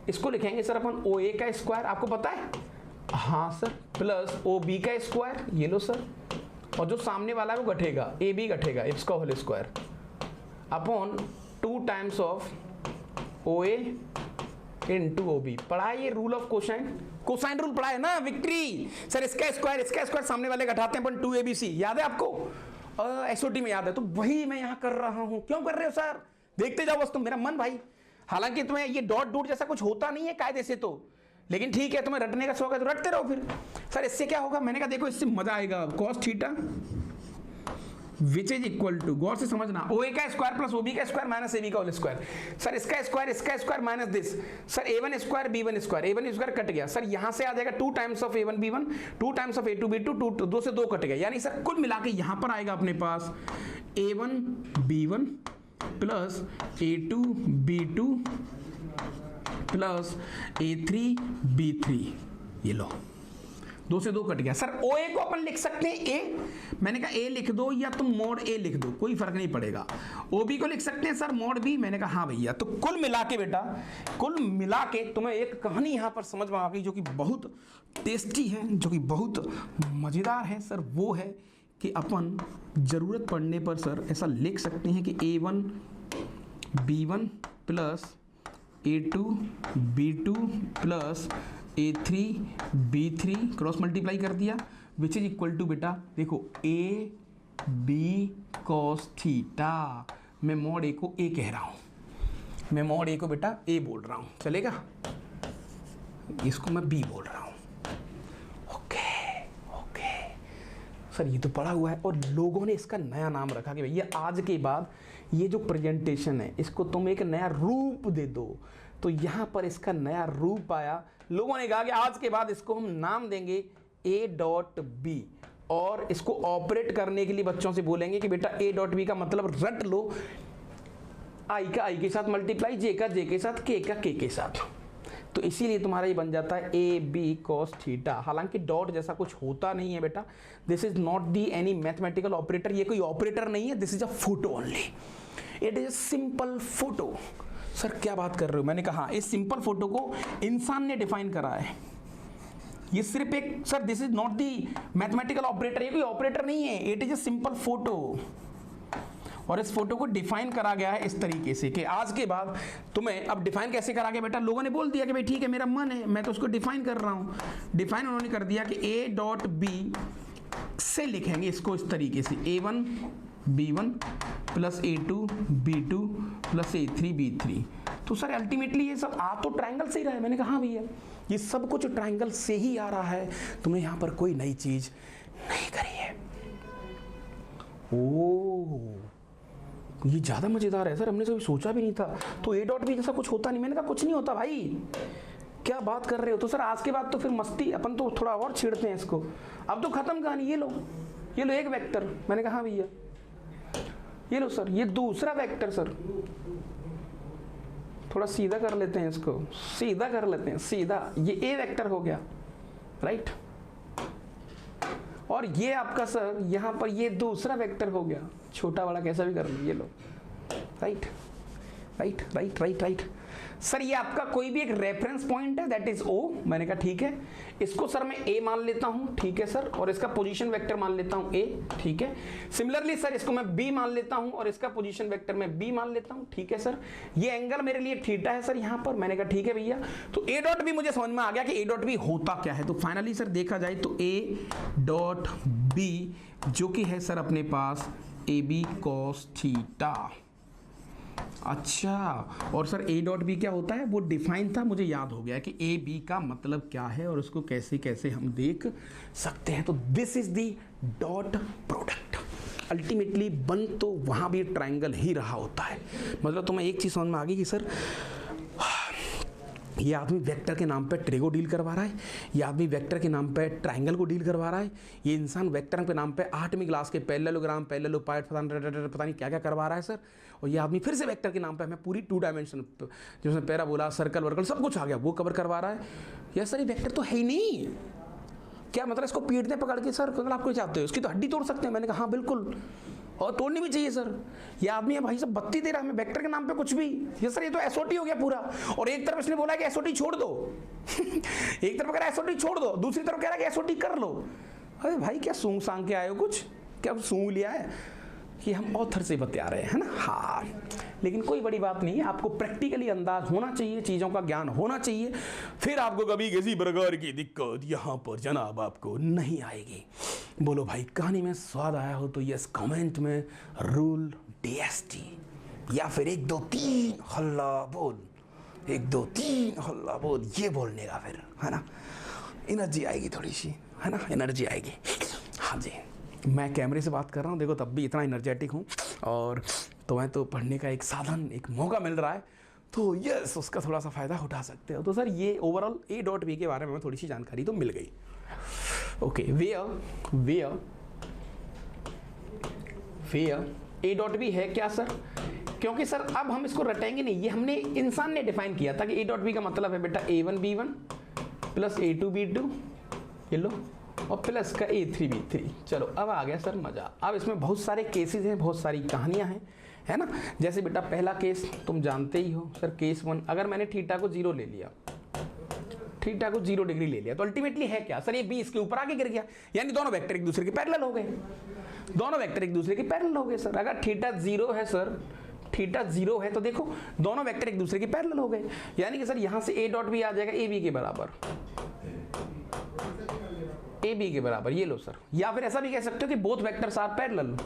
इसको लिखेंगे सर अपन ओ ए का स्क्वायर, आपको पता है? हाँ सर, प्लस ओ बी का स्क्वायर, ये लो सर, और जो सामने वाला है वो घटेगा, ए बी घटेगा, इसका whole square upon 2 times of O A into O B. पढ़ा है ये rule of cosine? Cosine rule पढ़ा है ना? विक्ट्री सर, इसका स्क्वायर सामने वाले घटाते हैं अपन 2abc, याद है आपको? एसओटी में याद है, तो वही मैं यहां कर रहा हूं। क्यों कर रहे हो सर? देखते जाओ बस तुम, मेरा मन भाई। हालांकि तुम्हें ये डॉट डॉट जैसा कुछ होता नहीं है कायदे से तो, लेकिन ठीक है, तुम्हें रटने का शौक है तो रटते रहो फिर। सर इससे क्या होगा? मैंने कहा देखो इससे मजा आएगा। Cos theta which is equal to, गौर से समझना, ओ ए का स्क्वायर प्लस ओ बी का स्क्वायर माइनस ए बी का होल स्क्वायर। सर इसका square minus this, sir A one square B one square, A one square cut गया सर, यहां से आ जाएगा 2 times of A one B one, 2 times of A two B two, 2 से 2 कट गया, यानी सर कुल मिला के यहां पर आएगा अपने पास A1 B1 plus A2 बी2 plus A3 B3, ये लो 2 से 2 कट गया। सर ओ ए को अपन लिख सकते हैं ए, मैंने कहा ए लिख दो या तुम मोड ए लिख दो, कोई फर्क नहीं पड़ेगा। ओ बी को लिख सकते हैं सर मोड बी, मैंने कहा हाँ भैया। तो कुल मिला के बेटा, कुल मिला के तुम्हें एक कहानी यहां पर समझ में आ गई जो कि बहुत टेस्टी है, जो कि बहुत मजेदार है सर। वो है कि अपन जरूरत पड़ने पर सर ऐसा लिख सकते हैं कि A1 B1 plus A2 बी2 plus A3 B3 cross multiply कर दिया, विच इज इक्वल टू बेटा देखो ए बी कॉस थीटा। मैं मॉड ए को ए कह रहा हूं, मैं मॉड ए को बेटा ए बोल रहा हूं, चलेगा? इसको मैं बी बोल रहा हूं। ओके ओके सर, ये तो पढ़ा हुआ है और लोगों ने इसका नया नाम रखा कि भैया आज के बाद ये जो प्रेजेंटेशन है इसको तुम एक नया रूप दे दो। तो यहां पर इसका नया रूप आया, लोगों ने कहा कि आज के बाद इसको हम नाम देंगे a.b, और इसको ऑपरेट करने के लिए बच्चों से बोलेंगे कि बेटा a.b का मतलब रट लो, i का i के साथ मल्टीप्लाई, j का j के साथ, k का k के साथ। तो इसीलिए तुम्हारा ये बन जाता है ए बी कॉस थीटा। हालांकि डॉट जैसा कुछ होता नहीं है बेटा, this is not the any mathematical operator, ये कोई ऑपरेटर नहीं है, this is a photo only, it is simple photo. Sir क्या बात कर रहे हो? मैंने कहा इस सिंपल फोटो को इंसान ने डिफाइन करा है, ये सिर्फ एक, sir this is not the mathematical operator, ये कोई ऑपरेटर नहीं है, it is a simple photo. और इस फोटो को डिफाइन करा गया है इस तरीके से कि आज के बाद तुम्हें, अब डिफाइन कैसे करा गया बेटा? लोगों ने बोल दिया कि भाई ठीक है मेरा मन है, मैं तो उसको डिफाइन कर रहा हूं। डिफाइन उन्होंने कर दिया कि a.b से लिखेंगे इसको इस तरीके से, a1 b1 plus a2 b2 plus a3 b3। तो सर अल्टीमेटली ये सब आ तो ट्राइंगल से ही रहा है। मैंने कहा हाँ भैया ये सब कुछ ट्राइंगल से ही आ रहा है, तुमने यहां पर कोई नई चीज नहीं करी है। ओह ये ज्यादा मजेदार है सर, हमने कभी सोचा भी नहीं था। तो a.b जैसा कुछ होता नहीं। मैंने कहा कुछ नहीं होता भाई, क्या बात कर रहे हो? तो सर आज के बाद तो फिर मस्ती, अपन तो थोड़ा और छेड़ते हैं इसको। अब तो खत्म कहानी, ये लो एक वेक्टर। मैंने कहा हाँ भैया, ये लो सर, ये दूसरा वेक्टर। सर थोड़ा सीधा कर लेते हैं इसको, सीधा कर लेते हैं, सीधा। ये ए वेक्टर हो गया, राइट? और ये आपका सर यहां पर ये दूसरा वेक्टर हो गया, छोटा बड़ा कैसा भी कर लो, ये लो, right right right right right. Sir ये आपका कोई भी एक रेफरेंस पॉइंट है, दैट इज ओ। मैंने कहा ठीक है, इसको सर मैं ए मान लेता हूं, ठीक है सर, और इसका पोजीशन वेक्टर मान लेता हूं ए, ठीक है। सिमिलरली सर इसको मैं बी मान लेता हूं और इसका पोजीशन वेक्टर मैं बी मान लेता हूं, ठीक है सर। ये एंगल मेरे लिए थीटा है सर यहां पर। मैंने कहा ठीक है भैया, तो ए डॉट बी मुझे समझ में आ गया कि ए डॉट बी होता क्या है। तो फाइनली सर देखा जाए तो ए डॉट बी जो कि है सर अपने पास ए बी कॉस थीटा। अच्छा, और सर ए डॉट बी क्या होता है वो डिफाइन था, मुझे याद हो गया कि ए बी का मतलब क्या है और उसको कैसे कैसे हम देख सकते हैं। तो this is the dot product. Ultimately बन तो वहां भी ट्राइंगल ही रहा होता है। मतलब तुम्हें एक चीज समझ में आ गई कि सर ये आदमी वेक्टर के नाम पे ट्रे को डील करवा रहा है, ये आदमी वेक्टर के नाम पे ट्राइंगल को डील करवा रहा है, ये इंसान वेक्टर के नाम पे 8वीं क्लास के पैरेललोग्राम पैरेललोपाइड पता नहीं क्या क्या करवा रहा है सर। और ये आदमी फिर से वेक्टर के नाम पे हमें पूरी 2 डायमेंशन जिसमें पैराबोला सर्कल वर्कल सब कुछ आ गया वो कवर करवा रहा है। यार सर ये वेक्टर तो है ही नहीं, क्या मतलब इसको पीट दें पकड़ के सर, अगर आप कोई चाहते हो इसकी तो हड्डी तोड़ सकते हैं। मैंने कहा हाँ बिल्कुल, और तोड़नी भी चाहिए सर। ये आदमी है भाई सब बत्ती दे रहा है हमें वेक्टर के नाम पे कुछ भी। ये सर ये तो एसओटी हो गया पूरा। और एक तरफ इसने बोला कि एसओटी छोड़ दो एक तरफ कह रहा है एसओटी छोड़ दो, दूसरी तरफ कह रहा है कि एसओटी कर लो। अरे भाई क्या सूंघ सांग के आए हो, कुछ क्या सूंघ लिया है कि हम ऑथर से बता रहे हैं ना। हाँ लेकिन कोई बड़ी बात नहीं है, आपको प्रैक्टिकली अंदाज होना चाहिए, चीज़ों का ज्ञान होना चाहिए, फिर आपको कभी किसी प्रकार की दिक्कत यहाँ पर जनाब आपको नहीं आएगी। बोलो भाई कहानी में स्वाद आया हो तो यस कमेंट में रूल DST या फिर 1 2 3 हल्ला बोल, 1 2 3 हल्ला बोल, ये बोलने का फिर है ना एनर्जी आएगी थोड़ी सी, है ना एनर्जी आएगी। हाँ जी मैं कैमरे से बात कर रहा हूँ देखो तब भी इतना एनर्जेटिक हूँ, और तुम्हें तो पढ़ने का एक साधन एक मौका मिल रहा है तो यस उसका थोड़ा सा फ़ायदा उठा सकते हो। तो सर ये ओवरऑल A.V के बारे में थोड़ी सी जानकारी तो मिल गई। ओके वेयर A.V है क्या सर, क्योंकि सर अब हम इसको रटेंगे नहीं, ये हमने इंसान ने डिफाइन किया था कि A.V का मतलब है बेटा A1B1 प्लस A2B2 ये लो और प्लस का A3B3। चलो अब आ गया सर मज़ा। अब इसमें बहुत सारे केसेस हैं, बहुत सारी कहानियां हैं, है ना। जैसे बेटा पहला केस तुम जानते ही हो सर, केस 1 अगर मैंने थीटा को 0 ले लिया, थीटा को 0 डिग्री ले लिया तो अल्टीमेटली है क्या सर, ये 20 के ऊपर आगे गिर गया, यानी दोनों वेक्टर एक दूसरे के पैरेलल हो गए, दोनों वेक्टर एक दूसरे के पैरेलल हो गए सर। अगर थीटा 0 है सर, थीटा 0 है तो देखो दोनों वेक्टर एक दूसरे के पैरेलल हो गए, यानी कि सर यहाँ से A.V आ जाएगा AB के बराबर, AB के बराबर, ये लो सर। या फिर ऐसा भी कह सकते हो कि both vectors are parallel,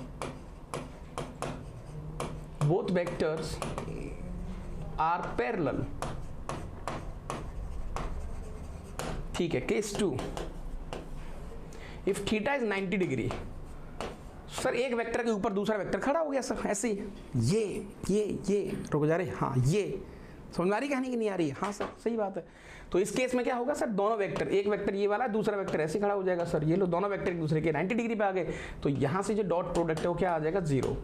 both vectors are parallel. ठीक है case 2 if theta is 90 degree, sir एक वेक्टर के ऊपर दूसरा वेक्टर खड़ा हो गया सर ऐसे ही, ये रुक जा रहे, हाँ ये समझ आ रही कहानी की नहीं आ रही है, हाँ सर सही बात है। तो इस केस में क्या होगा सर, दोनों वेक्टर, एक वेक्टर ये वाला है दूसरा वेक्टर ऐसे खड़ा हो जाएगा सर, ये लो दोनों वेक्टर एक दूसरे के 90 डिग्री पे आ गए, तो यहाँ से जो डॉट प्रोडक्ट है वो क्या आ जाएगा 0।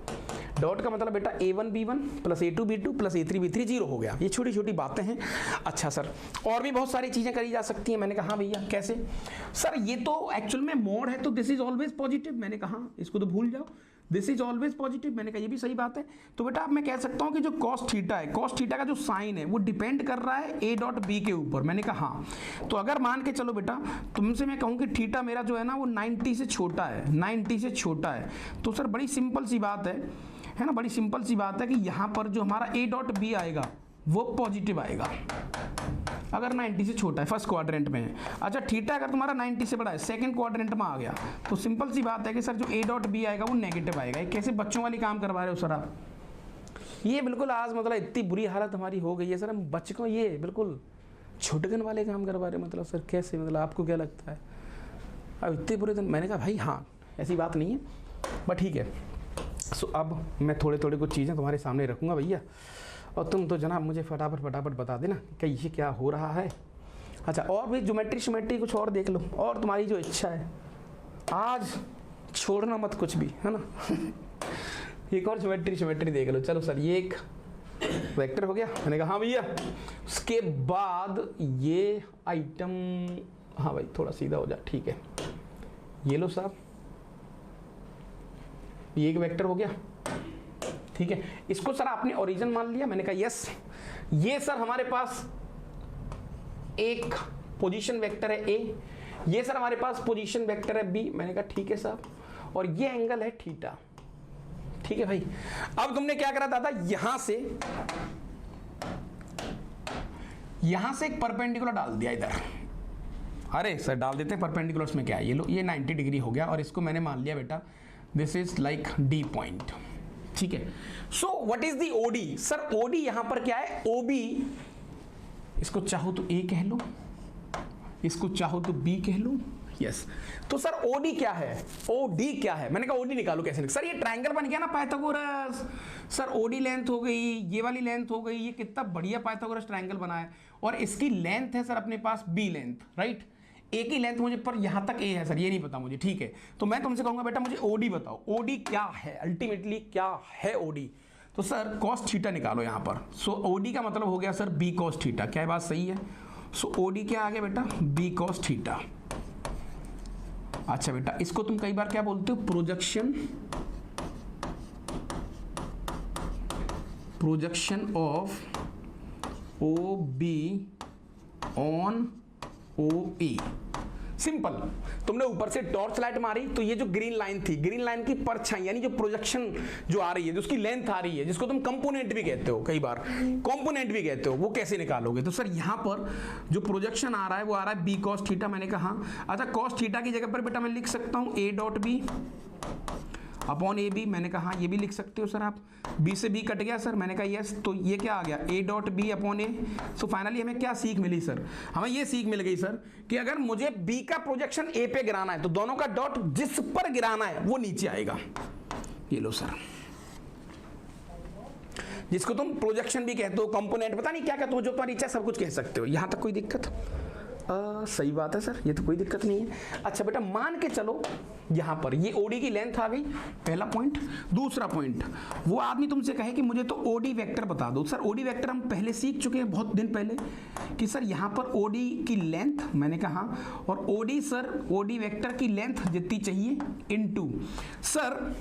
डॉट का मतलब बेटा A1B1 plus A2B2 plus A3B3 0 हो गया। ये छोटी छोटी बातें हैं। अच्छा सर और भी बहुत सारी चीज़ें करी जा सकती हैं। मैंने कहा भैया कैसे सर, ये तो एक्चुअल में मोड है तो दिस इज ऑलवेज पॉजिटिव, मैंने कहा इसको तो भूल जाओ, दिस इज ऑलवेज पॉजिटिव, मैंने कहा ये भी सही बात है। तो बेटा अब मैं कह सकता हूँ कि जो कॉस थीटा है, कॉस थीटा का जो साइन है वो डिपेंड कर रहा है A.B के ऊपर, मैंने कहा हाँ। तो अगर मान के चलो बेटा तुमसे मैं कहूँ कि थीटा मेरा जो है ना वो 90 से छोटा है, 90 से छोटा है, तो सर बड़ी सिंपल सी बात है ना, बड़ी सिंपल सी बात है कि यहाँ पर जो हमारा A.B आएगा वो पॉजिटिव आएगा अगर 90 से छोटा है, फर्स्ट क्वाड्रेंट में है। अच्छा थीटा अगर तुम्हारा 90 से बड़ा है, सेकंड क्वाड्रेंट में आ गया, तो सिंपल सी बात है कि सर जो A.B आएगा वो नेगेटिव आएगा। कैसे बच्चों वाली काम करवा रहे हो सर आप, ये बिल्कुल आज मतलब इतनी बुरी हालत हमारी हो गई है सर, हम बच्चों को ये बिल्कुल छुटगन वाले काम करवा रहे, मतलब सर कैसे, मतलब आपको क्या लगता है अब इतने बुरे दिन। मैंने कहा भाई हाँ ऐसी बात नहीं है बट ठीक है। सो अब मैं थोड़े थोड़े कुछ चीज़ें तुम्हारे सामने रखूँगा भैया, और तुम तो जनाब मुझे फटाफट बता देना कि ये क्या हो रहा है। अच्छा और भी ज्योमेट्री कुछ और देख लो, और तुम्हारी जो इच्छा है आज छोड़ना मत कुछ भी, है ना एक और ज्योमेट्री देख लो। चलो सर ये एक वेक्टर हो गया, मैंने कहा हाँ भैया। उसके बाद ये आइटम, हाँ भाई थोड़ा सीधा हो जा, ठीक है ये लो साहब, ये एक वेक्टर हो गया, ठीक है। इसको सर आपने ओरिजिन मान लिया, मैंने कहा यस। ये सर हमारे पास एक पोजीशन वेक्टर है A, ये सर हमारे पास पोजीशन वेक्टर है B, मैंने कहा ठीक है साहब, और ये एंगल है थीटा, ठीक है भाई। अब तुमने क्या करा दादा, यहां से एक परपेंडिकुलर डाल दिया इधर, अरे सर डाल देते हैं परपेंडिकुलर्स में क्या है, ये लो ये 90 डिग्री हो गया, और इसको मैंने मान लिया बेटा this is like D point, ठीक है। So what is the OD, sir OD यहां पर क्या है OB, इसको चाहो तो A कह लो, इसको चाहो तो B कह लो, यस। तो सर OD क्या है, OD क्या है, मैंने कहा OD निकालो कैसे, सर ये ट्रायंगल बन गया ना पाइथागोरस, सर OD लेंथ हो गई, ये वाली लेंथ हो गई, ये कितना बढ़िया पाइथागोरस ट्रायंगल बना है, और इसकी लेंथ है सर अपने पास बी लेंथ, राइट। ए की लेंथ मुझे पर यहां तक ए है सर, ये नहीं पता मुझे, ठीक है। तो मैं तुमसे कहूंगा बेटा मुझे ओडी बताओ, ओडी क्या है, अल्टीमेटली क्या है ओडी। तो सर कॉस थीटा निकालो यहां पर। सो ओडी का मतलब हो गया सर बी कॉस थीटा, क्या बात सही है। सो ओडी क्या आ गया बेटा, बी कॉस थीटा। अच्छा बेटा इसको तुम कई बार क्या बोलते हो, projection of O B on O A. Simple, तुमने ऊपर से टॉर्च लाइट मारी तो ये जो ग्रीन लाइन थी, ग्रीन लाइन की परछाई यानी जो प्रोजेक्शन जो आ रही है, जो उसकी लेंथ आ रही है, जिसको तुम कंपोनेंट भी कहते हो, कई बार कंपोनेंट भी कहते हो, वो कैसे निकालोगे। तो सर यहां पर जो प्रोजेक्शन आ रहा है वो आ रहा है बी कॉस थीटा, मैंने कहा। अच्छा कॉस थीटा की जगह पर बेटा मैं लिख सकता हूं A dot B upon A B, मैंने कहा ये भी लिख सकते हो सर आप। बी से बी कट गया सर, मैंने कहा यस, तो ये क्या आ गया A dot B upon A. So finally हमें क्या सीख मिली सर, हमें ये सीख मिल गई सर कि अगर मुझे बी का प्रोजेक्शन ए पे गिराना है तो दोनों का डॉट जिस पर गिराना है वो नीचे आएगा। ये लो सर, जिसको तुम प्रोजेक्शन भी कहते हो, कंपोनेंट पता नहीं क्या कहते हो, जो तुम्हारी इच्छा सब कुछ कह सकते हो। यहां तक कोई दिक्कत? सही बात है सर, ये तो कोई दिक्कत नहीं है। अच्छा बेटा मान के चलो यहां पर ये ओडी की लेंथ आ गई, पहला पॉइंट। दूसरा पॉइंट, वो आदमी तुमसे कहे कि मुझे तो ओडी वेक्टर बता दो। सर ओडी वेक्टर हम पहले सीख चुके हैं बहुत दिन पहले कि सर यहां पर ओडी की लेंथ, मैंने कहा, और ओडी सर ओडी वेक्टर की लेंथ जितनी चाहिए इनटू सर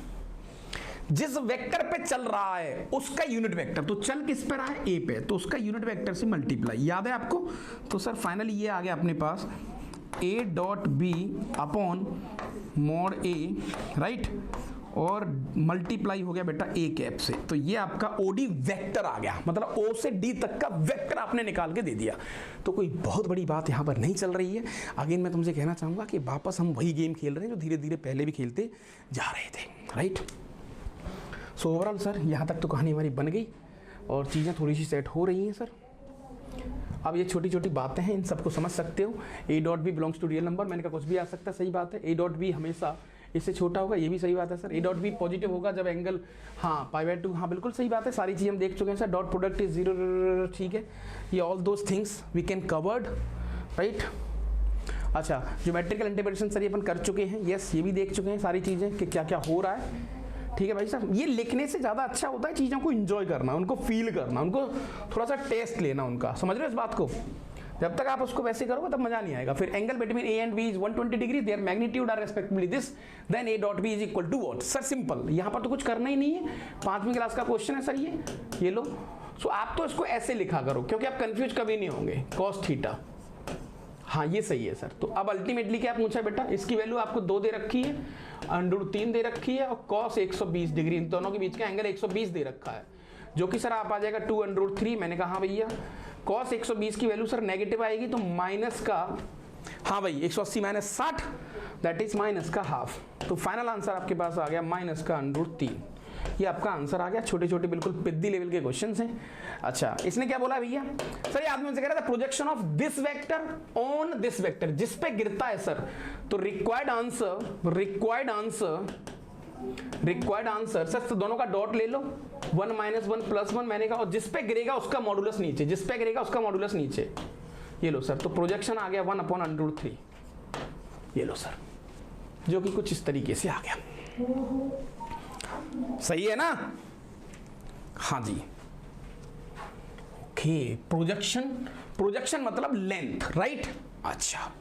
जिस वेक्टर पे चल रहा है उसका यूनिट वेक्टर। तो चल किस पे रहा है, ए पे, तो उसका यूनिट वेक्टर से मल्टीप्लाई, याद है आपको। तो सर फाइनली ये आ गया अपने पास A dot B upon mod A, right, और मल्टीप्लाई हो गया बेटा ए कैप से। तो ये आपका ओडी वेक्टर आ गया, मतलब ओ से डी तक का वेक्टर आपने निकाल के दे दिया। तो कोई बहुत बड़ी बात यहाँ पर नहीं चल रही है। अगेन मैं तुमसे कहना चाहूँगा कि वापस हम वही गेम खेल रहे हैं जो धीरे धीरे पहले भी खेलते जा रहे थे, राइट। सो ओवरऑल सर यहाँ तक तो कहानी हमारी बन गई और चीज़ें थोड़ी सी सेट हो रही हैं सर। अब ये छोटी छोटी बातें हैं, इन सबको समझ सकते हो। A dot B belongs to real number, मैंने कहा कुछ भी आ सकता है, सही बात है। ए डॉट बी हमेशा इससे छोटा होगा, ये भी सही बात है sir. A dot B positive होगा जब एंगल, हाँ π/2, हाँ बिल्कुल सही बात है। सारी चीज़ हम देख चुके हैं सर। डॉट प्रोडक्ट इज 0, ठीक है। ये all those things we can covered, right. अच्छा ज्योमेट्रिकल इंटरप्रिटेशन सर ये अपन कर चुके हैं, यस, ये भी देख चुके हैं सारी चीज़ें कि क्या क्या हो रहा है, ठीक है भाई साहब। ये लिखने से ज़्यादा अच्छा होता है चीज़ों को एंजॉय करना, उनको फील करना, उनको थोड़ा सा टेस्ट लेना उनका, समझ रहे हो इस बात को। जब तक आप उसको वैसे करोगे तब मजा नहीं आएगा। फिर angle between A and B is 120 degree, there magnitude are respectively this, then A dot B is equal to what. Sir simple, यहाँ पर तो कुछ करना ही नहीं है, 5वीं क्लास का क्वेश्चन है सर ये लो। सो आप तो इसको ऐसे लिखा करो क्योंकि आप कंफ्यूज कभी नहीं होंगे। कॉस थीटा, हाँ ये सही है सर। तो अब अल्टीमेटली क्या पूछा बेटा, इसकी वैल्यू आपको 2 दे रखी है, √3 दे रखी है, और cos 120 डिग्री, इन दोनों के बीच का एंगल 120 दे रखा है, जो कि सर आप आ जाएगा 2√3। मैंने कहा हाँ भैया cos 120 की वैल्यू सर नेगेटिव आएगी तो माइनस का, हाँ भाई 180 माइनस 60, दैट इज माइनस का हाफ। तो फाइनल आंसर आपके पास आ गया माइनस का √3। ये आपका आंसर आ गया। छोटे छोटे बिल्कुल पिद्दी लेवल के क्वेश्चंस हैं। अच्छा इसने क्या बोला भैया, सर ये आदमी से कह रहा था projection of this vector on this vector, जिस पे गिरता है सर। तो रिक्वायर्ड आंसर सर, तो दोनों का डॉट ले लो, 1 - 1 + 1, मैंने कहा, और जिस पे गिरेगा उसका मॉडुलस नीचे, जिस पे गिरेगा उसका मॉडुलस नीचे। ये लो सर, तो प्रोजेक्शन आ गया 1/√3। ये लो सर, जो कि कुछ इस तरीके से आ गया। सही है ना, हाँ जी। ओके, प्रोजेक्शन मतलब लेंथ, राइट। अच्छा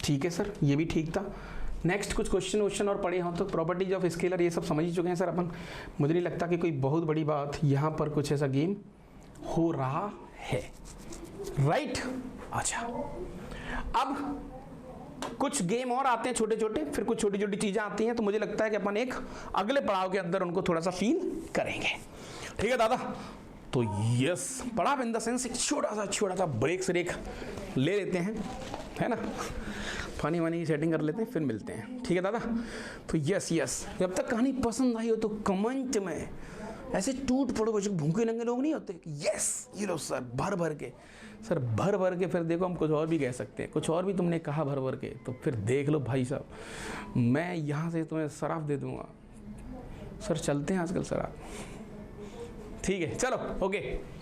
ठीक है सर, ये भी ठीक था। नेक्स्ट कुछ क्वेश्चन और पढ़े हो तो प्रॉपर्टीज ऑफ स्केलर ये सब समझ ही चुके हैं सर अपन। मुझे नहीं लगता कि कोई बहुत बड़ी बात यहाँ पर कुछ ऐसा गेम हो रहा है, राइट। अच्छा अब कुछ गेम और आते हैं छोटे छोटे, फिर कुछ छोटी छोटी चीजें आती हैं, तो मुझे लगता है कि अपन एक अगले पड़ाव के अंदर उनको थोड़ा सा फील करेंगे, ठीक है दादा। तो यस, पड़ाव इन द सेंस एक छोटा सा ब्रेक ले लेते हैं, है ना, पानी वानी की सेटिंग कर लेते हैं, फिर मिलते हैं, ठीक है दादा। तो यस, जब तक कहानी पसंद आई हो तो कमेंट में ऐसे टूट पड़ो, जो भूखे नंगे लोग नहीं होते, यस ये लो सर, भर के। फिर देखो हम कुछ और भी कह सकते हैं, कुछ और भी तुमने कहा भर के, तो फिर देख लो भाई साहब, मैं यहाँ से तुम्हें शराब दे दूंगा सर। चलते हैं आजकल सर आप, ठीक है, चलो ओके।